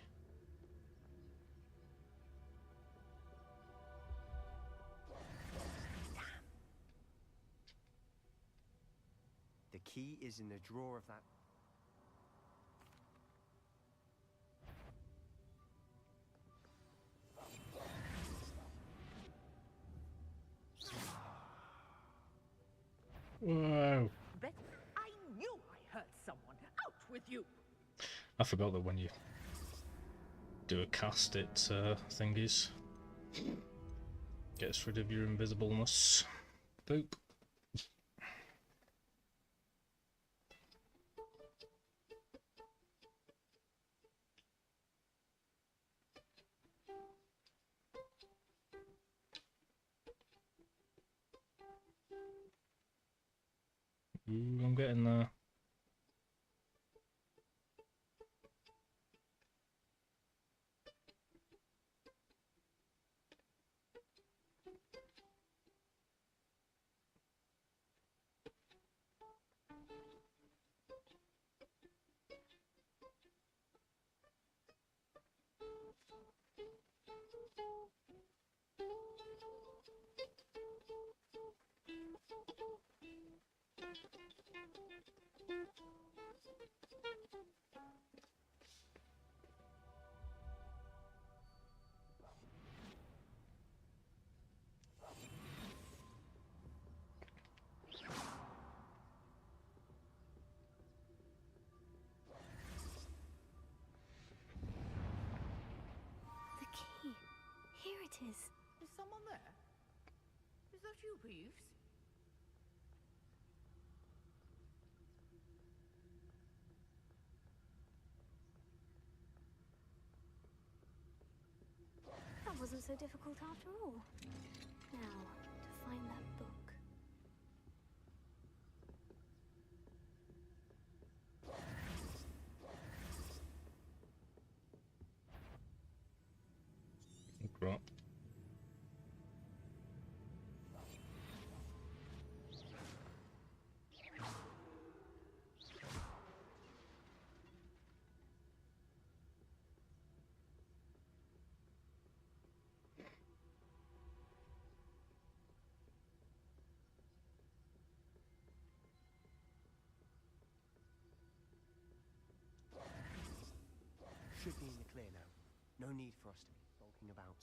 The key is in the drawer of that... Whoa. Bet I knew I heard someone. Out with you! I forgot that when you do a cast, it thingies. Gets rid of your invisibleness. Boop. Ooh, I'm getting there. The key. Here it is. Is someone there? Is that you, Peeves? so difficult after all. Now, to find that book. Right. Should be in the clear now. No need for us to be sulking about.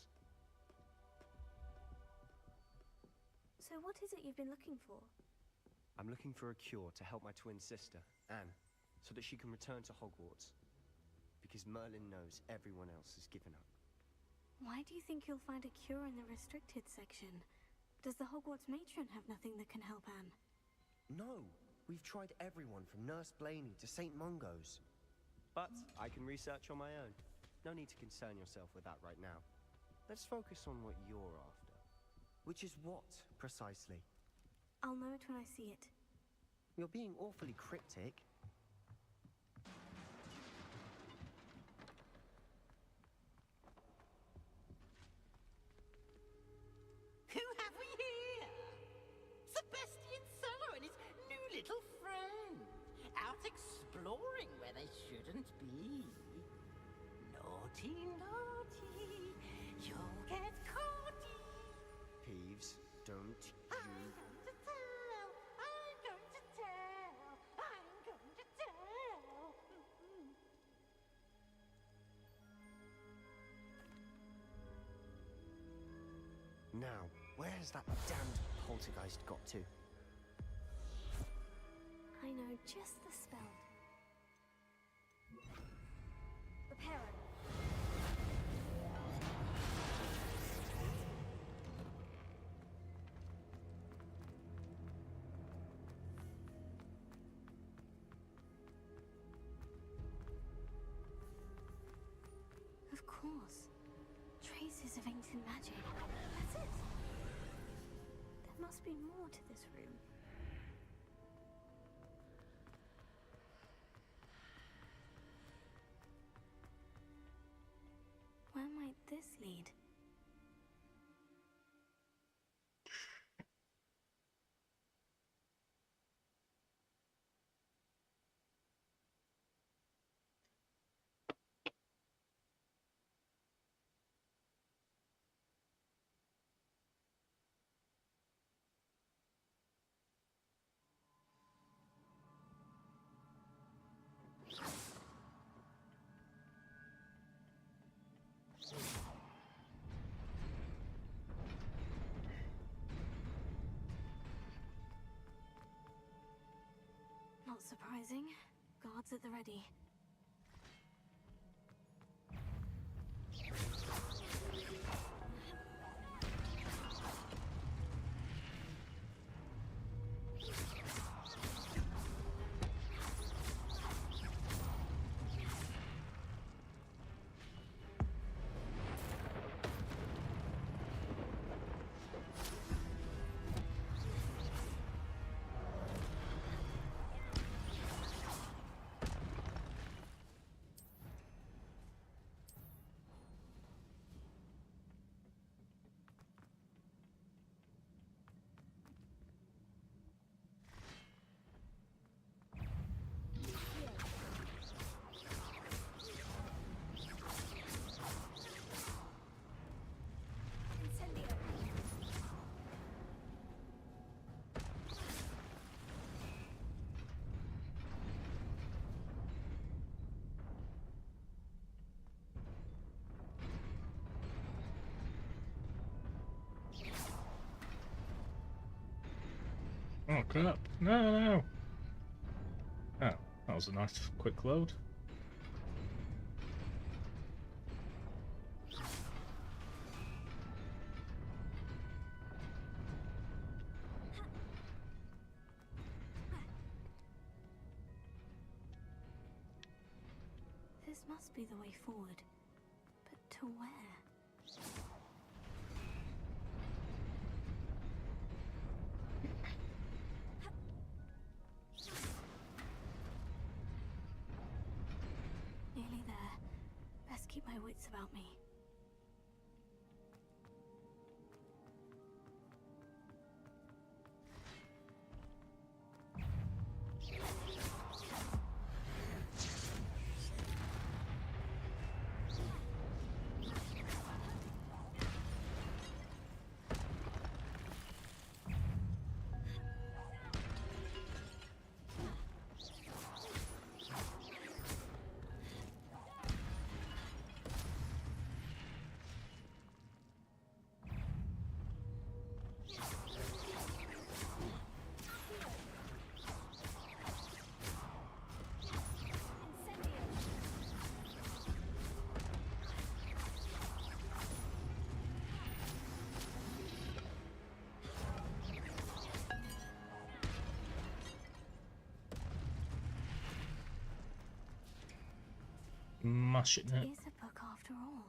So what is it you've been looking for? I'm looking for a cure to help my twin sister, Anne, so that she can return to Hogwarts. Because Merlin knows everyone else has given up. Why do you think you'll find a cure in the restricted section? Does the Hogwarts matron have nothing that can help Anne? No! We've tried everyone from Nurse Blaney to St. Mungo's. But I can research on my own. No need to concern yourself with that right now. Let's focus on what you're after. Which is what, precisely? I'll know it when I see it. You're being awfully cryptic. Who have we here? Sebastian Cello and his new little friend. Out exploring where they shouldn't be. Naughty, naughty. You'll get caughty. Peeves, don't you... I'm going to tell. I'm going to tell. I'm going to tell. Now, where's that damned poltergeist got to? I know just the spell. Reparo. Of course. Traces of ancient magic. That's it. There must be more to this room. Where might this lead? Not surprising. Guards at the ready. Oh crap. No, no. Oh, that was a nice quick load. This must be the way forward. But to where? keep my wits about me. Mash it now. It is a book after all.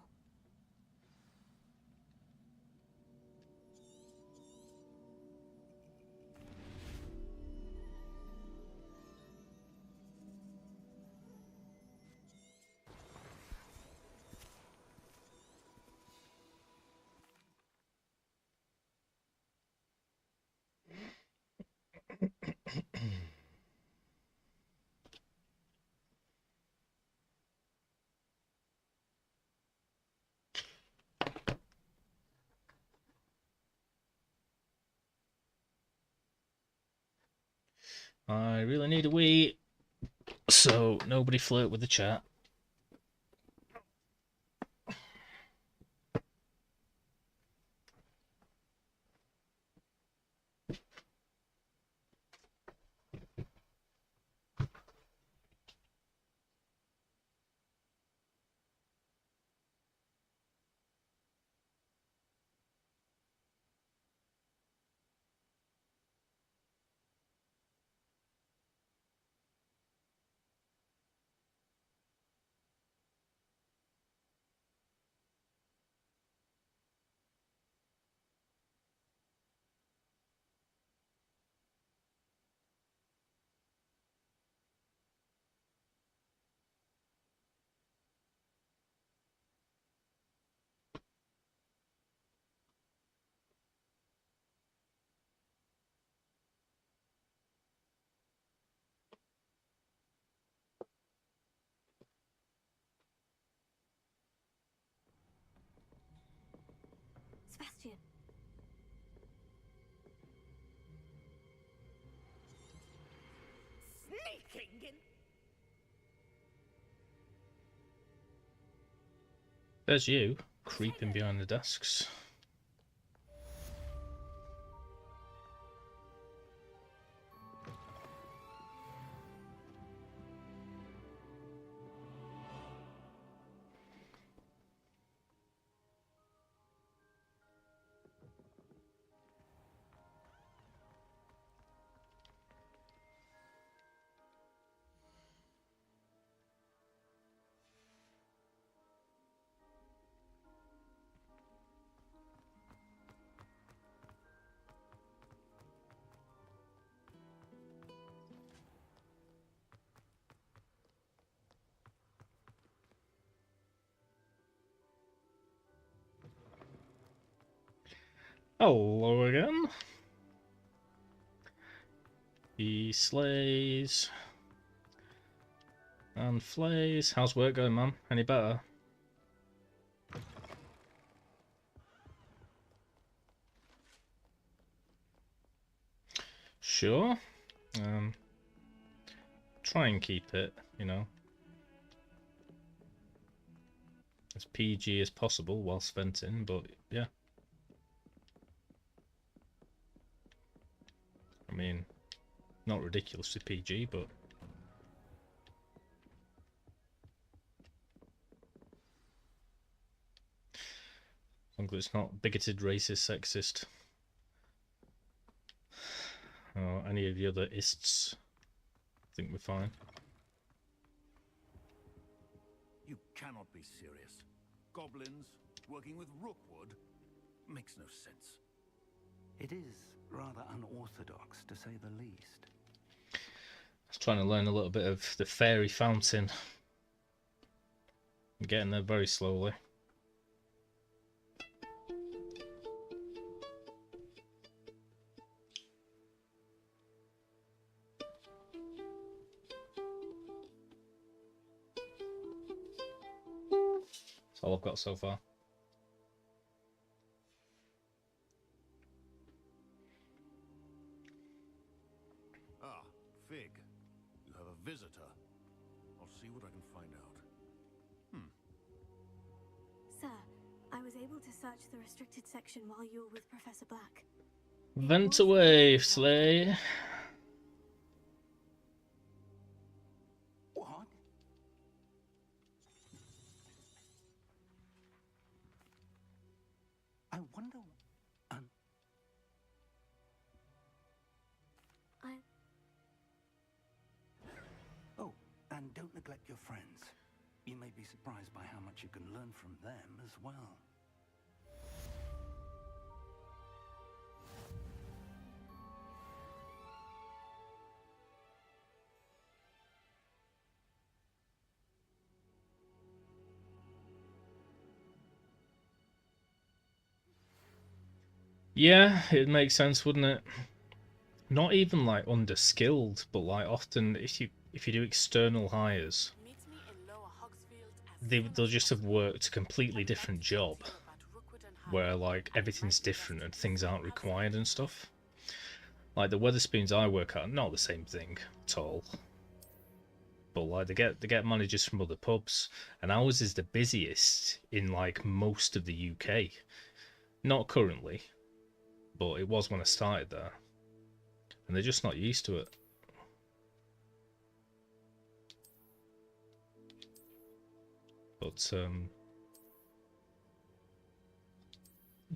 I really need a wee, so nobody flirt with the chat. Sebastian. Sneaking in. There's you, creeping behind the desks. Hello again. He slays and flays. How's work going, man? Any better? Sure. Try and keep it, you know, as PG as possible whilst venting, but yeah. I mean, not ridiculously PG, but as long as it's not bigoted, racist, sexist, or any of the other ists, I think we're fine. You cannot be serious. Goblins working with Rookwood makes no sense. It is rather unorthodox, to say the least. I was trying to learn a little bit of the fairy fountain. I'm getting there very slowly. That's all I've got so far. Ah, Fig. You have a visitor. I'll see what I can find out. Sir, I was able to search the restricted section while you were with Professor Black. Vent away, Slay. What? I wonder. Oh, and don't neglect your friends. You may be surprised by how much you can learn from them as well. Yeah, it makes sense, wouldn't it? Not even like underskilled, but like often if you do external hires, they'll just have worked a completely different job where like everything's different and things aren't required and stuff. Like the Weatherspoons I work at are not the same thing at all. But like they get managers from other pubs, and ours is the busiest in like most of the UK. Not currently, but it was when I started there. And they're just not used to it.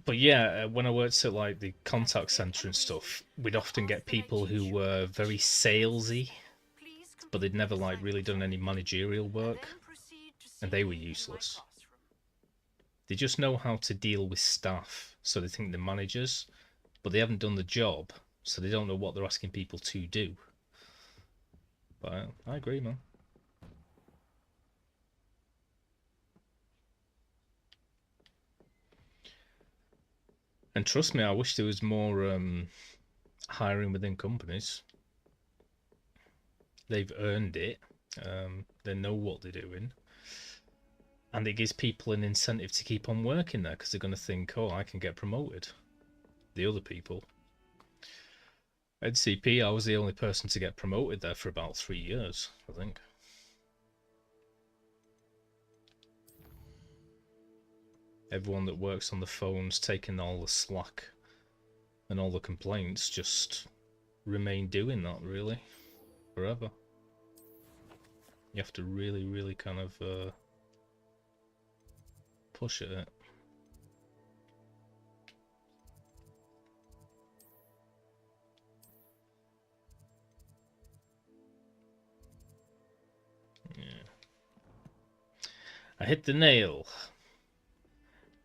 But yeah, when I worked at like the contact center and stuff, we'd often get people who were very salesy, but they'd never like really done any managerial work, and they were useless. They just know how to deal with staff, so they think they're managers, but they haven't done the job, so they don't know what they're asking people to do. But I agree, man. And trust me, I wish there was more hiring within companies. They've earned it. They know what they're doing. And it gives people an incentive to keep on working there because they're going to think, oh, I can get promoted. The other people. At CP, I was the only person to get promoted there for about 3 years, I think. Everyone that works on the phones, taking all the slack and all the complaints, just remain doing that, really, forever. You have to really, really kind of push at it. Yeah. I hit the nail.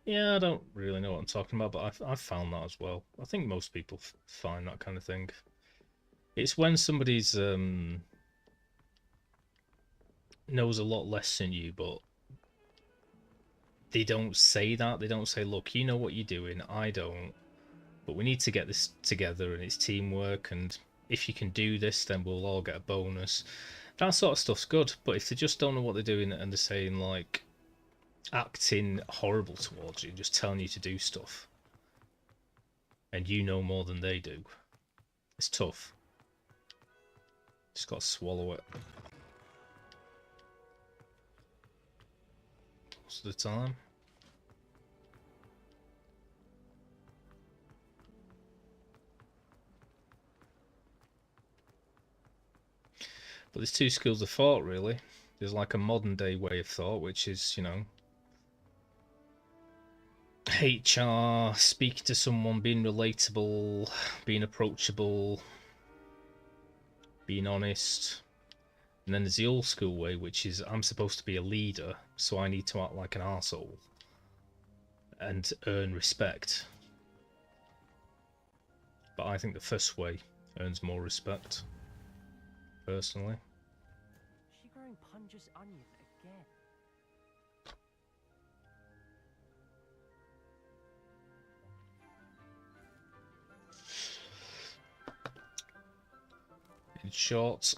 Yeah, I don't really know what I'm talking about, but I've found that as well. I think most people find that kind of thing. It's when somebody's knows a lot less than you, but they don't say that. They don't say, look, you know what you're doing, I don't, but we need to get this together and it's teamwork, and if you can do this, then we'll all get a bonus. That sort of stuff's good, but if they just don't know what they're doing and they're saying, like, acting horrible towards you, just telling you to do stuff, and you know more than they do, it's tough. Just gotta swallow it most of the time. But there's two schools of thought, really. There's like a modern day way of thought, which is, you know, HR, speaking to someone, being relatable, being approachable, being honest. And then there's the old school way, which is I'm supposed to be a leader, so I need to act like an arsehole and earn respect. But I think the first way earns more respect, personally. She growing Punja's onion again. In short,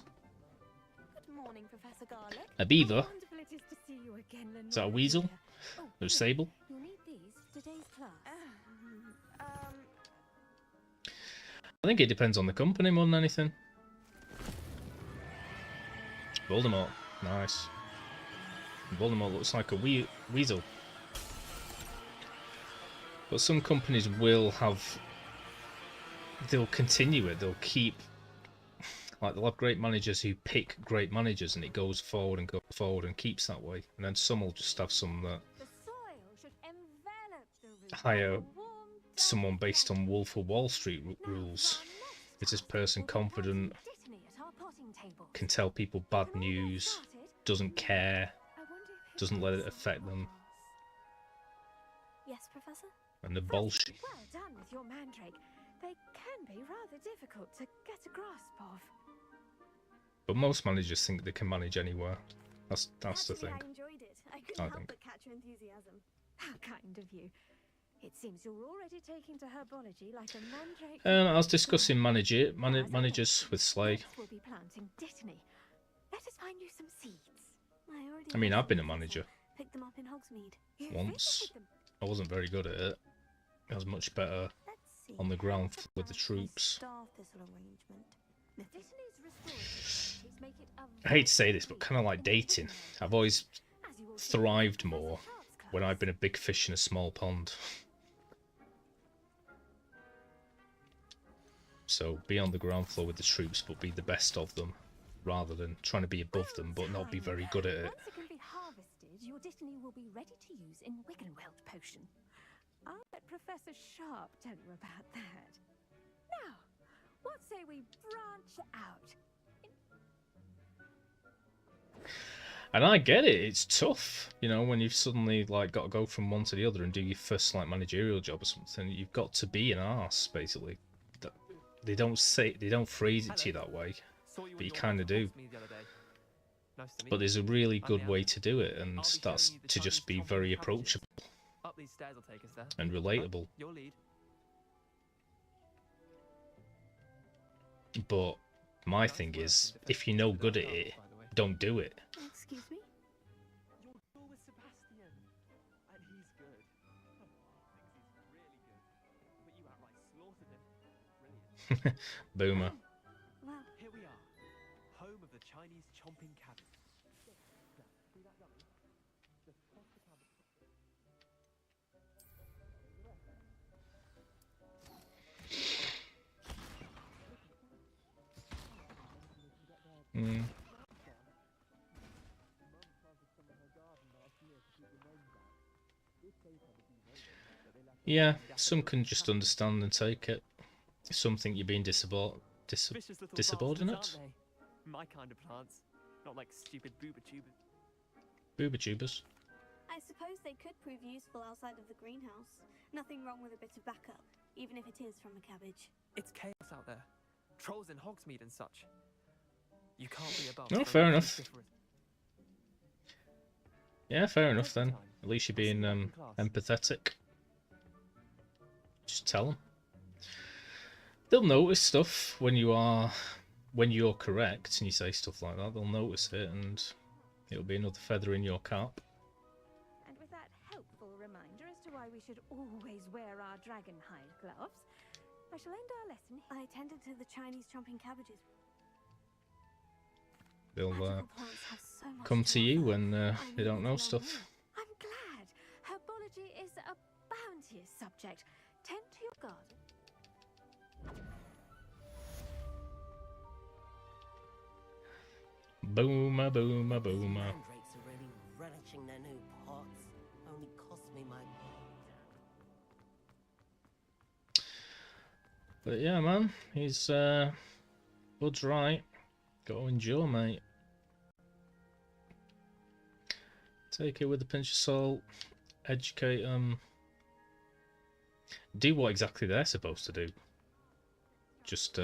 Good morning, Professor Garlic. a beaver. How wonderful it is to see you again, Is that a Lenora, weasel? dear. Or a here, sable? You'll need these for today's class. I think it depends on the company more than anything. Voldemort. Nice. Voldemort looks like a weasel. But some companies will have... They'll continue it. They'll keep... Like, they'll have great managers who pick great managers and it goes forward and keeps that way. And then some will just have some that hire someone based on Wolf of Wall Street rules. Is this person confident? Can tell people bad news? Doesn't care? Doesn't let it affect them? Yes, Professor? And the bullshit. Well done with your mandrake. They can be rather difficult to get a grasp of. But most managers think they can manage anywhere. That's the thing. I enjoyed it. I couldn't help but catch your enthusiasm. How kind of you. It seems you're already taking to herbology like a mandrake. I was discussing managers with Slay. We'll be planting Dittany. Let us find you some seeds. I mean, I've been a manager Pick them up in Hogsmeade. once. I wasn't very good at it. I was much better on the ground with the troops. I hate to say this, but kind of like dating. I've always thrived more when I've been a big fish in a small pond. So be on the ground floor with the troops, but be the best of them, rather than trying to be above them but not be very good at it. Once it can be harvested, your Dittany will be ready to use in Wiggenweld potion. I'll let Professor Sharp tell you about that. Now, what say we branch out? And I get it, it's tough, you know, when you've suddenly like got to go from one to the other and do your first like managerial job or something. You've got to be an arse, basically. They don't phrase it to you that way, but you kind of do. But there's a really good way to do it, and that's to just be very approachable and relatable. But my thing is, if you're no good at it, don't do it. Excuse me? You're cool with Sebastian, and he's good. Thinks he's really good, but you outright slaughtered him. Brilliant. Boomer. Wow. Here we are, home of the Chinese chomping cabbage. See that yummy? Just toss the cabbage. Yeah, some can just understand and take it. Some think you're being insubordinate. My kind of plants, not like stupid booba tubers. Booba tubers. I suppose they could prove useful outside of the greenhouse. Nothing wrong with a bit of backup, even if it is from a cabbage. It's chaos out there. Trolls in Hogsmeade and such. You can't be above. Oh, fair enough. Yeah, fair enough then. At least you're being empathetic. Just tell them. They'll notice stuff when you're correct and you say stuff like that. They'll notice it, and it'll be another feather in your cap. And with that helpful reminder as to why we should always wear our dragon hide gloves, I shall end our lesson. I attended to the Chinese chomping cabbages. They'll come to you when they don't know stuff. I'm glad. Herbology is a bounteous subject. Tend to your garden. Boomer, boomer, boomer. Mandrakes are really relishing their new pots. Only cost me my... But yeah, man, he's Bud's right. Got to endure, mate. Take it with a pinch of salt. Educate them. Do what exactly they're supposed to do. Just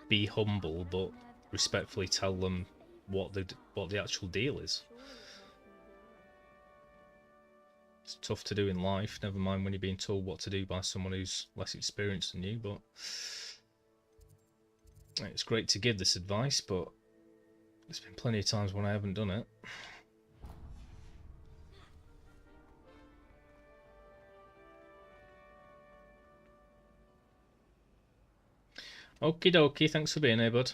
be humble, but respectfully tell them what the actual deal is. It's tough to do in life, never mind when you're being told what to do by someone who's less experienced than you, but It's great to give this advice, but there's been plenty of times when I haven't done it. Okie dokie, thanks for being here, bud.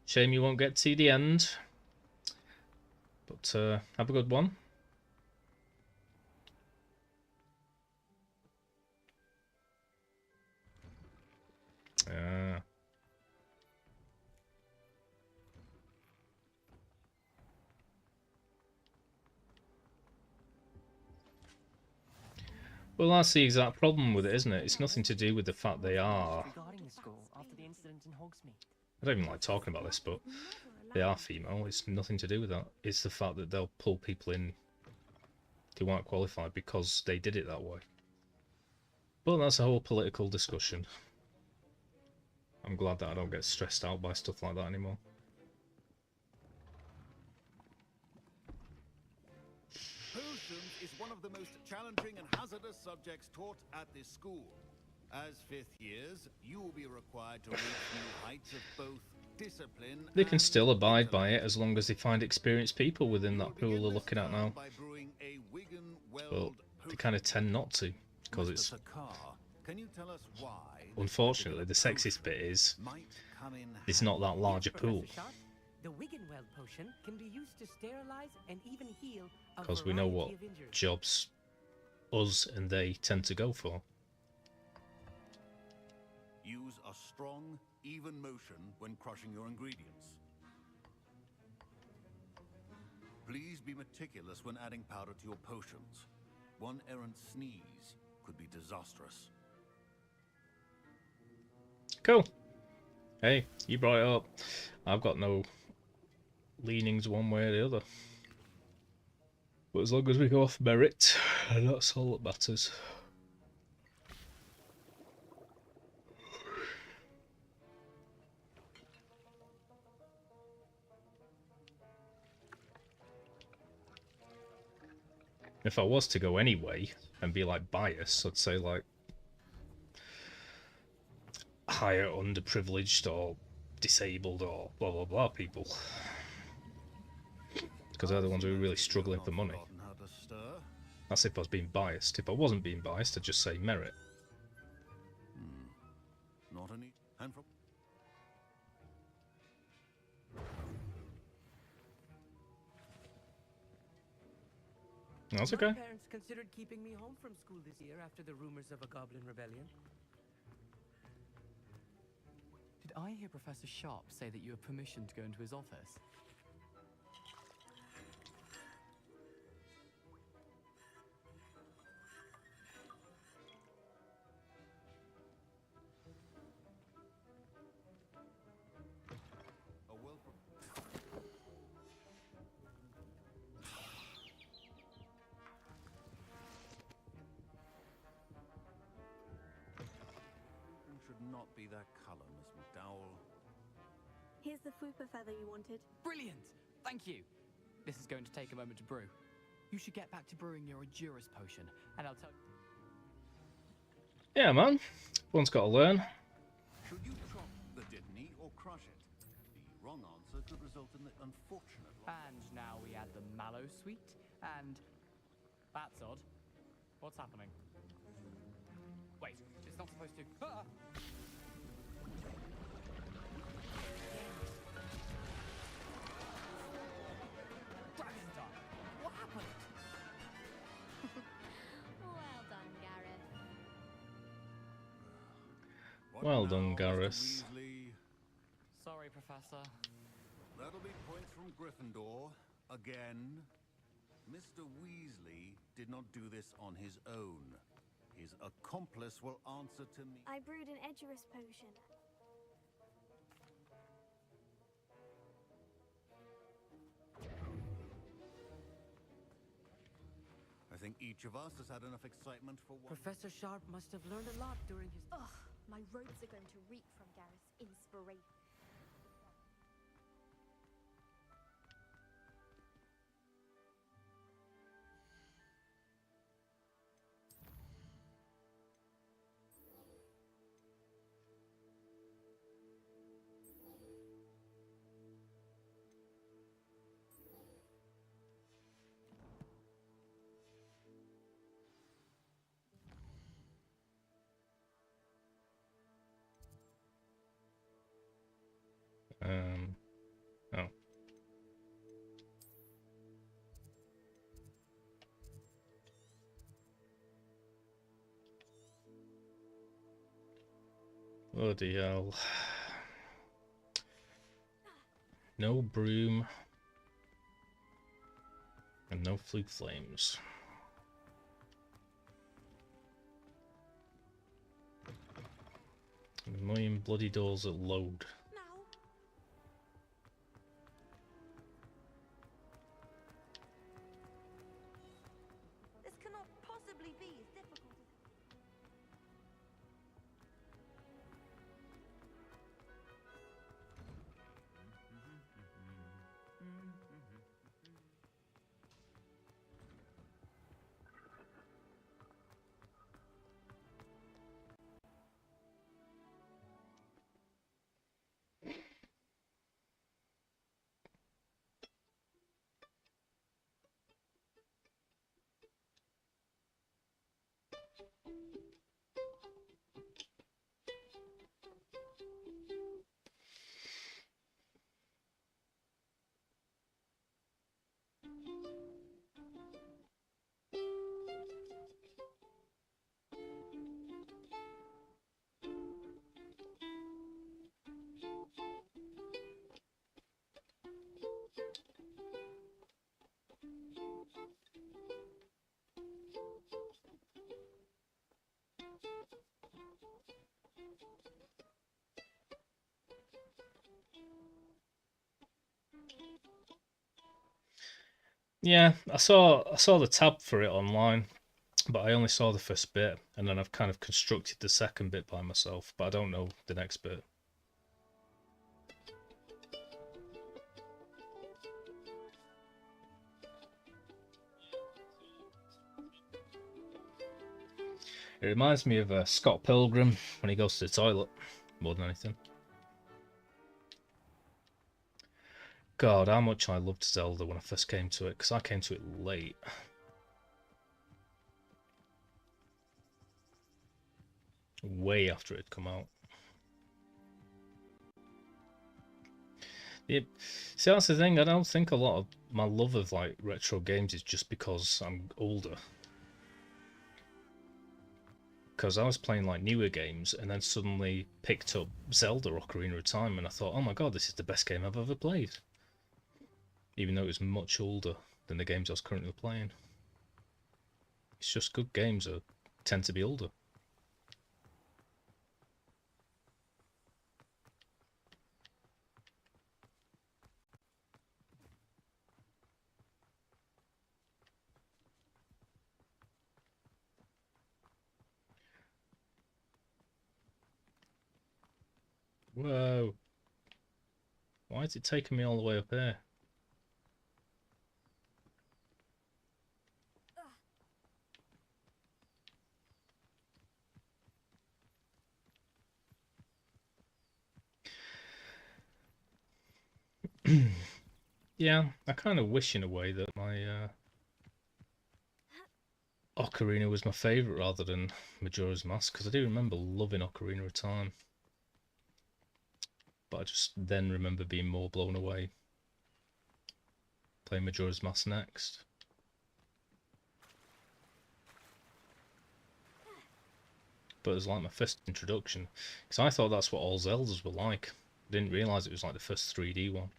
Shame you won't get to the end. But have a good one. Well, that's the exact problem with it, isn't it? It's nothing to do with the fact they are... Regarding the school after the incident in Hogsmeade. I don't even like talking about this, but they are female. It's nothing to do with that. It's the fact that they'll pull people in who aren't qualified because they did it that way. But that's a whole political discussion. I'm glad that I don't get stressed out by stuff like that anymore. Potions is one of the most challenging and hazardous subjects taught at this school. As 5th years, you will be required to reach new heights of both discipline. They can still abide by it as long as they find experienced people within that pool they're looking at now. But they kind of tend not to, because it's... Can you tell us why? Unfortunately, the sexist bit is it's not that large a pool. The Wiggenweld potion can be used to sterilize and even heal a Because we know what variety of injuries. jobs us and they tend to go for. Use a strong, even motion when crushing your ingredients. Please be meticulous when adding powder to your potions. One errant sneeze could be disastrous. Cool. Hey, you brought it up. I've got no leanings one way or the other. But as long as we go off merit, that's all that matters. If I was to go anyway and be like biased, I'd say like higher underprivileged or disabled or blah blah blah people, because they're the ones who are really struggling for money. That's if I was being biased. If I wasn't being biased, I'd just say merit. Not any. And from That's My okay. parents considered keeping me home from school this year after the rumors of a goblin rebellion. Did I hear Professor Sharp say that you have permission to go into his office? should not be that color, Miss McDowell. Here's the Fupa feather you wanted. Brilliant! Thank you! This is going to take a moment to brew. You should get back to brewing your Adurus potion, and I'll tell you... Yeah, man. One's got to learn. Should you chop the Didney or crush it? The wrong answer could result in the unfortunate... And now we add the mallow sweet, and... That's odd. What's happening? Wait, it's not supposed to... Ah! Dragon time! What happened? Well done, Gareth. Well done, Gareth. Sorry, Professor. That'll be points from Gryffindor. Again. Mr. Weasley did not do this on his own. His accomplice will answer to me. I brewed an Edurus potion. I think each of us has had enough excitement for one. Professor Sharp must have learned a lot during his... Ugh, my robes are going to reek from Gareth's inspiration. Bloody hell. No broom. And no flute flames. And a million bloody doors that load. This cannot possibly be as difficult as... Yeah, I saw the tab for it online, but I only saw the first bit, and then I've kind of constructed the second bit by myself, but I don't know the next bit. It reminds me of Scott Pilgrim when he goes to the toilet, more than anything. God, how much I loved Zelda when I first came to it, because I came to it late. Way after it had come out. See, that's the thing, I don't think a lot of my love of like retro games is just because I'm older. Because I was playing like newer games and then suddenly picked up Zelda Ocarina of Time and I thought, oh my god, this is the best game I've ever played. Even though it was much older than the games I was currently playing. It's just good games that tend to be older. Whoa. Why is it taking me all the way up here? Yeah, I kind of wish in a way that my Ocarina was my favourite rather than Majora's Mask, because I do remember loving Ocarina of Time. But I just then remember being more blown away playing Majora's Mask next. But it was like my first introduction, because I thought that's what all Zeldas were like. I didn't realise it was like the first 3D one.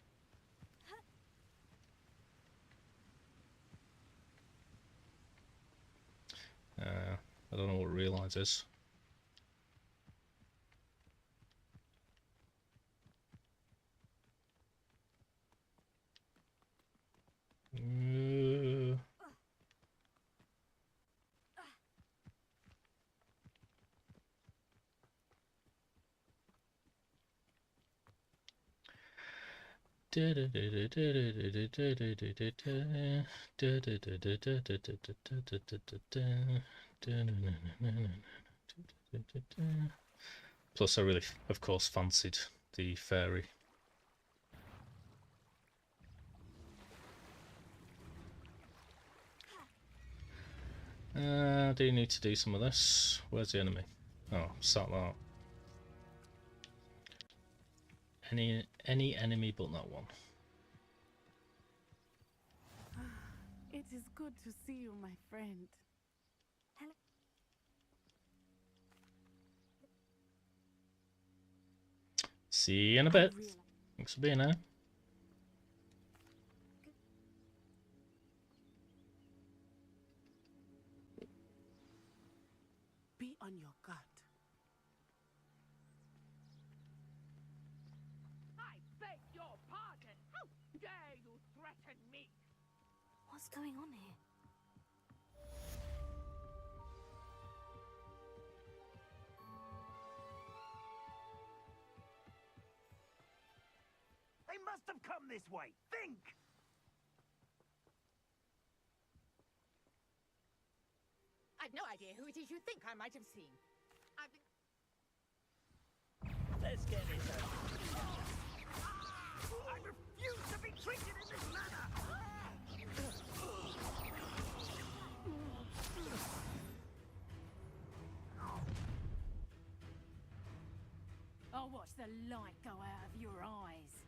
I don't know what realise is. Plus I really, of course, fancied the fairy. Do you need to do some of this? Where's the enemy? Oh, sat that. Any enemy but that one. It is good to see you, my friend. See you in a bit. Thanks for being here. Be on your guard. I beg your pardon. How dare you threaten me? What's going on here? They must have come this way. Think! I've no idea who it is you think I might have seen. Let's get this over. I refuse to be treated in this manner! I'll watch the light go out of your eyes.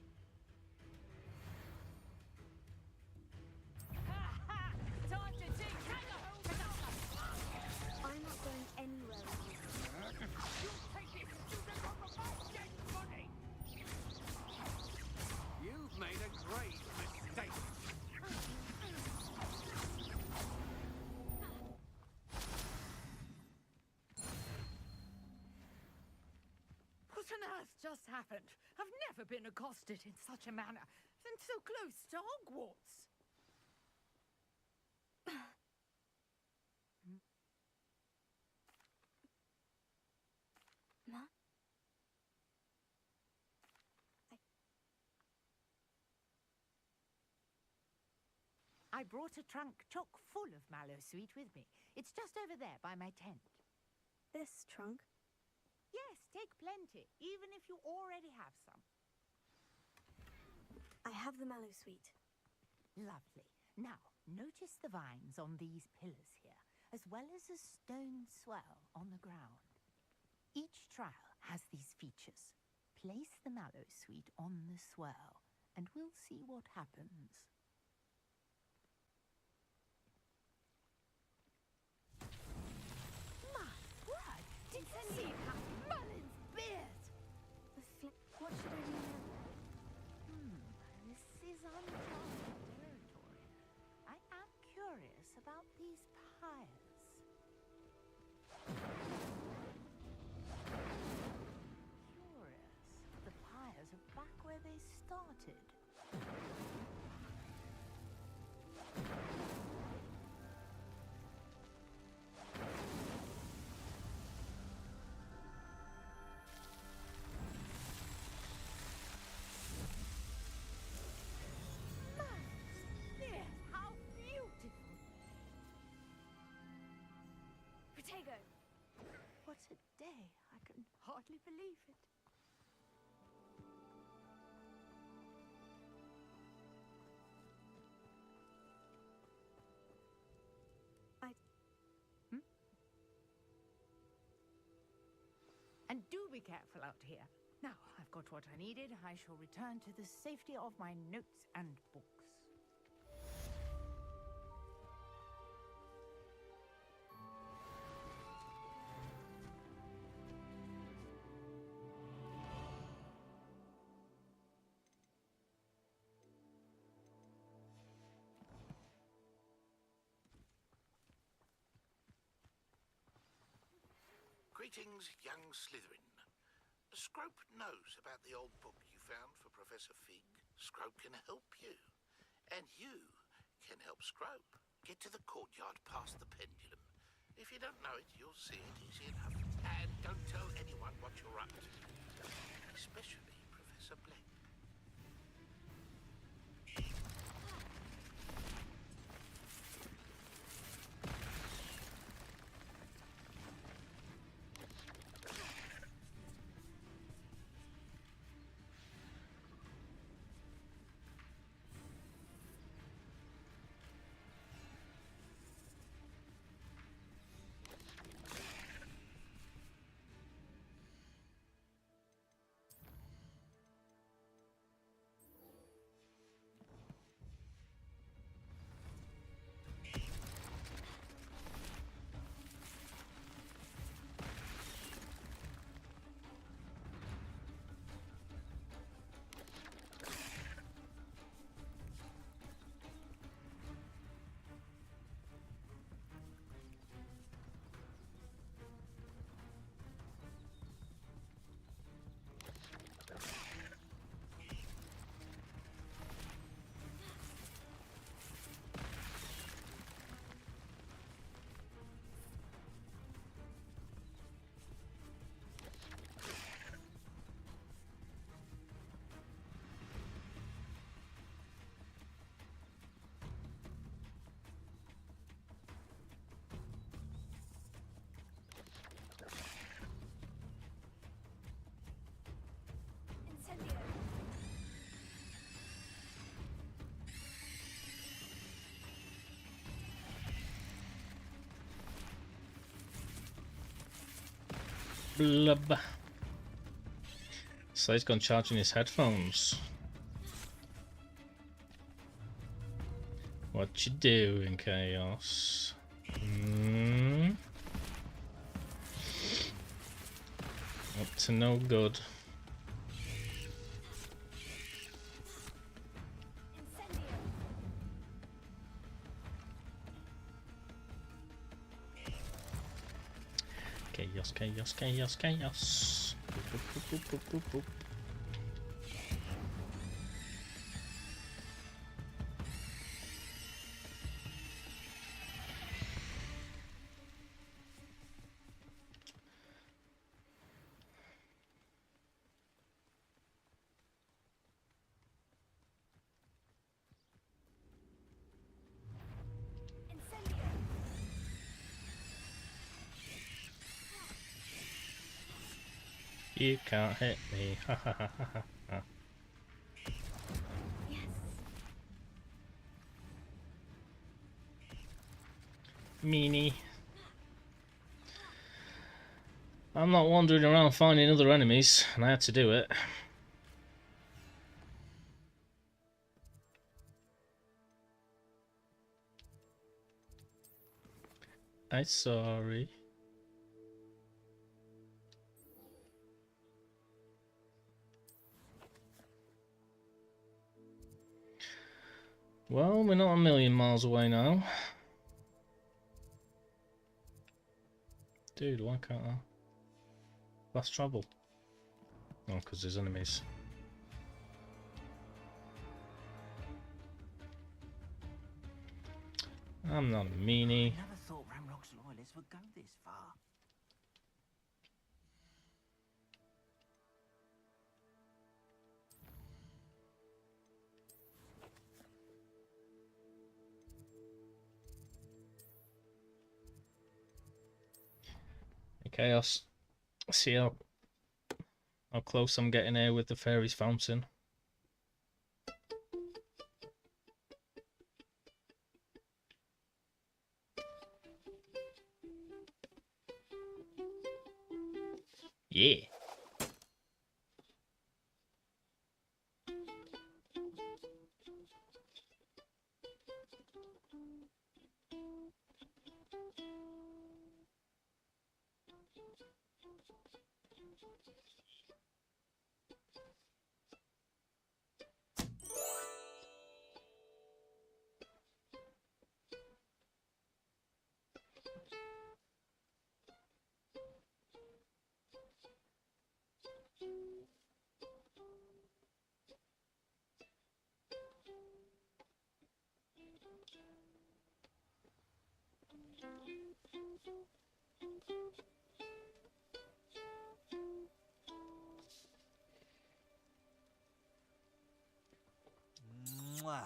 Time to teach how to hold another. I'm not going anywhere with you. You take this student on the most dead money! You've made a grave mistake. What on earth just happened? I've never been accosted in such a manner, and so close to Hogwarts. Ma? I brought a trunk chock full of mallow sweet with me. It's just over there by my tent. This trunk? Yes, take plenty, even if you already have some. I have the mallow sweet. Lovely. Now, notice the vines on these pillars here, as well as a stone swell on the ground. Each trial has these features. Place the mallow sweet on the swell, and we'll see what happens. My word! Did you see that Mullen's beard? What should I do now? This is uncharted territory. I am curious about these pyres. Curious. The pyres are back where they started. Yes, how beautiful! Protego! What a day! I can hardly believe it. And do be careful out here. Now, I've got what I needed. I shall return to the safety of my notes and books. Greetings, young Slytherin. Scrope knows about the old book you found for Professor Fig. Scrope can help you. And you can help Scrope. Get to the courtyard past the pendulum. If you don't know it, you'll see it easy enough. And don't tell anyone what you're up to. Especially Professor Black. Blub. So he's gone charging his headphones. What you doing, Chaos? Up to no good. Chaos, chaos, chaos, chaos. Boop, boop, boop, boop, boop, boop. You can't hit me. Ha ha ha ha ha. Meanie. I'm not wandering around finding other enemies, and I had to do it. I'm sorry. Well, we're not a million miles away now. Dude, why can't I? Fast travel. Oh, because there's enemies. I'm not a meanie. Never thought Ramrock's loyalists would go this far. Chaos. See how close I'm getting here with the fairy's fountain. Yeah. Mwah.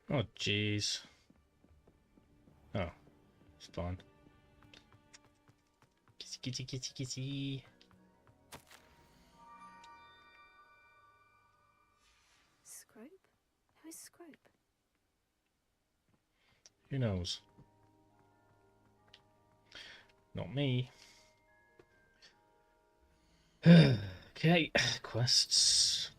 Oh, jeez. Oh, it's fine. Kissy, kissy, kissy, kissy. Scrope? Who is Scrope? Who knows? Not me. Okay, quests.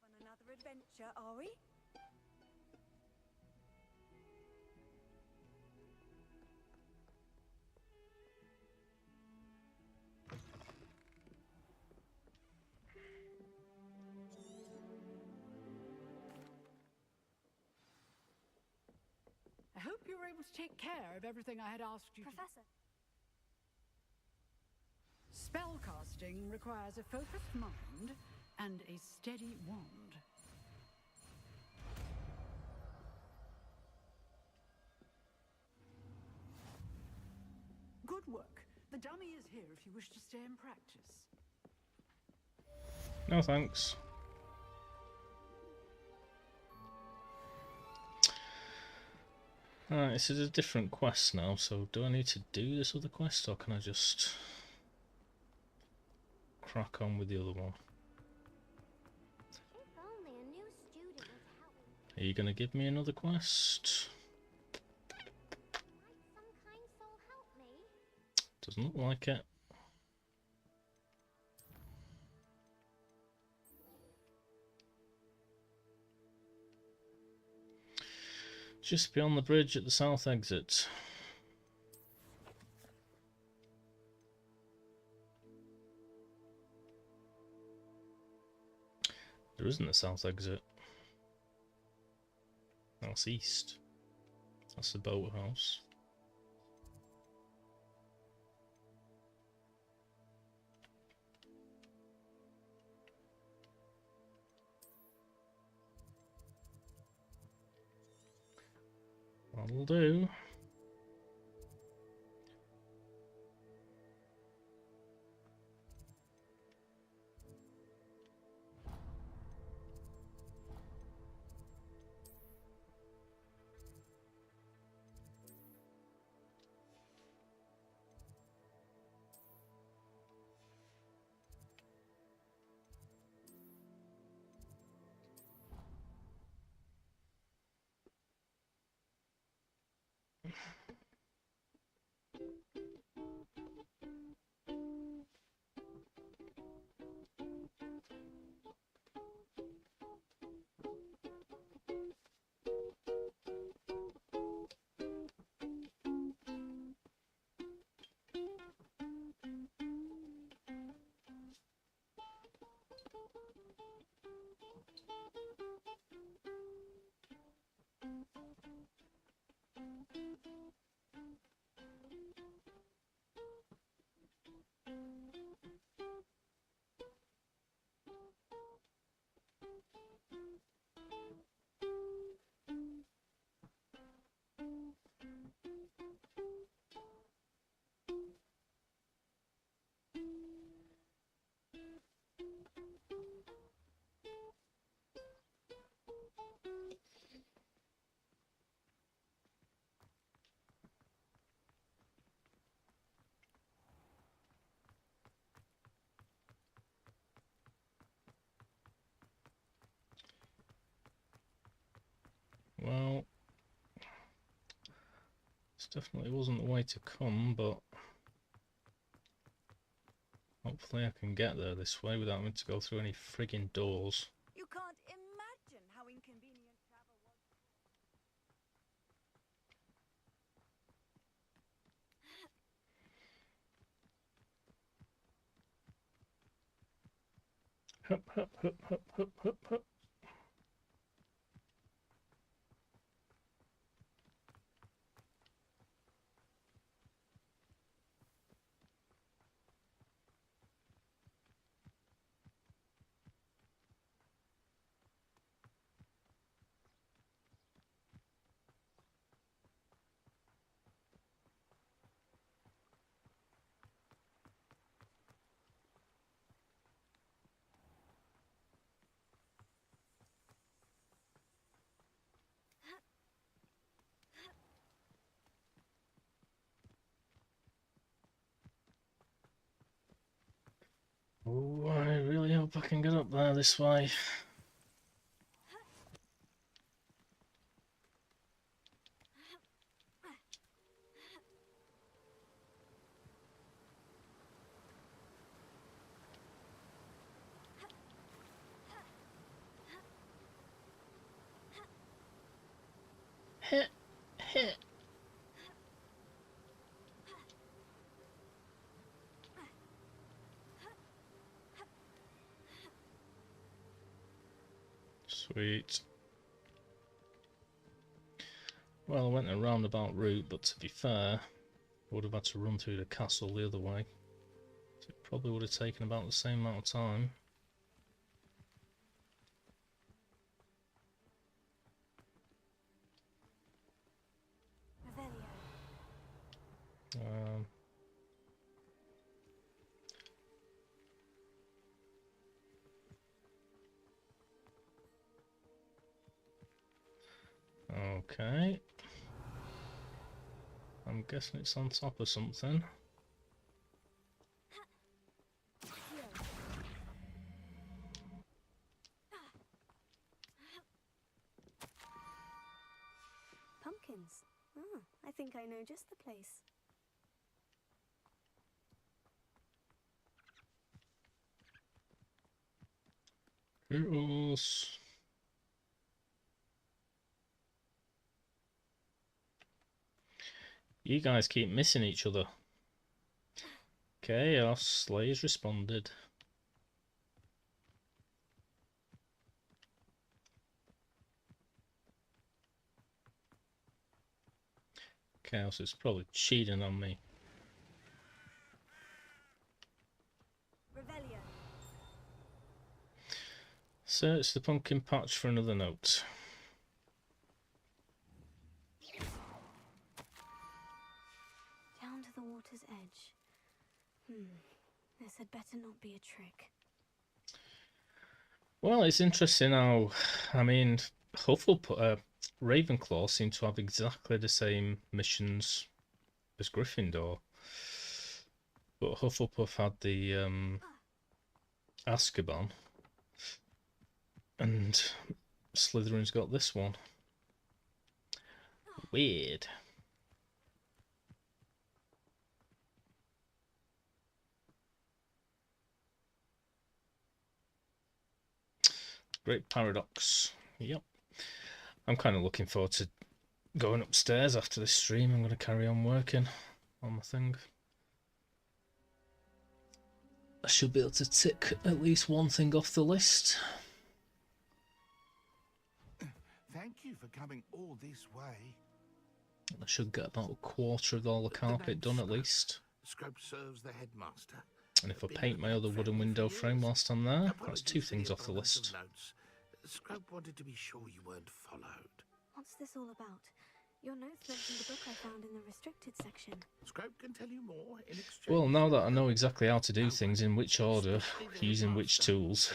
On another adventure, are we? able to take care of everything I had asked you Professor. to. Spellcasting requires a focused mind and a steady wand. Good work. The dummy is here if you wish to stay and practice. No thanks. Alright, this is a different quest now, so do I need to do this other quest or can I just crack on with the other one? If only a new student would help me. Are you going to give me another quest? Might some kind soul help me? Doesn't look like it. Just beyond the bridge at the south exit. There isn't a south exit. That's east. That's the boathouse. That'll do. Well, this definitely wasn't the way to come, but hopefully I can get there this way without having to go through any frigging doors. You can't imagine how inconvenient travel was. Hup, hup, hup, hup, hup, hup, hup. Oh, I really hope I can get up there this way. Hit, hit. Sweet. Well, I went a roundabout route, but to be fair, I would have had to run through the castle the other way. So it probably would have taken about the same amount of time. Okay. I'm guessing it's on top of something. Pumpkins. Oh, I think I know just the place. Chaos. You guys keep missing each other. Chaos Slayers responded. Chaos is probably cheating on me. Revelio. Search the pumpkin patch for another note. Down to the water's edge. This had better not be a trick. Well, it's interesting how, I mean, Ravenclaw seem to have exactly the same missions as Gryffindor, but Hufflepuff had the Azkaban, and Slytherin's got this one. Weird. Great paradox. Yep. I'm kind of looking forward to going upstairs after this stream. I'm going to carry on working on my thing. I should be able to tick at least one thing off the list. Thank you for coming all this way. I should get about a quarter of all the carpet done at least. Scrope serves the headmaster. And if I paint my other wooden window frame whilst I'm there, that's two things off the list. Scrope wanted to be sure you weren't followed. What's this all about? Your notes mentioned the book I found in the restricted section. Scrope can tell you more in exchange. Well, now that I know exactly how to do things, in which order, using which tools,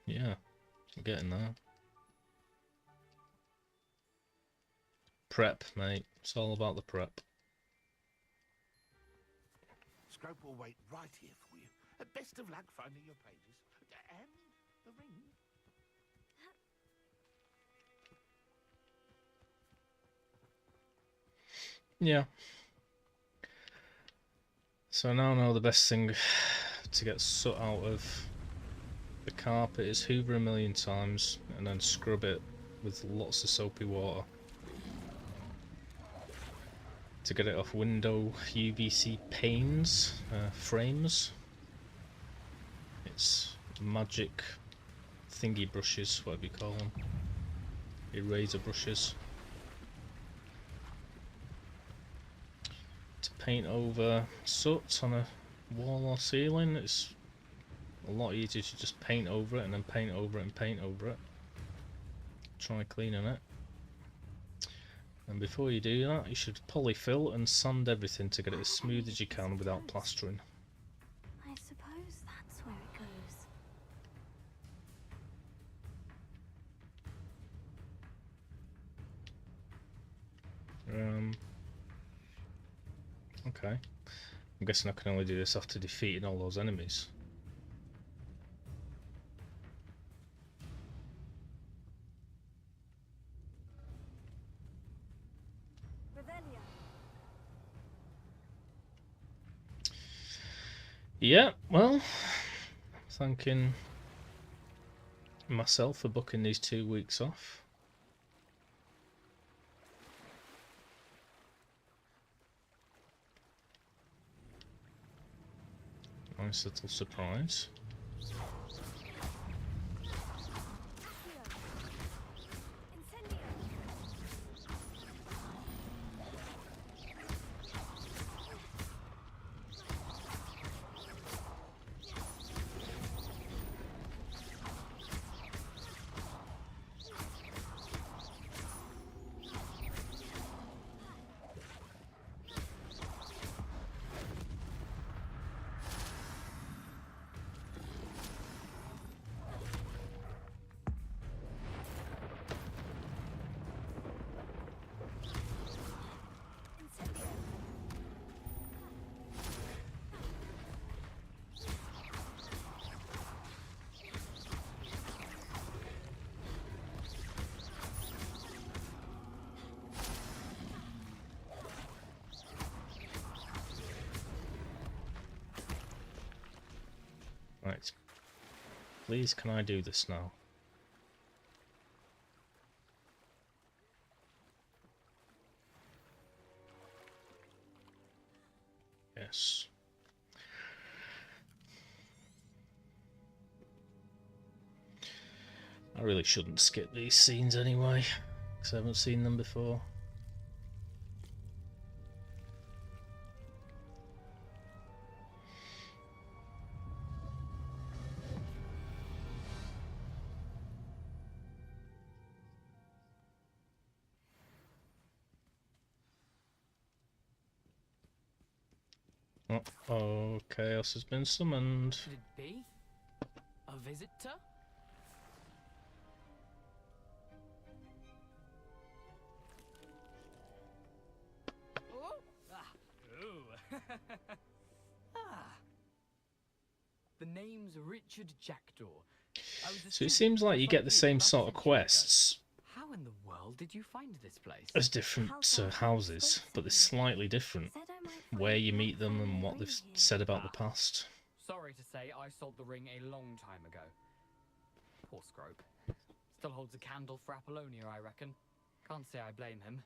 yeah, I'm getting there. Prep, mate. It's all about the prep. Scrope will wait right here for you. Best of luck finding your pages. And the ring. Yeah. So now I know the best thing to get soot out of the carpet is hoover a million times and then scrub it with lots of soapy water to get it off window UVC panes, frames. It's magic thingy brushes, whatever you call them. Eraser brushes. To paint over soot on a wall or ceiling, it's a lot easier to just paint over it and then paint over it and paint over it. Try cleaning it. And before you do that, you should polyfill and sand everything to get it as smooth as you can without plastering. I suppose that's where it goes. Okay. I'm guessing I can only do this after defeating all those enemies. Yeah, well, thanking myself for booking these 2 weeks off. Nice little surprise. please, can I do this now? Yes. I really shouldn't skip these scenes anyway, because I haven't seen them before. Oh, chaos has been summoned. Could it be? A visitor? Oh! Ah! Ooh! Ah! The name's Richard Jackdaw. So it seems like you get the same sort of quests How in the world did you find this place? as different houses, but they're slightly different. Where you meet them and what they've said about the past. Sorry to say, I sold the ring a long time ago. Poor Scrope. Still holds a candle for Apollonia, I reckon. Can't say I blame him.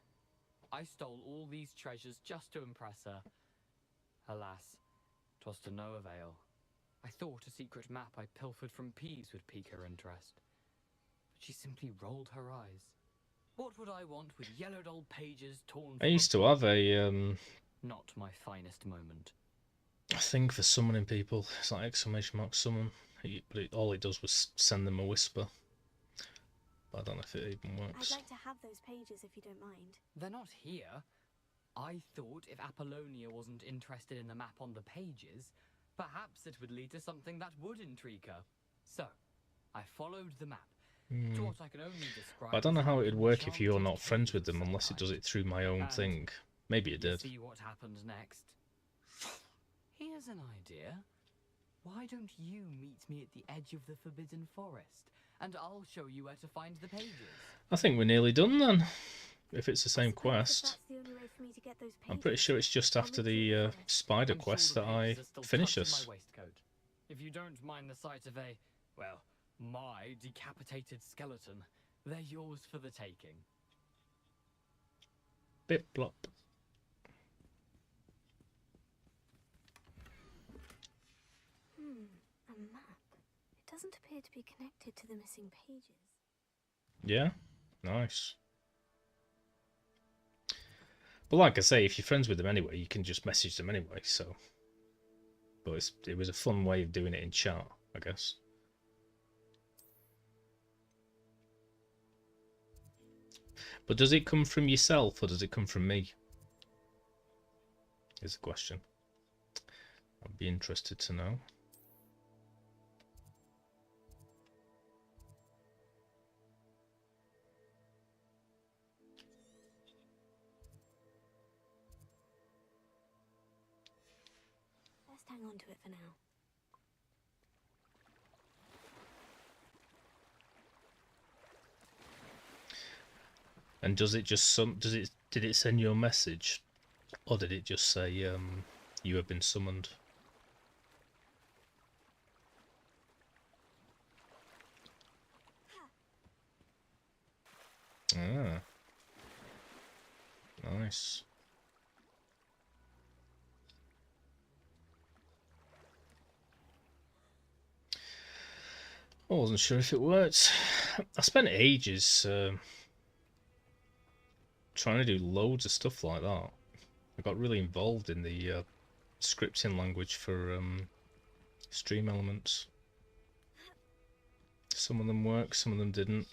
I stole all these treasures just to impress her. Alas, 'twas to no avail. I thought a secret map I pilfered from Peeves would pique her interest. But she simply rolled her eyes. What would I want with yellowed old pages torn I from used to have a Not my finest moment. thing for summoning people. It's like exclamation mark summon, but all it does was send them a whisper. But I don't know if it even works. I'd like to have those pages if you don't mind. They're not here. I thought if Apollonia wasn't interested in the map on the pages, perhaps it would lead to something that would intrigue her. So, I followed the map. To what I can only describe I don't know as how an it would work if you're enchanted not friends with cave them of some unless it kind. does it through my own And thing. Maybe it you did. see what happened next. Here's an idea. Why don't you meet me at the edge of the Forbidden Forest, and I'll show you where to find the pages. I think we're nearly done then. If it's the same If quest. that's the only way for me to get those pages, I'm pretty sure it's just after the spider I'm quest sure the that I pages are still finish tucked in this. my waistcoat. If you don't mind the sight of a, well, my decapitated skeleton, they're yours for the taking. Bip blop. A map. It doesn't appear to be connected to the missing pages. Yeah, nice. But like I say, if you're friends with them anyway, you can just message them anyway, so... But it was a fun way of doing it in chat, I guess. But does it come from yourself, or does it come from me? Is the question. I'd be interested to know. Let's hang on to it for now. And does it just did it send you a message, or did it just say you have been summoned? Ah, nice. I wasn't sure if it worked. I spent ages trying to do loads of stuff like that. I got really involved in the scripting language for stream elements. Some of them worked, some of them didn't.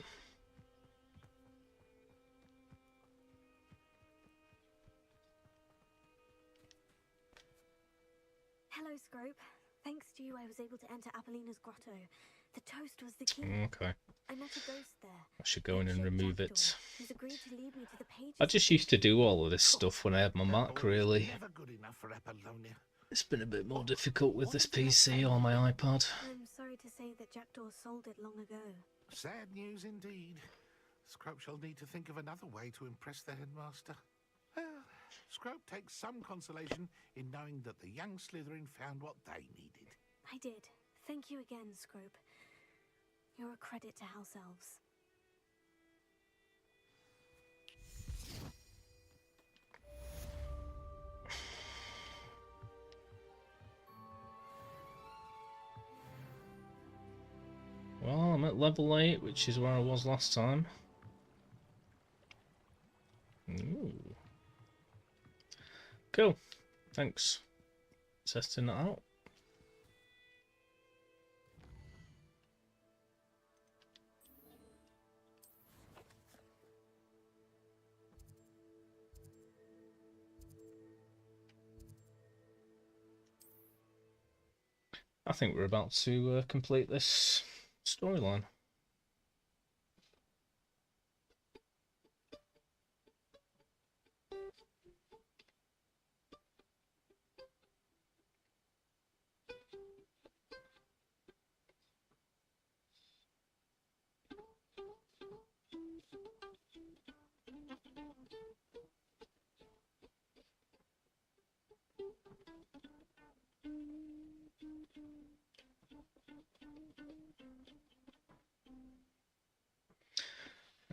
Hello, Scrope. Thanks to you, I was able to enter Apollina's grotto. The toast was the key. Okay. I met a ghost there. I should go in and remove it. He's agreed to lead me to the pages. I just used to do all of this stuff when I had my Mac, really. Never good enough for Apollonia. It's been a bit more difficult with this PC or my iPad. I'm sorry to say that Jackdaw sold it long ago. Sad news indeed. Scrope shall need to think of another way to impress the headmaster. Well, Scrope takes some consolation in knowing that the young Slytherin found what they needed. I did. Thank you again, Scrope. You're a credit to House Elves. Well, I'm at level 8, which is where I was last time. Ooh. Cool. Thanks. Testing that out. I think we're about to complete this storyline.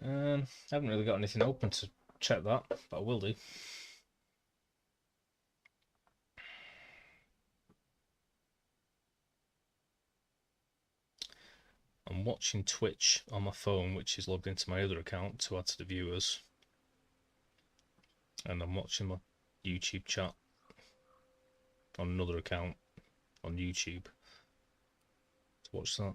I haven't really got anything open to check that, but I will do. I'm watching Twitch on my phone, which is logged into my other account to add to the viewers. And I'm watching my YouTube chat on another account on YouTube to watch that.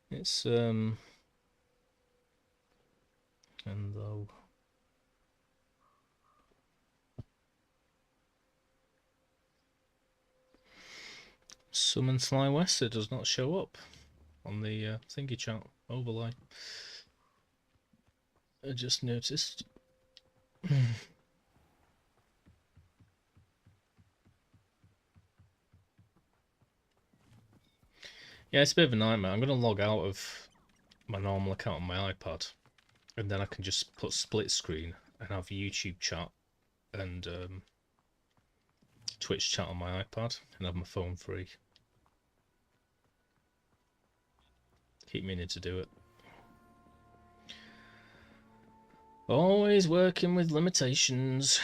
It's and though Summon Sly Wester does not show up on the thingy chat overlay. I just noticed. Yeah, it's a bit of a nightmare. I'm going to log out of my normal account on my iPad, and then I can just put split screen and have YouTube chat and Twitch chat on my iPad and have my phone free. Keep meaning to do it. Always working with limitations.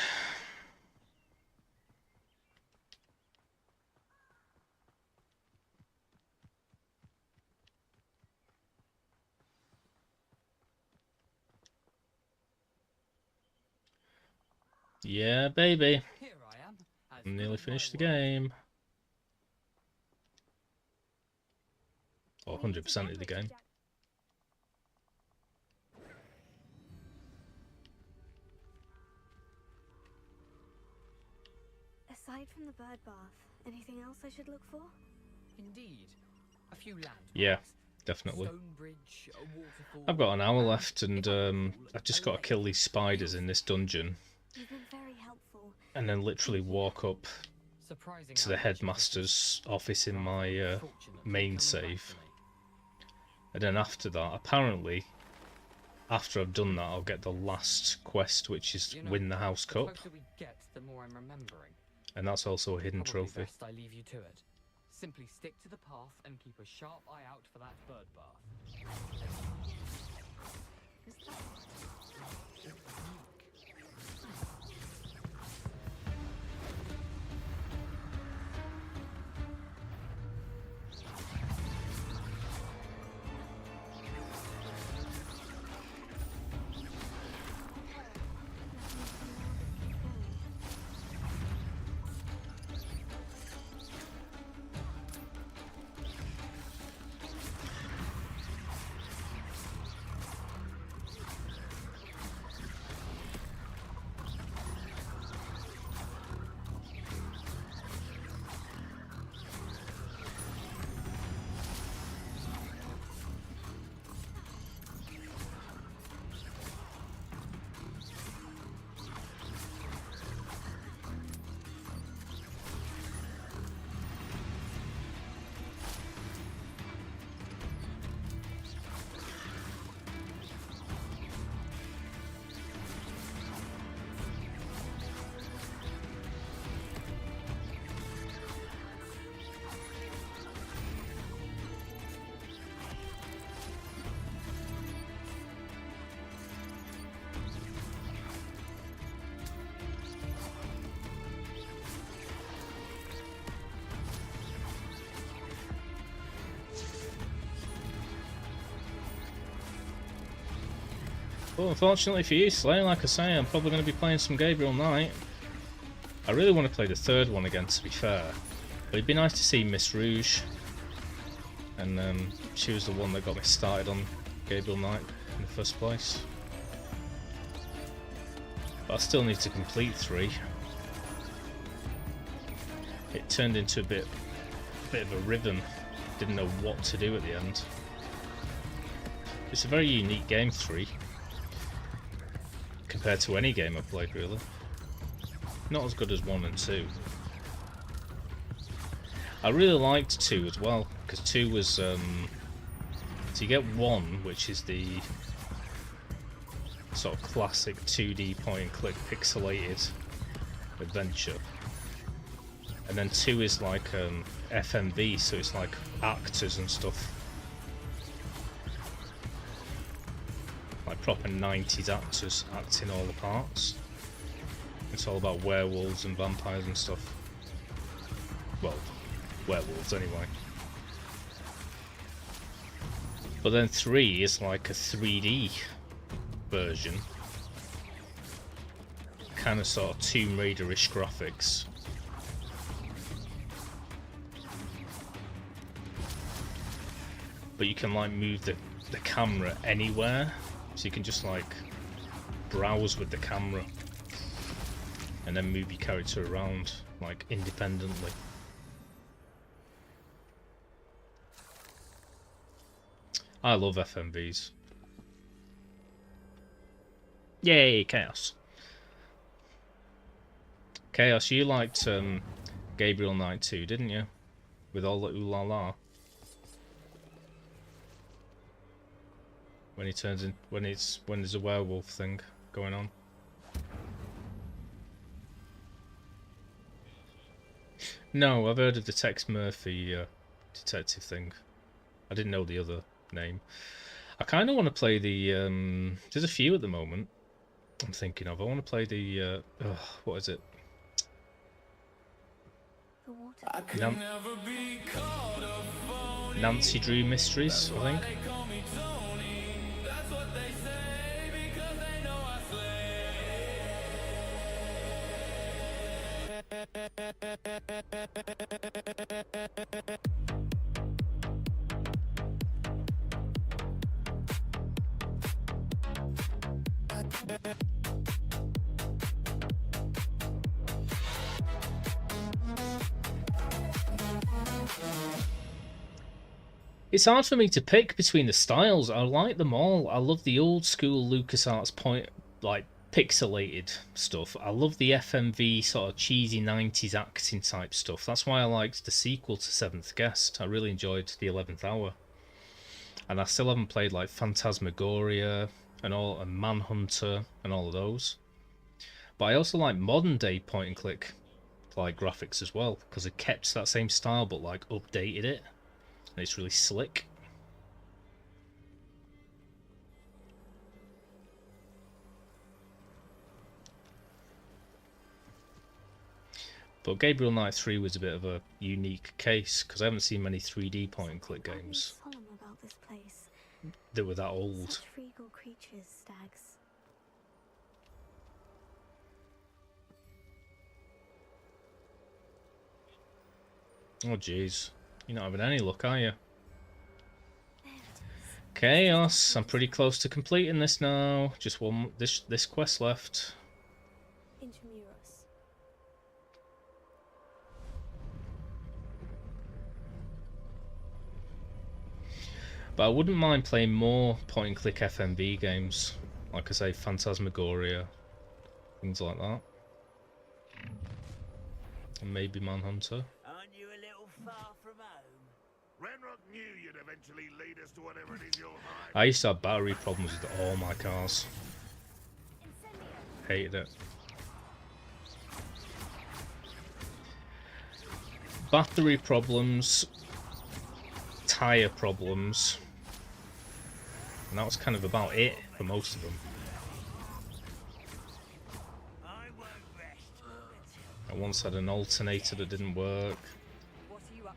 Yeah, baby. Here I am. I'm nearly finished the game. Or 100% of the game. Aside from the bird bath, anything else I should look for? Indeed. A few landmarks. Yeah, definitely. Stonebridge, a waterfall, I've got an hour left, and I've just got to kill these spiders in this dungeon. You've been very helpful. And then literally walk up to the headmaster's office in my main save. And then after that, apparently, after I've done that, I'll get the last quest, which is win the house cup. The closer we get, the more I'm remembering. And that's also a hidden Probably trophy. best I leave you to it. Simply stick to the path and keep a sharp eye out for that bird bath. But unfortunately for you, Slay, like I say, I'm probably going to be playing some Gabriel Knight. I really want to play the third one again, to be fair. But it'd be nice to see Miss Rouge. And she was the one that got me started on Gabriel Knight in the first place. But I still need to complete 3. It turned into a bit of a rhythm. Didn't know what to do at the end. It's a very unique game, 3. Compared to any game I've played, really. Not as good as 1 and 2. I really liked 2 as well, because 2 was, so you get 1, which is the sort of classic 2D point-and-click pixelated adventure. And then 2 is like FMV, so it's like actors and stuff. Like proper 90s actors acting all the parts. It's all about werewolves and vampires and stuff. Well, werewolves anyway. But then 3 is like a 3D version. Kind of sort of Tomb Raider-ish graphics. But you can like move the camera anywhere. So you can just like browse with the camera. And then move your character around like independently. I love FMVs. Yay, Chaos. Chaos, you liked Gabriel Knight 2, didn't you? With all the ooh la la. When he turns in, when there's a werewolf thing going on. No, I've heard of the Tex Murphy detective thing. I didn't know the other name. I kind of want to play the there's a few at the moment I'm thinking of. I want to play the what is it? Nancy Drew Mysteries, I think. It's hard for me to pick between the styles. I like them all. I love the old school LucasArts like pixelated stuff. I love the FMV sort of cheesy 90s acting type stuff. That's why I liked the sequel to Seventh Guest. I really enjoyed the 11th Hour. And I still haven't played like Phantasmagoria and Manhunter and all of those. But I also like modern day point and click like graphics as well, because it kept that same style but like updated it. And it's really slick. But Gabriel Knight 3 was a bit of a unique case, because I haven't seen many 3D point-and-click games About this place. that were that old. Such regal creatures, stags. Oh jeez, you're not having any luck, are you? Chaos, I'm pretty close to completing this now. Just one this quest left. Intramuros. But I wouldn't mind playing more point-and-click FMV games. Like I say, Phantasmagoria, things like that. And maybe Manhunter. Aren't you a little far from home? Renrock knew you'd eventually lead us to whatever it is you'll hide. I used to have battery problems with all my cars. Hated it. Battery problems, tyre problems, and that was kind of about it for most of them. I once had an alternator that didn't work.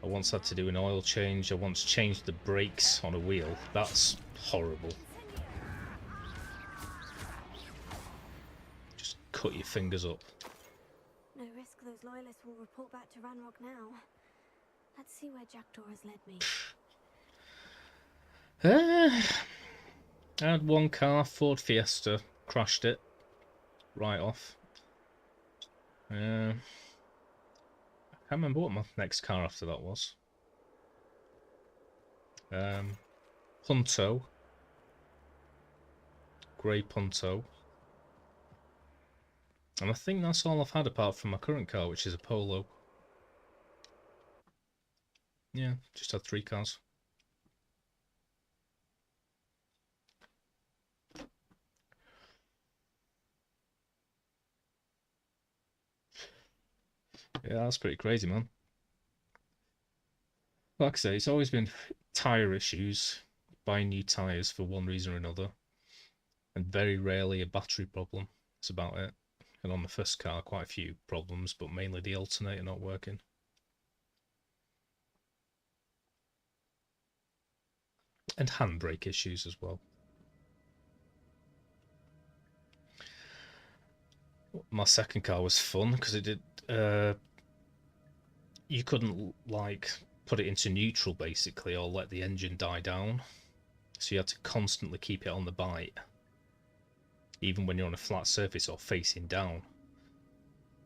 I once had to do an oil change. I once changed the brakes on a wheel. That's horrible. cut your fingers up. No risk those loyalists will report back to Ranrock now. Let's see where Jackdaw has led me. I had one car, Ford Fiesta, crashed it right off. I can't remember what my next car after that was. Punto. Grey Punto. And I think that's all I've had apart from my current car, which is a Polo. Yeah, just had 3 cars. Yeah, that's pretty crazy, man. Like I say, it's always been tyre issues, buying new tyres for one reason or another, and very rarely a battery problem. That's about it. And on the first car, quite a few problems, but mainly the alternator not working. And handbrake issues as well. My second car was fun because it did. You couldn't like put it into neutral basically, or let the engine die down. So you had to constantly keep it on the bite, even when you're on a flat surface or facing down.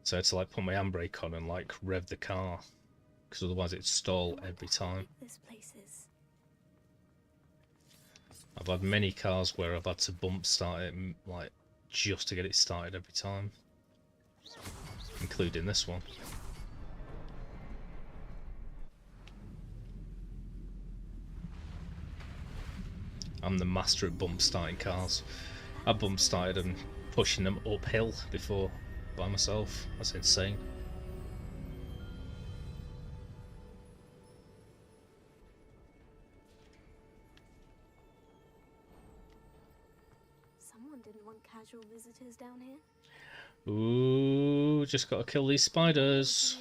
So I had to like put my handbrake on and like rev the car, because otherwise it'd stall every time. This place is. I've had many cars where I've had to bump start it like just to get it started every time, including this one. I'm the master at bump starting cars. I bump started and pushing them uphill before by myself. That's insane. Someone didn't want casual visitors down here. Ooh, just gotta kill these spiders.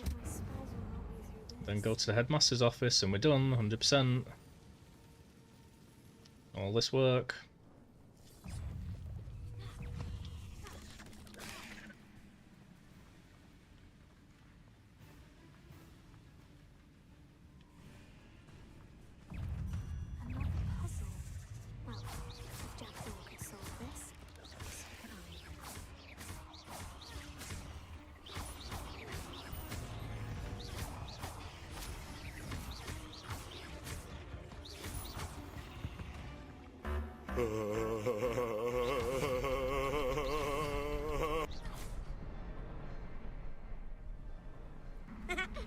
Then go to the headmaster's office and we're done, 100%. All this work. Another puzzle. Well, if Jackdaw could solve this, so could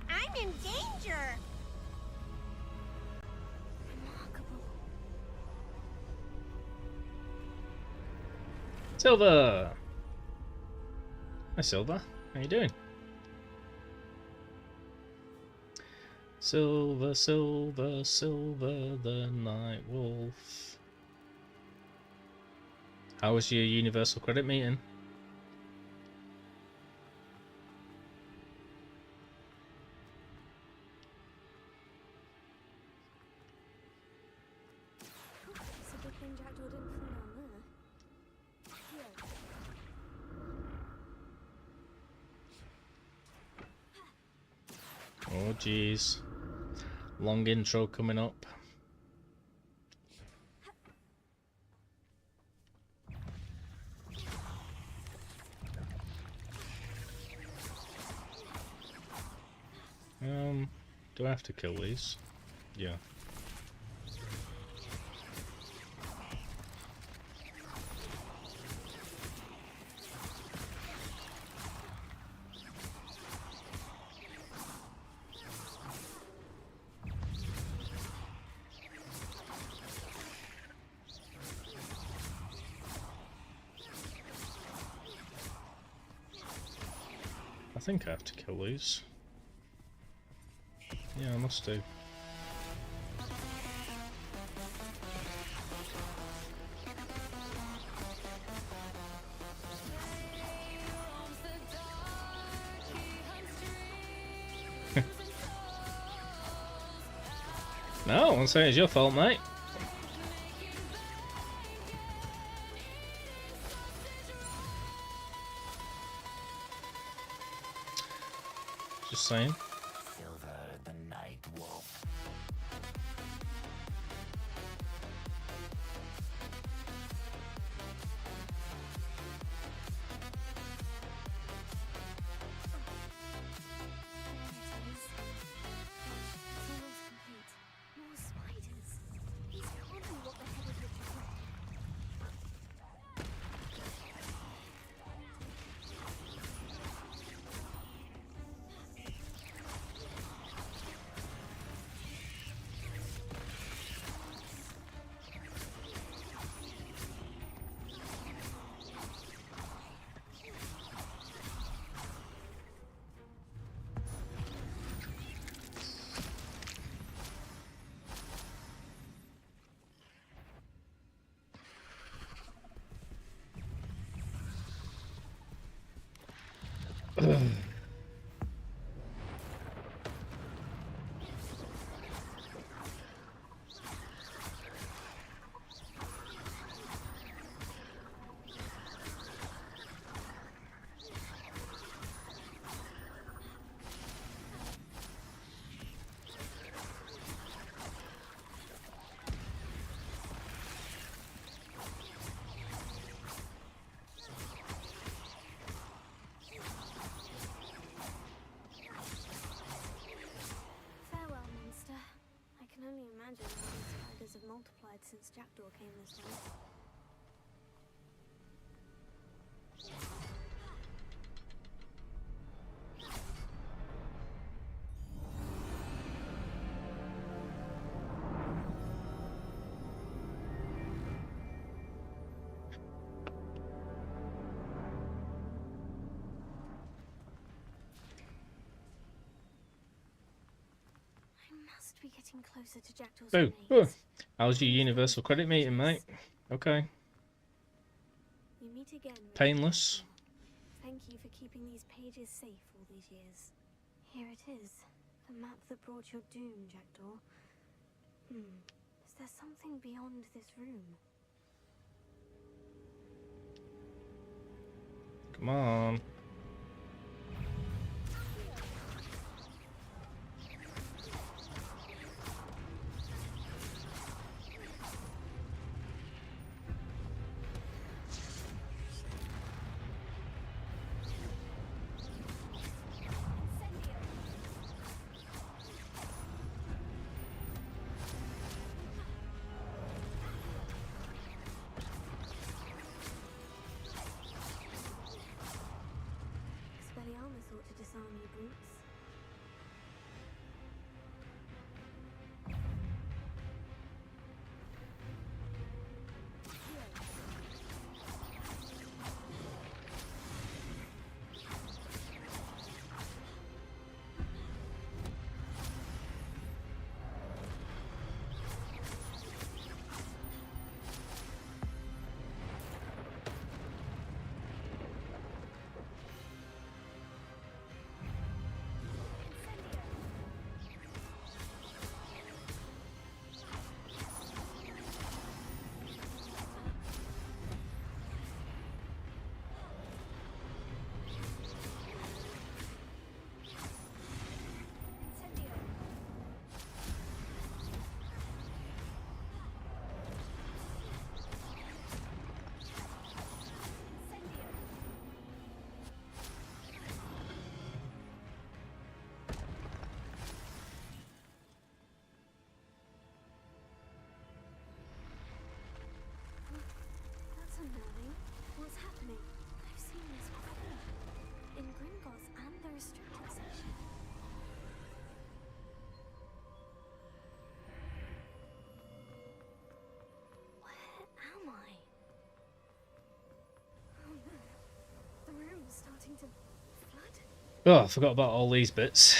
I'm in danger! Silver! Hi Silver, how you doing? Silver, Silver, Silver, the Night Wolf. How was your Universal Credit meeting? It's a good thing Jackdaw didn't fall down there. Oh jeez. Long intro coming up. Do I have to kill these? Yeah. I think I have to kill these. Yeah, I must do. No, I'm saying it's your fault, mate. just saying. Silver the Night Wolf. More spiders. These can't be what the head of Richard Rock. Farewell, monster. I can only imagine how the spiders have multiplied since Jackdaw came this way. I must be getting closer to Jackdaw's Boo. remains. How's your universal credit meeting, mate? Okay. We meet again. Mr. Painless. Jackdaw. Thank you for keeping these pages safe all these years. Here it is. The map that brought your doom, Jackdaw. Is there something beyond this room? Come on. Expelliarmus ought to disarm you brutes. That's unnerving. What's happening? I've seen this before. In Gringotts and the restricted section. Where am I? Oh no. The room's starting to flood. Oh, I forgot about all these bits.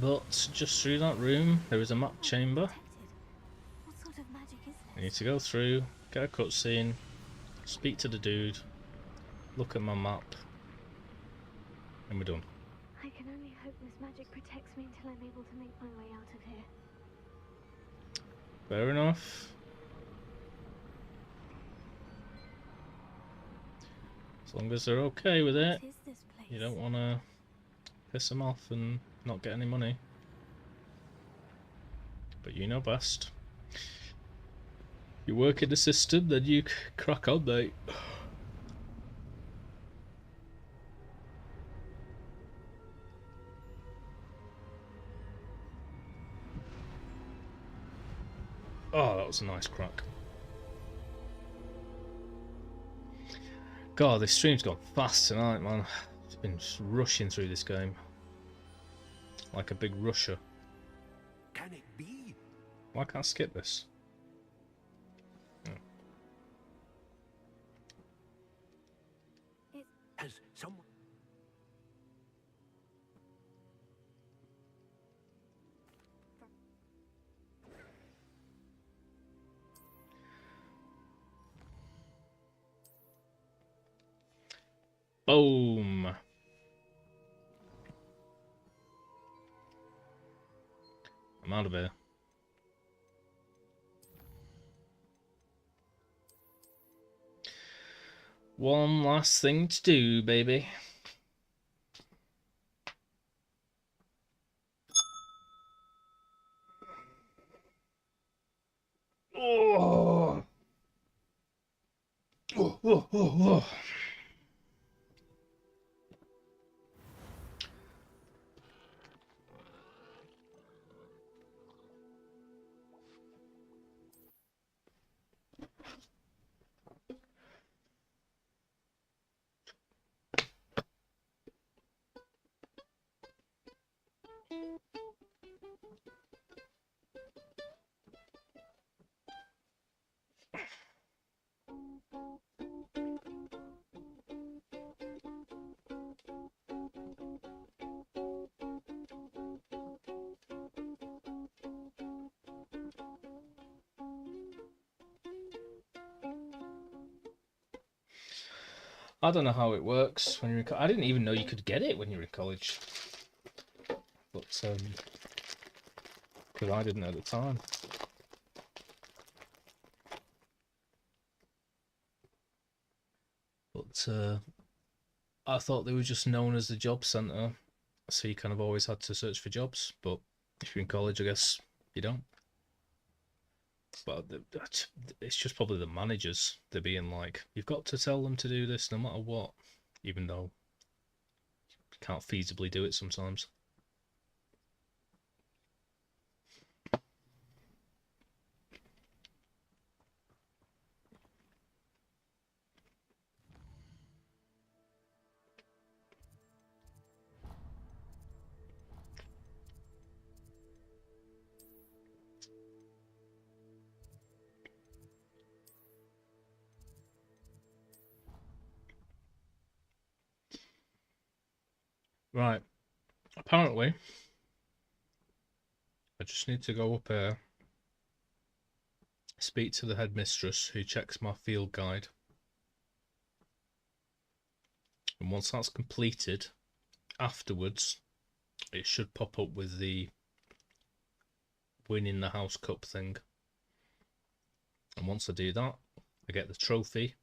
But just through that room, there is a map chamber. What sort of magic is I need to go through, get a cutscene, speak to the dude, look at my map, and we're done. I can only hope this magic protects me until I'm able to make my way out of here. Fair enough. As long as they're okay with it. What is this place? You don't want to piss them off and not get any money. But you know best. You work in the system, then you crack on, mate. Oh, that was a nice crack. God, this stream's gone fast tonight, man. It's been just rushing through this game. Like a big rusher. Can it be? Why can't I skip this? Oh. Has someone... Boom! I'm out of here. One last thing to do, baby. Oh! Oh. I don't know how it works when you're in I didn't even know you could get it when you were in college. But, because I didn't at the time. But, I thought they were just known as the job centre, so you kind of always had to search for jobs, but if you're in college, I guess you don't. But it's just probably the managers, they're being like, you've got to tell them to do this no matter what, even though you can't feasibly do it sometimes. Right, apparently, I just need to go up here, speak to the headmistress who checks my field guide. And once that's completed, afterwards, it should pop up with the winning the house cup thing. And once I do that, I get the trophy.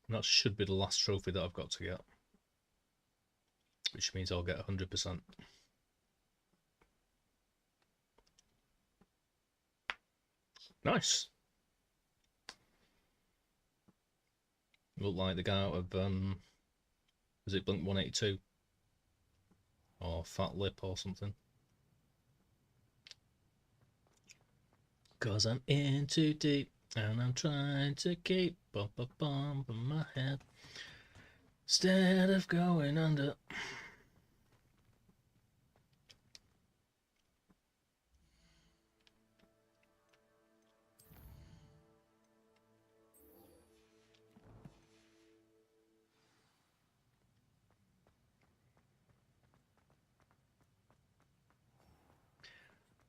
And that should be the last trophy that I've got to get. Which means I'll get 100%. Nice. Look like the guy out of, was it Blink 182? Or Fat Lip or something. Cause I'm in too deep and I'm trying to keep bump in my head instead of going under.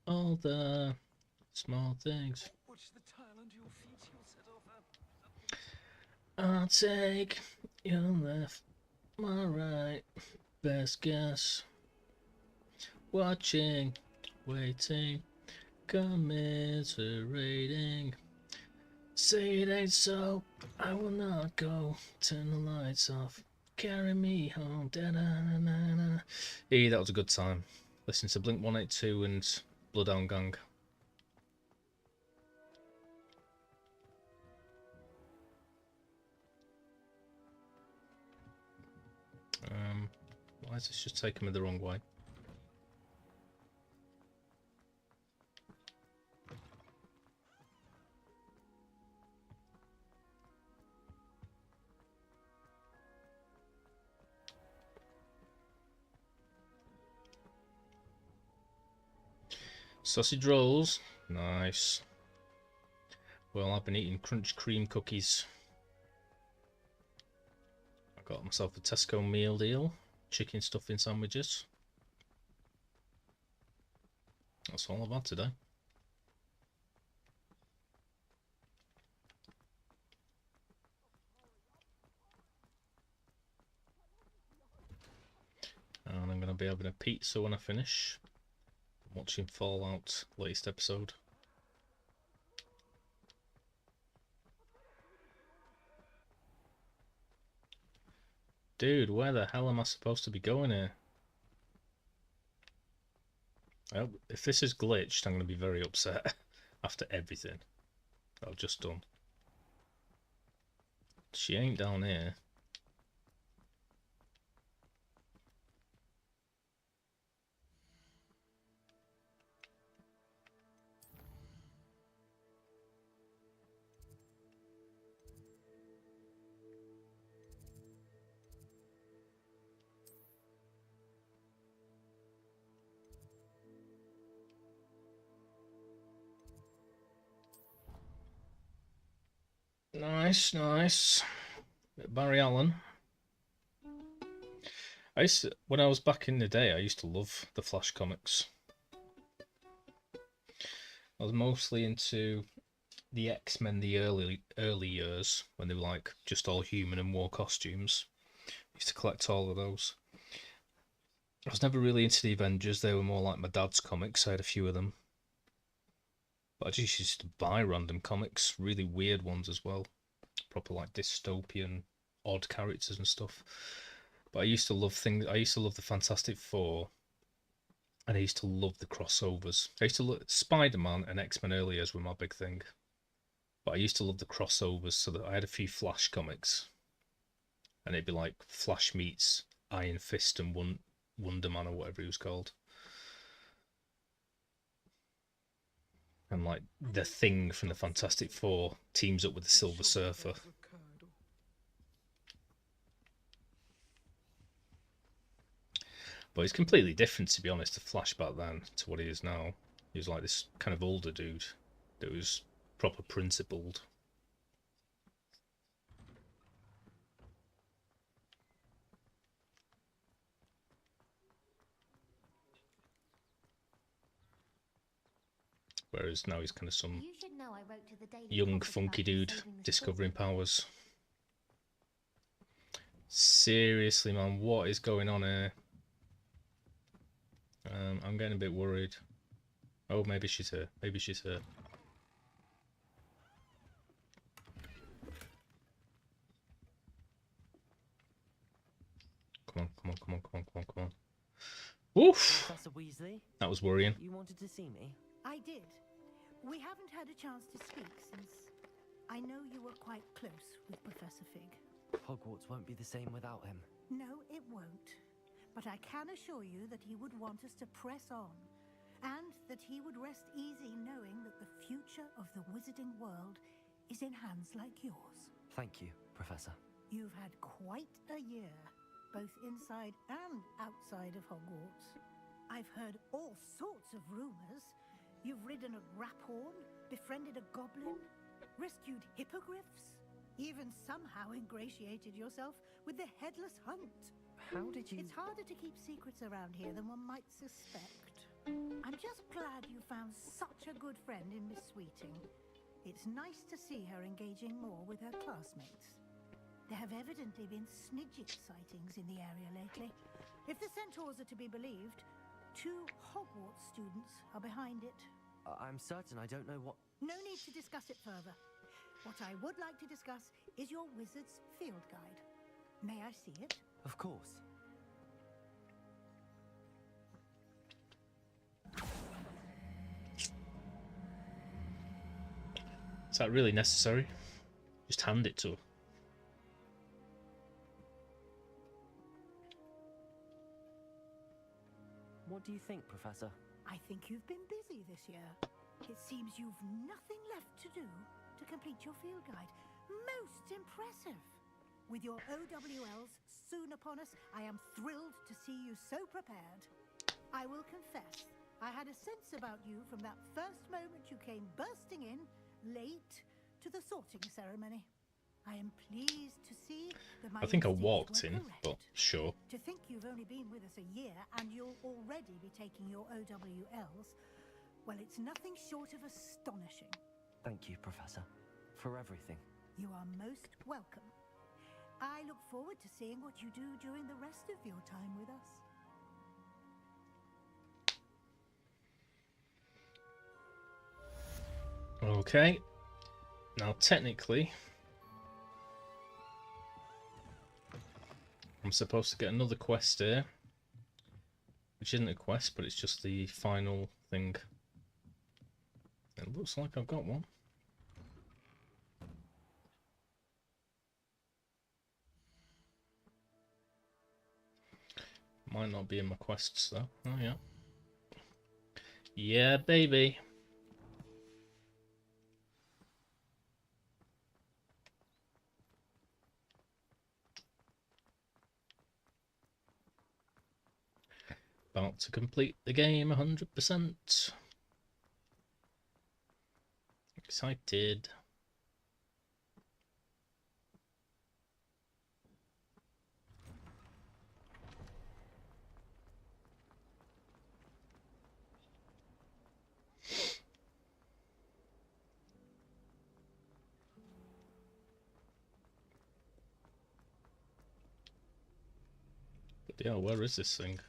All the small things. Watch the tile under your feet, you'll set off I'll take your left, my right, best guess. Watching, waiting, commiserating. Say it ain't so, I will not go. Turn the lights off, carry me home. Da-na-na-na-na. Hey, that was a good time. Listen to Blink 182 and Bloodhound Gang. Why is this just taking me the wrong way? Sausage rolls, nice. Well, I've been eating crunch cream cookies. I got myself a Tesco meal deal, chicken stuffing sandwiches. That's all I've had today. And I'm going to be having a pizza when I finish. Watching Fallout latest episode. Dude, where the hell am I supposed to be going here? If this is glitched, I'm going to be very upset after everything I've just done. She ain't down here. Nice, nice. Barry Allen. When I was back in the day, I used to love the Flash comics. I was mostly into the X-Men, the early years, when they were like just all human and wore costumes. I used to collect all of those. I was never really into the Avengers. They were more like my dad's comics. I had a few of them. But I just used to buy random comics, really weird ones as well. Proper like dystopian, odd characters and stuff. But I used to love things. I used to love the Fantastic Four, and I used to love the crossovers. I used to look Spider-Man and X-Men early years were my big thing. But I used to love the crossovers, so that I had a few Flash comics, and it'd be like Flash meets Iron Fist and Wonder Man or whatever he was called. And like the Thing from the Fantastic Four teams up with the Silver Surfer. But he's completely different, to be honest, the Flash back then to what he is now. He was like this kind of older dude that was proper principled. Whereas now he's kind of some young, funky dude discovering powers. Seriously, man, what is going on here? I'm getting a bit worried. Oh, maybe she's here. Maybe she's here. Come on, come on, come on, come on, come on, come on. Oof! Professor Weasley, that was worrying. You wanted to see me? I did. We haven't had a chance to speak since I know you were quite close with Professor Fig. Hogwarts won't be the same without him. No, it won't. But I can assure you that he would want us to press on, and that he would rest easy knowing that the future of the wizarding world is in hands like yours. Thank you, Professor. You've had quite a year, both inside and outside of Hogwarts. I've heard all sorts of rumors. You've ridden a graphorn, befriended a goblin, rescued hippogriffs, even somehow ingratiated yourself with the Headless Hunt. How did you... It's harder to keep secrets around here than one might suspect. I'm just glad you found such a good friend in Miss Sweeting. It's nice to see her engaging more with her classmates. There have evidently been Snidget sightings in the area lately. If the centaurs are to be believed, 2 Hogwarts students are behind it. I'm certain I don't know what... No need to discuss it further. What I would like to discuss is your wizard's field guide. May I see it? Of course. Is that really necessary? Just hand it to her. What do you think, Professor? I think you've been busy this year. It seems you've nothing left to do to complete your field guide. Most impressive. With your OWLs soon upon us, I am thrilled to see you so prepared. I will confess, I had a sense about you from that first moment you came bursting in, late, to the sorting ceremony. I am pleased to see that my I think I instincts walked were in, correct. but sure. To think you've only been with us a year and you'll already be taking your OWLs, well, it's nothing short of astonishing. Thank you, Professor, for everything. You are most welcome. I look forward to seeing what you do during the rest of your time with us. Okay. Now, technically, I'm supposed to get another quest here, which isn't a quest, but it's just the final thing. It looks like I've got one. Might not be in my quests though. Oh yeah. Yeah, baby. About to complete the game 100%. Excited. But yeah, where is this thing?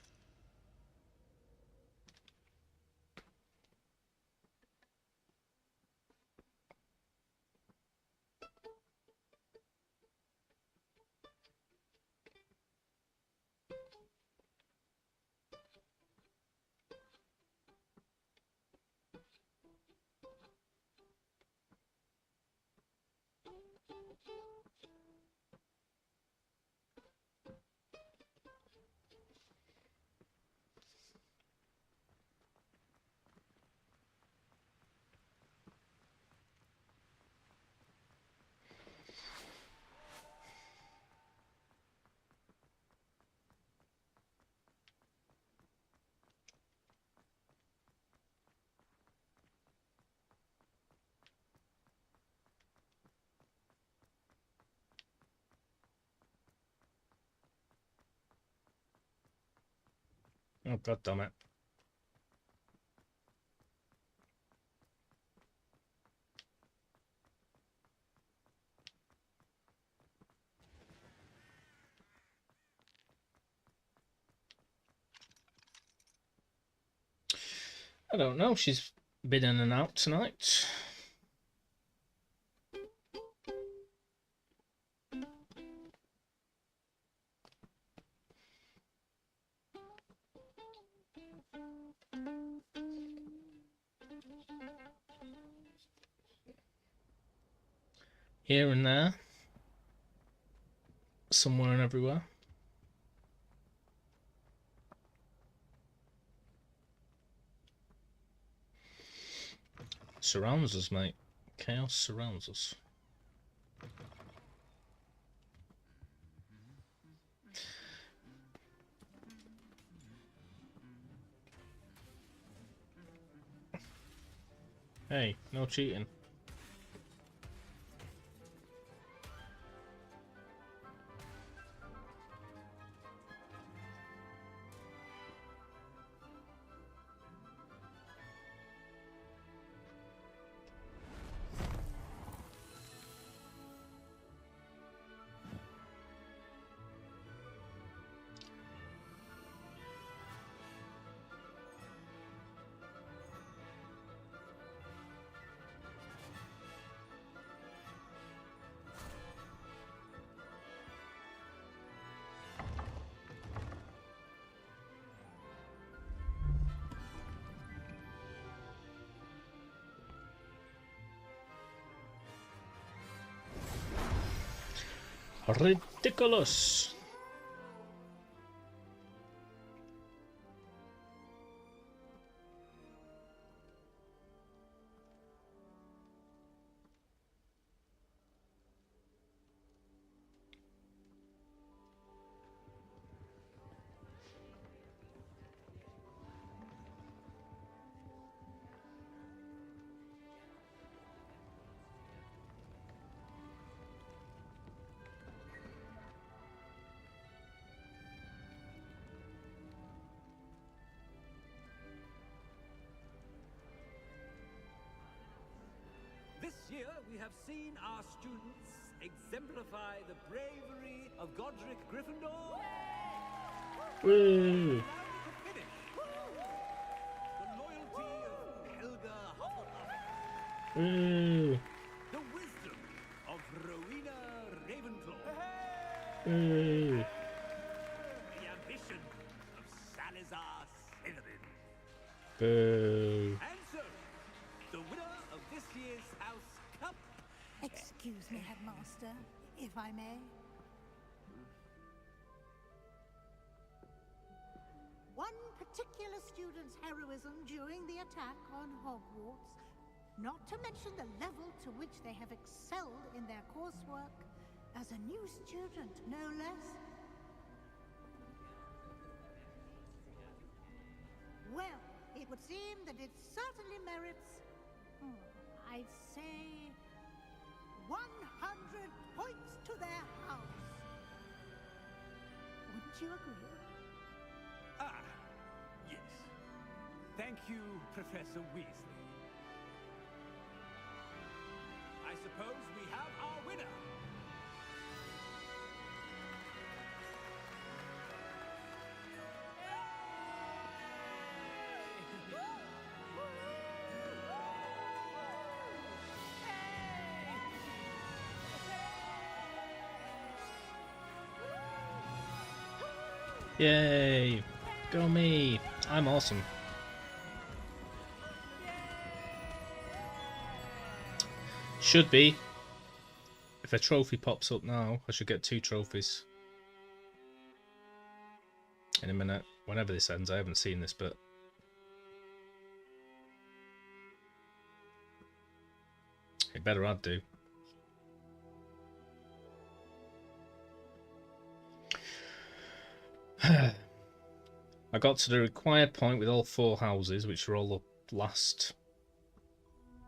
Oh, god damn it. I don't know, she's been in and out tonight. Here and there. Somewhere and everywhere. Surrounds us, mate. Chaos surrounds us. Hey, no cheating. Ridiculous. This year, we have seen our students exemplify the bravery of Godric Gryffindor. Woo! The loyalty of Helga Hufflepuff. Woo! The wisdom of Rowena Ravenclaw. Woo! The ambition of Salazar Slytherin. Boo! And so, the winner of this year's House Cup. Excuse me, Headmaster, if I may. One particular student's heroism during the attack on Hogwarts, not to mention the level to which they have excelled in their coursework, as a new student, no less. Well, it would seem that it certainly merits, I'd say, 100 points to their house. Wouldn't you agree? Ah, yes. Thank you, Professor Weasley. I suppose we have our winner. Yay! Go me! I'm awesome. Should be. If a trophy pops up now, I should get 2 trophies. In a minute. Whenever this ends, I haven't seen this, but... it better I'd do. I got to the required point with all 4 houses, which are all the last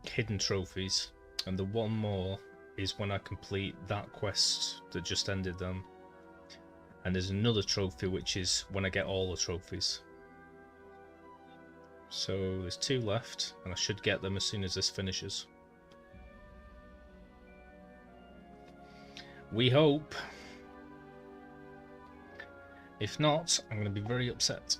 hidden trophies, and the one more is when I complete that quest that just ended them. And there's another trophy which is when I get all the trophies. So there's 2 left, and I should get them as soon as this finishes. We hope. If not, I'm going to be very upset.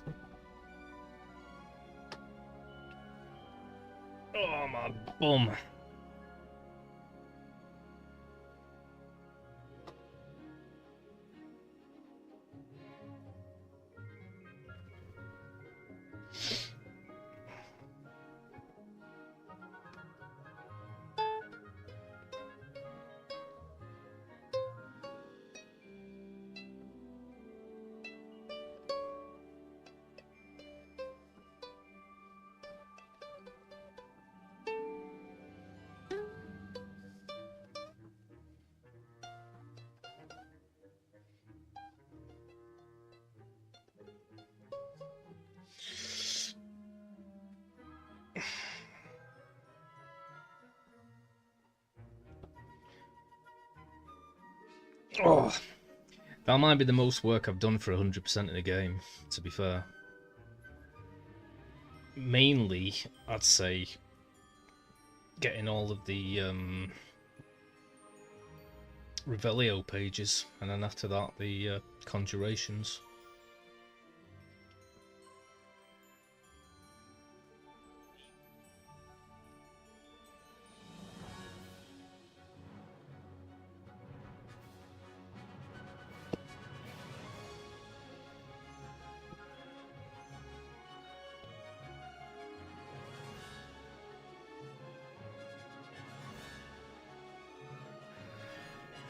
Oh, my bum. Oh, that might be the most work I've done for 100% in a game, to be fair. Mainly, I'd say, getting all of the Revelio pages, and then after that, the conjurations.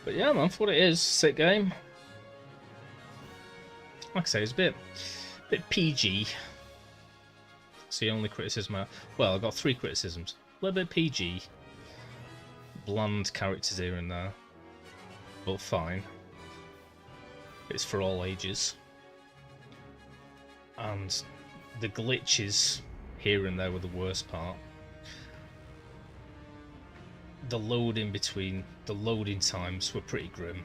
But yeah, man, for what it is, sick game. Like I say, it's a bit PG. It's the only criticism well, I've got 3 criticisms. A little bit PG. Bland characters here and there. But fine. It's for all ages. And the glitches here and there were the worst part. The loading times were pretty grim.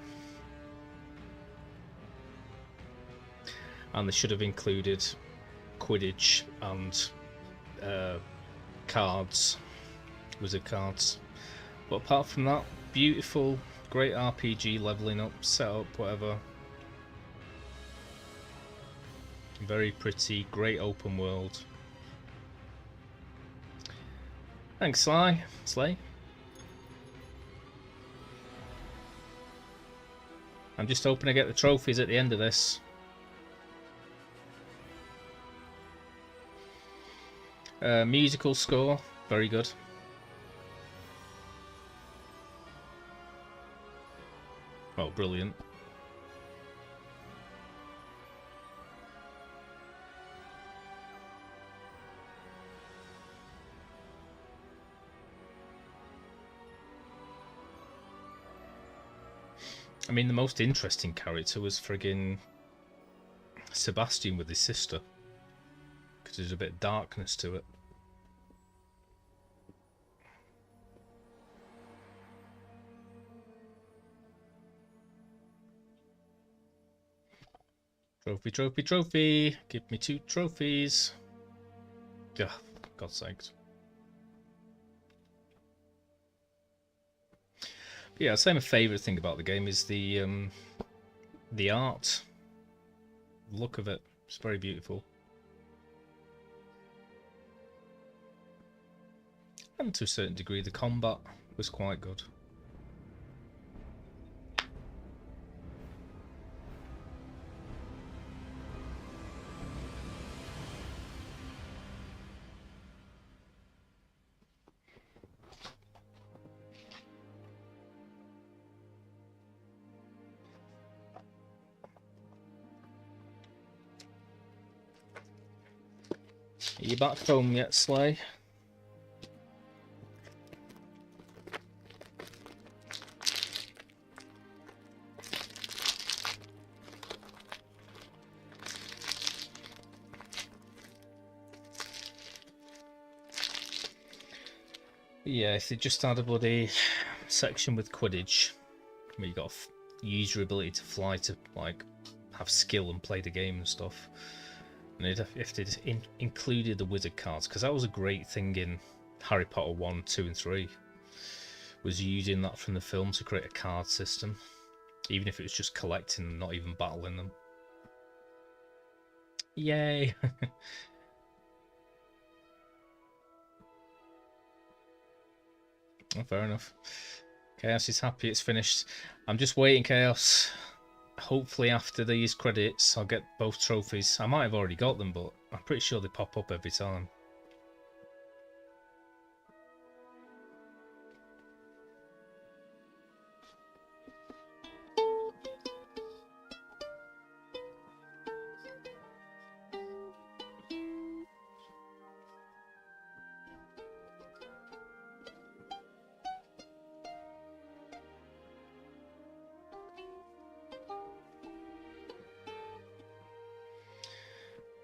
And they should have included Quidditch and cards, wizard cards. But apart from that, beautiful, great RPG, leveling up, setup, whatever. Very pretty, great open world. Thanks, Slay. I'm just hoping I get the trophies at the end of this. Musical score, very good. Oh, brilliant. I mean, the most interesting character was friggin' Sebastian with his sister, because there's a bit of darkness to it. Trophy, trophy, trophy! Give me 2 trophies! Ugh, God's sakes. But yeah, I'd say my favourite thing about the game is the art. The look of it. It's very beautiful. And to a certain degree, the combat was quite good. Are you back home yet, Slay? Yeah, if they just had a bloody section with Quidditch, where you got to use your ability to fly to, like, have skill and play the game and stuff. And if they'd included the wizard cards, because that was a great thing in Harry Potter 1, 2 and 3, was using that from the film to create a card system, even if it was just collecting them, not even battling them. Yay! Oh, fair enough. Chaos is happy it's finished. I'm just waiting, Chaos. Hopefully after these credits I'll get both trophies. I might have already got them, but I'm pretty sure they pop up every time.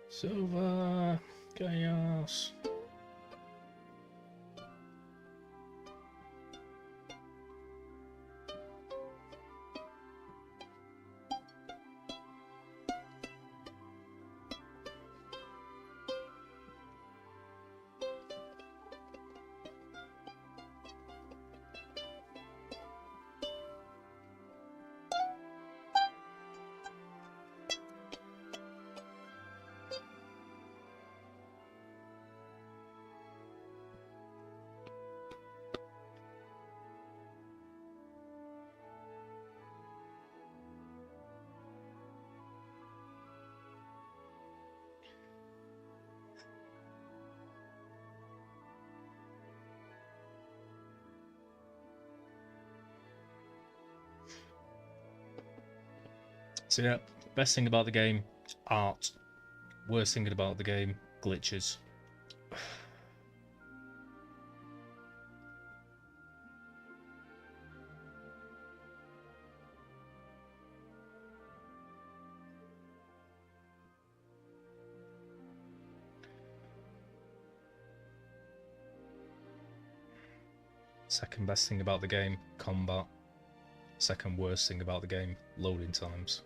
Silver, Chaos. So yeah, best thing about the game, art. Worst thing about the game, glitches. Second best thing about the game, combat. Second worst thing about the game, loading times.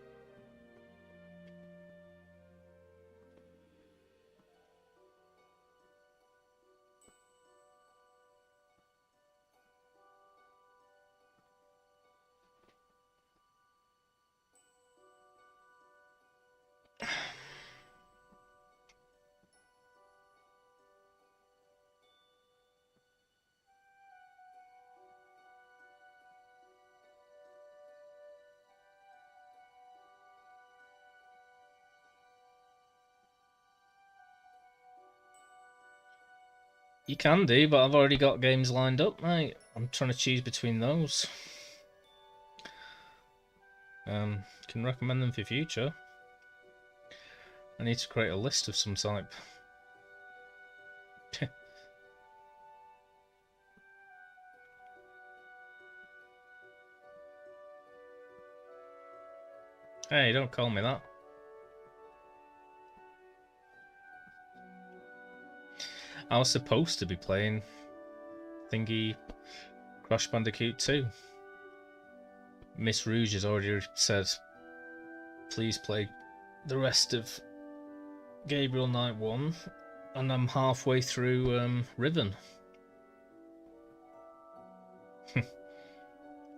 You can do, but I've already got games lined up, mate. I'm trying to choose between those. Can recommend them for future. I need to create a list of some type. Hey, don't call me that. I was supposed to be playing thingy Crash Bandicoot 2. Miss Rouge has already said, please play the rest of Gabriel Knight 1, and I'm halfway through Riven.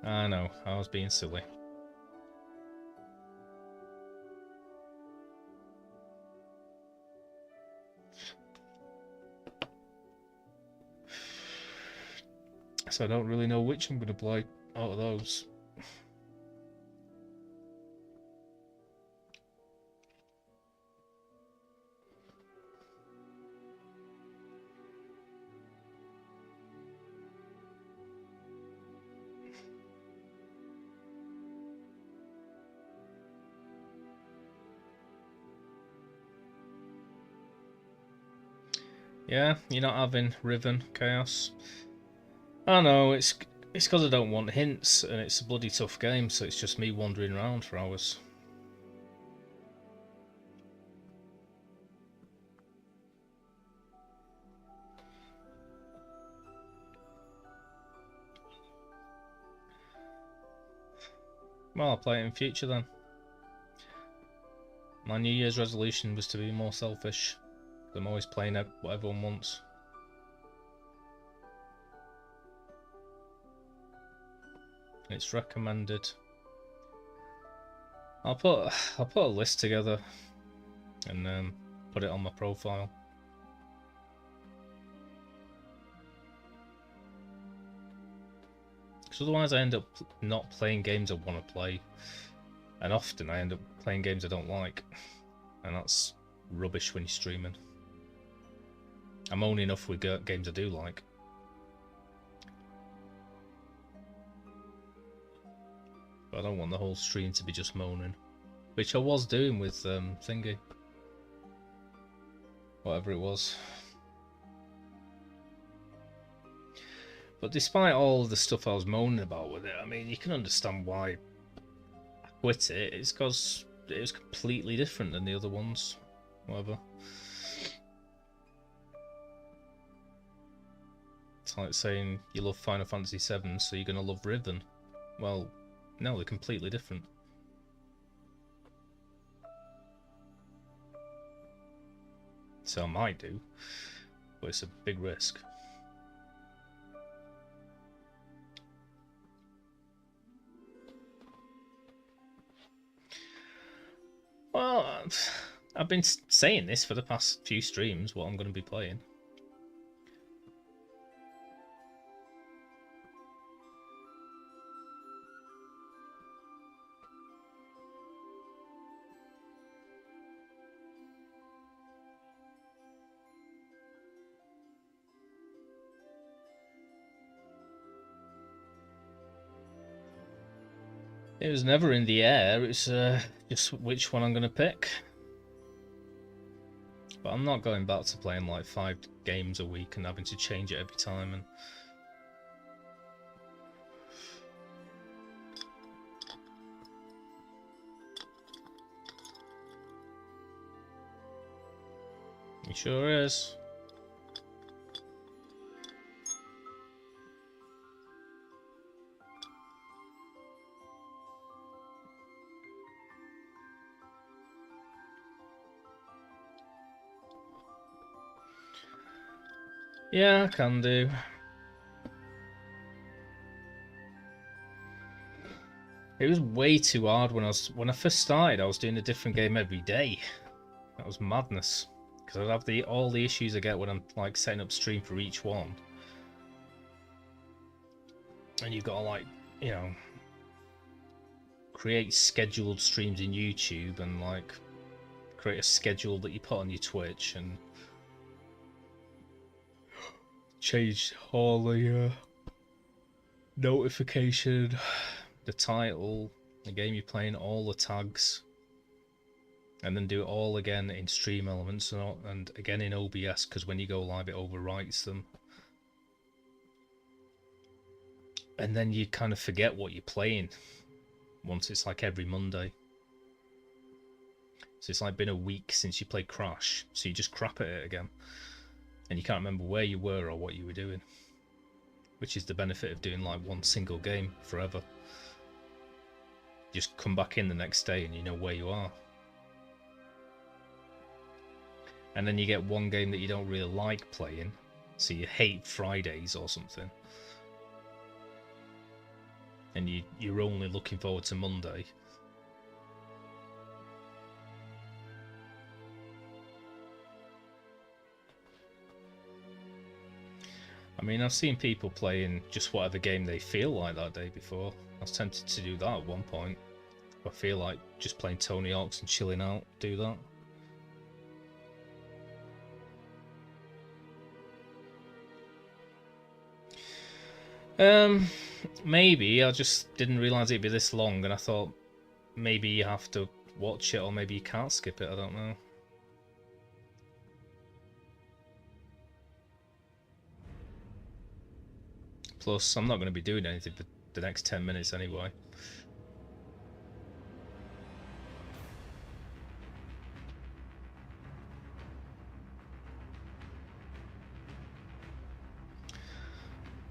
I know, I was being silly. So I don't really know which I'm going to play out of those. Yeah, you're not having Riven Chaos. I know, it's because I don't want hints, and it's a bloody tough game, so it's just me wandering around for hours. Well, I'll play it in future then. My New Year's resolution was to be more selfish. I'm always playing what everyone wants. It's recommended. I'll put a list together and put it on my profile. Because otherwise I end up not playing games I want to play. And often I end up playing games I don't like. And that's rubbish when you're streaming. I'm only enough with games I do like. But I don't want the whole stream to be just moaning. Which I was doing with thingy. Whatever it was. But despite all the stuff I was moaning about with it, I mean, you can understand why I quit it. It's because it was completely different than the other ones. Whatever. It's like saying you love Final Fantasy VII, so you're going to love Riven. Well, no, they're completely different. So I might do, but it's a big risk. Well, I've been saying this for the past few streams, what I'm going to be playing. It was never in the air, it's just which one I'm going to pick. But I'm not going back to playing like 5 games a week and having to change it every time. And he sure is. Yeah, I can do. It was way too hard when I first started. I was doing a different game every day. That was madness. Because I'd have all the issues I get when I'm like setting up stream for each one. And you've got to like, you know, create scheduled streams in YouTube and like create a schedule that you put on your Twitch and change all the notification, the title, the game you're playing, all the tags, and then do it all again in Stream Elements and again in OBS, because when you go live it overwrites them. And then you kind of forget what you're playing once it's like every Monday. So it's like been a week since you played Crash, so you just crap at it again. And you can't remember where you were or what you were doing. Which is the benefit of doing like one single game forever. Just come back in the next day and you know where you are. And then you get one game that you don't really like playing, so you hate Fridays or something. And you're only looking forward to Monday. I mean, I've seen people playing just whatever game they feel like that day before. I was tempted to do that at one point. If I feel like just playing Tony Hawk's and chilling out, do that. Maybe. I just didn't realise it'd be this long, and I thought maybe you have to watch it, or maybe you can't skip it, I don't know. Plus, I'm not going to be doing anything for the next 10 minutes anyway.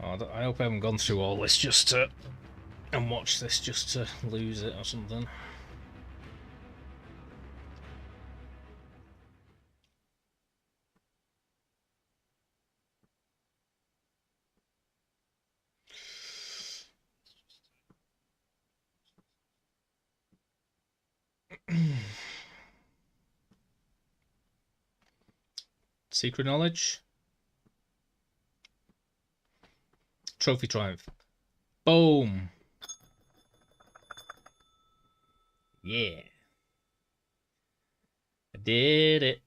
Oh, I hope I haven't gone through all this just to... and watch this just to lose it or something. Secret knowledge. Trophy triumph. Boom. Yeah. I did it.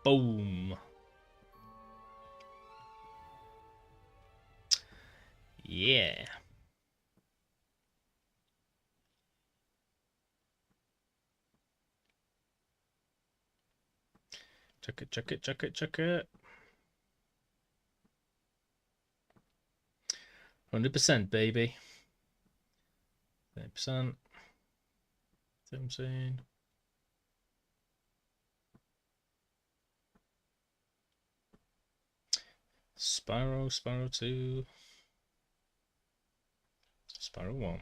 Boom. Yeah. Check it, check it, check it, check it. 100%, baby. 30%. 17. Spyro, Spyro 2. Spyro 1.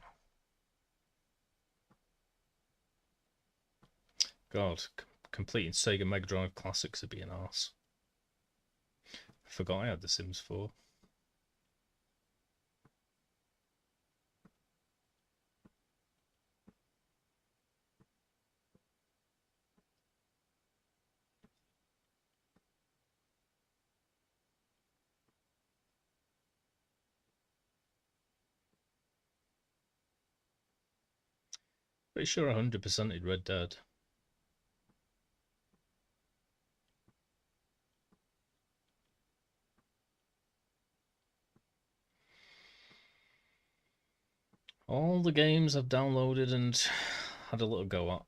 God, completing Sega Mega Drive classics would be an arse. I forgot I had The Sims 4. Pretty sure 100%ed Red Dead. All the games I've downloaded and had a little go at.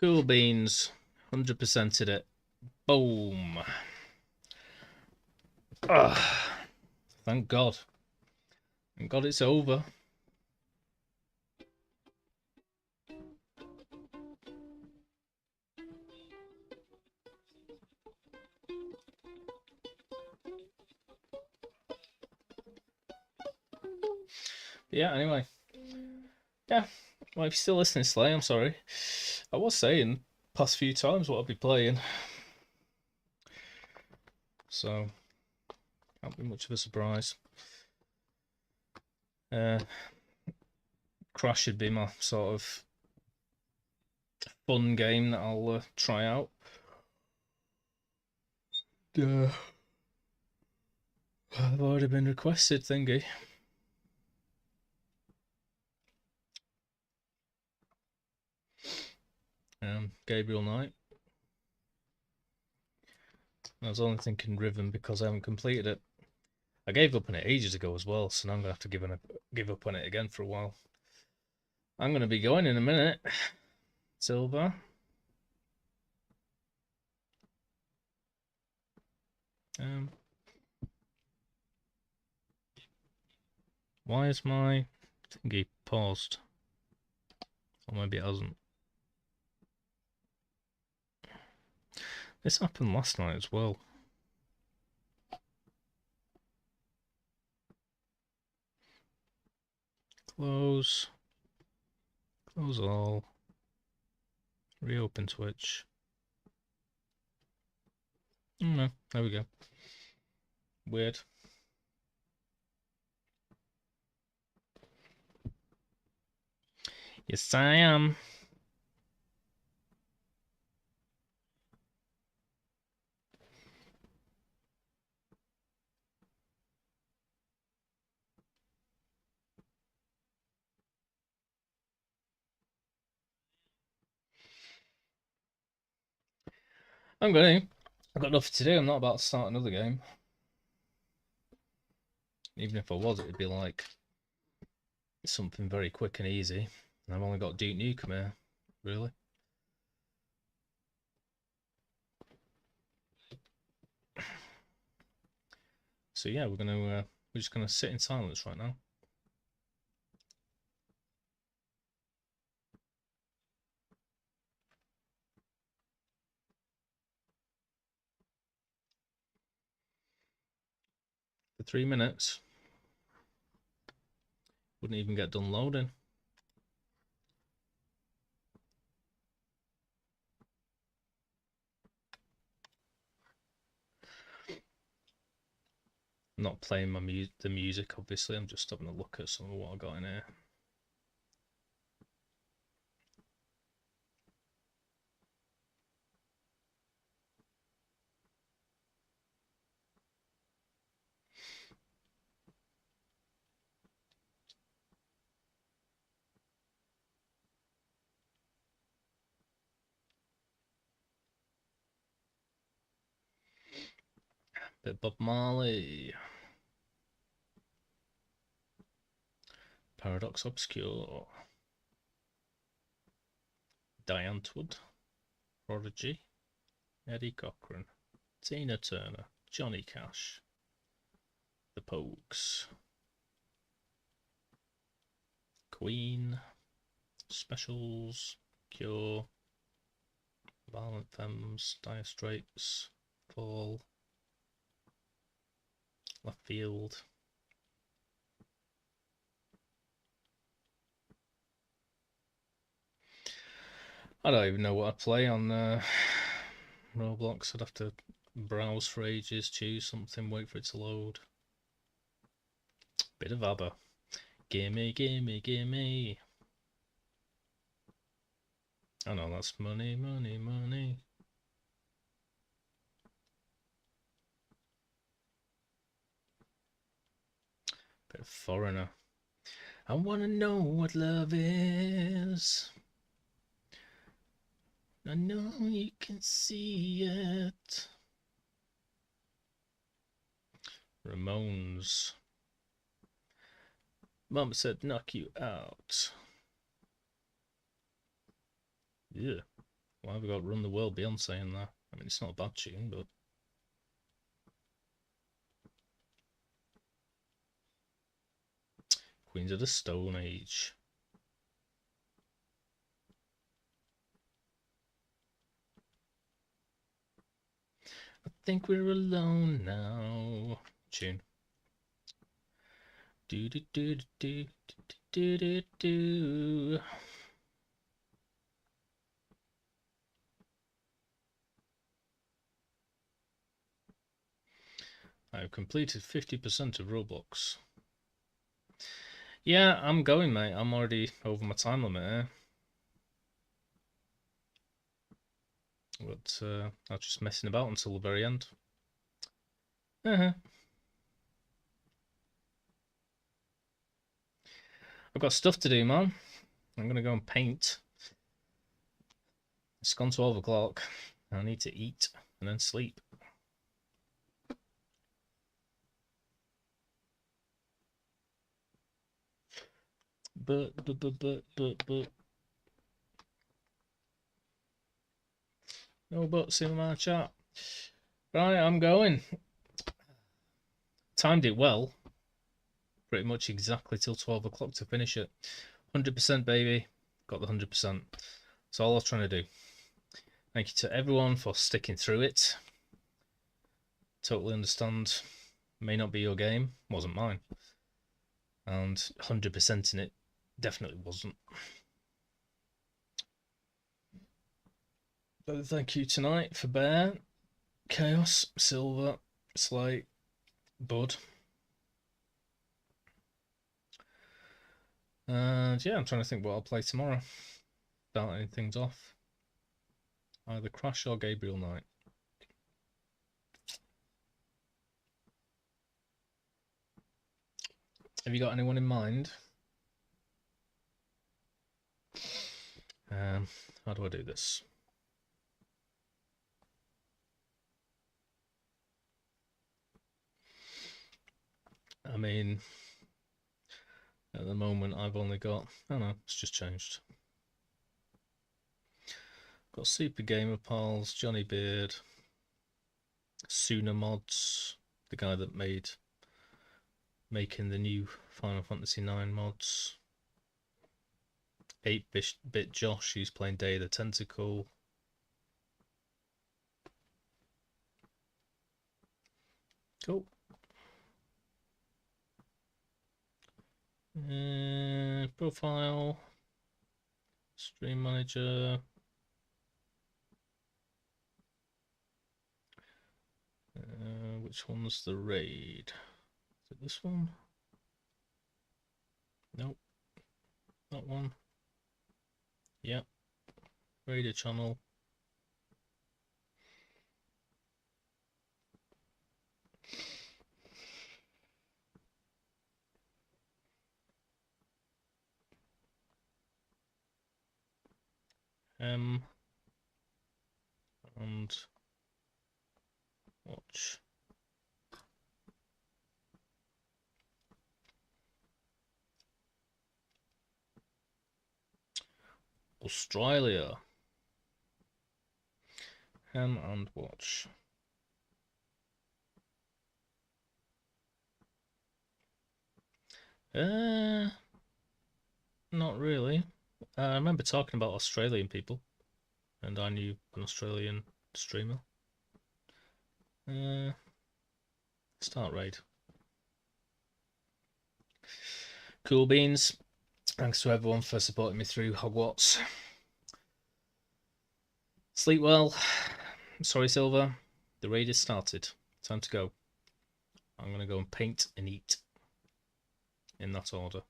Cool beans. 100%ed it. Boom. Thank God. Thank God it's over. Yeah, anyway. Yeah. Well, if you're still listening, Slay, I'm sorry. I was saying past few times what I'll be playing. So, can't be much of a surprise. Crash should be my sort of fun game that I'll try out. I've already been requested, thingy. Gabriel Knight. I was only thinking Riven because I haven't completed it. I gave up on it ages ago as well, so now I'm going to have to give up on it again for a while. I'm going to be going in a minute. Silver. Why is my thingy paused? Or maybe it hasn't. This happened last night as well. Close. Close all. Reopen Twitch. No, there we go. Weird. Yes, I am. I'm going to. I've got nothing to do. I'm not about to start another game. Even if I was, it'd be like something very quick and easy. And I've only got Duke Nukem here, really. So yeah, we're just gonna sit in silence right now. For 3 minutes. Wouldn't even get done loading. I'm not playing the music, obviously. I'm just having a look at some of what I got in here. Bit Bob Marley. Paradox Obscure. Diane Wood. Prodigy. Eddie Cochran. Tina Turner. Johnny Cash. The Pogues. Queen. Specials. Cure, Violent Femmes, Dire Straits, Fall, Left Field. I don't even know what I'd play on Roblox. I'd have to browse for ages, choose something, wait for it to load. Bit of ABBA. Gimme, gimme, gimme. I know that's money, money, money. Bit of Foreigner. I wanna know what love is. I know you can see it. Ramones. Mum said knock you out. Yeah. Why have we got Run the World Beyonce in there? I mean, it's not a bad tune, but... Queens of the Stone Age. I think we're alone now. Tune. Do do do do do do do do. I've completed 50% of Roblox. Yeah, I'm going, mate. I'm already over my time limit here. But I'm just messing about until the very end. I've got stuff to do, man. I'm gonna go and paint. It's gone 12 o'clock. I need to eat and then sleep. But. No buts in my chat. Right, I'm going. Timed it well. Pretty much exactly till 12 o'clock to finish it. 100%, baby. Got the 100%. That's all I was trying to do. Thank you to everyone for sticking through it. Totally understand. May not be your game. Wasn't mine. And 100% in it definitely wasn't. But thank you tonight for Bear, Chaos, Silver, Slate, Bud. And yeah, I'm trying to think what I'll play tomorrow. Starting things off. Either Crash or Gabriel Knight. Have you got anyone in mind? How do I do this? I mean, at the moment I've only got... Oh no, it's just changed. Got Super Gamer Pals, Johnny Beard, Sooner Mods, the guy that making the new Final Fantasy IX mods. 8-bit Josh, who's playing Day of the Tentacle. Cool. Profile. Stream Manager. Which one's the raid? Is it this one? Nope. That one. Yep. Raider channel. And watch. Australia. Ham and watch. Not really. I remember talking about Australian people, and I knew an Australian streamer. Start raid. Cool beans. Thanks to everyone for supporting me through Hogwarts. Sleep well. Sorry, Silver. The raid is started. Time to go. I'm going to go and paint and eat. In that order.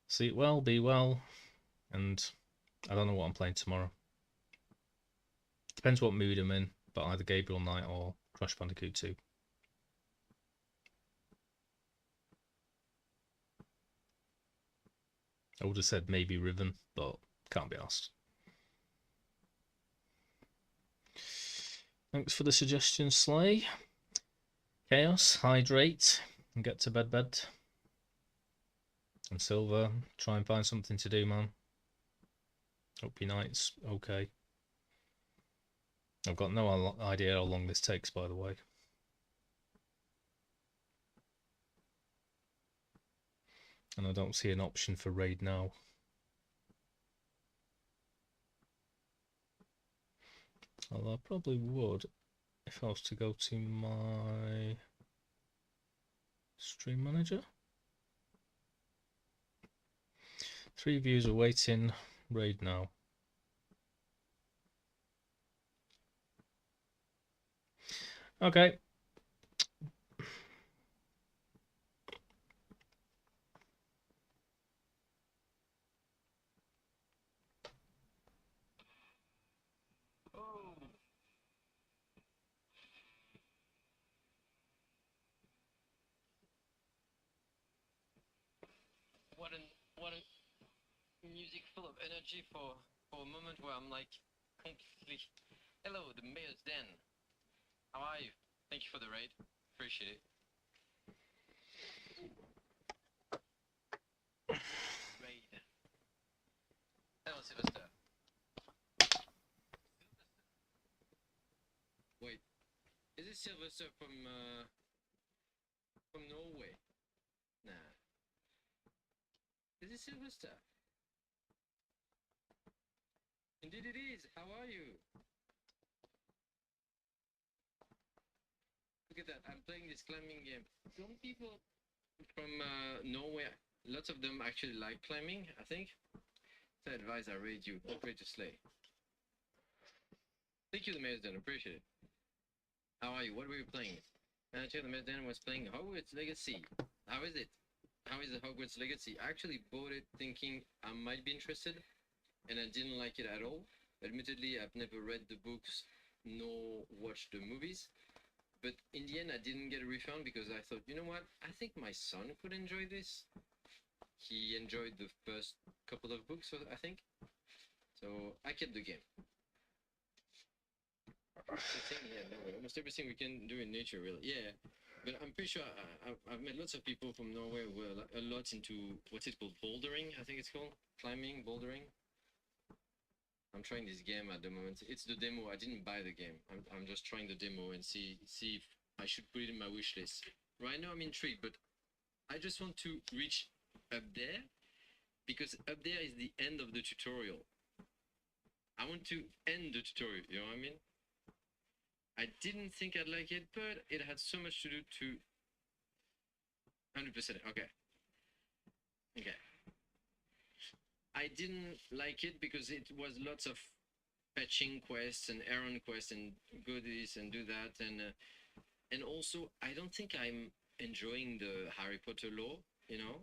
Sleep well, be well, and I don't know what I'm playing tomorrow. Depends what mood I'm in, but either Gabriel Knight or Crash Bandicoot 2. I would have said maybe Riven, but can't be asked. Thanks for the suggestion, Slay. Chaos, hydrate, and get to bed. And Silver, try and find something to do, man. Hope your night's okay. I've got no idea how long this takes, by the way. And I don't see an option for raid now. Although I probably would if I was to go to my stream manager. 3 views are waiting, raid now. Okay. What a music full of energy for a moment where I'm like completely. Hello, the Mayor's Den. How are you? Thank you for the raid. Appreciate it. Raid. Hello, Sylvester. Wait, is it Sylvester from Norway? Nah. Is it Sylvester? Indeed it is. How are you? Look at that. I'm playing this climbing game. Some people from Norway, lots of them actually like climbing, I think. So advice I read you. Great to slay. Thank you, the Mayor's Den. Appreciate it. How are you? What were you playing? The Mayor's Den was playing Hogwarts Legacy. How is it? How is the Hogwarts Legacy? I actually bought it thinking I might be interested, and I didn't like it at all. Admittedly, I've never read the books nor watched the movies, but in the end I didn't get a refund because I thought, you know what, I think my son could enjoy this. He enjoyed the first couple of books, I think, so I kept the game. Almost everything we can do in nature, really. Yeah, but I'm pretty sure I've met lots of people from Norway who are a lot into what's it called, bouldering, I think it's called, climbing, bouldering. I'm trying this game at the moment. It's the demo. I didn't buy the game. I'm just trying the demo and see if I should put it in my wish list. Right now I'm intrigued, but I just want to reach up there because up there is the end of the tutorial. I want to end the tutorial, you know what I mean? I didn't think I'd like it, but it had so much to do to 100%. Okay. I didn't like it because it was lots of fetching quests and errand quests and go this and do that, and also I don't think I'm enjoying the Harry Potter lore. You know,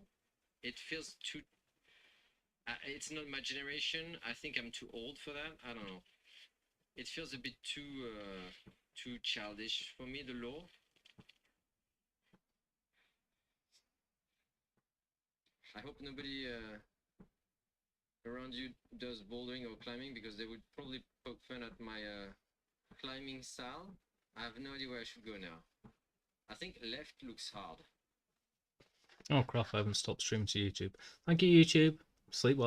it feels too. It's not my generation. I think I'm too old for that. I don't know. It feels a bit too childish for me, the lore. I hope nobody around you does bouldering or climbing because they would probably poke fun at my climbing style. I have no idea where I should go now. I think left looks hard. Oh crap, I haven't stopped streaming to YouTube. Thank you, YouTube. Sleep well.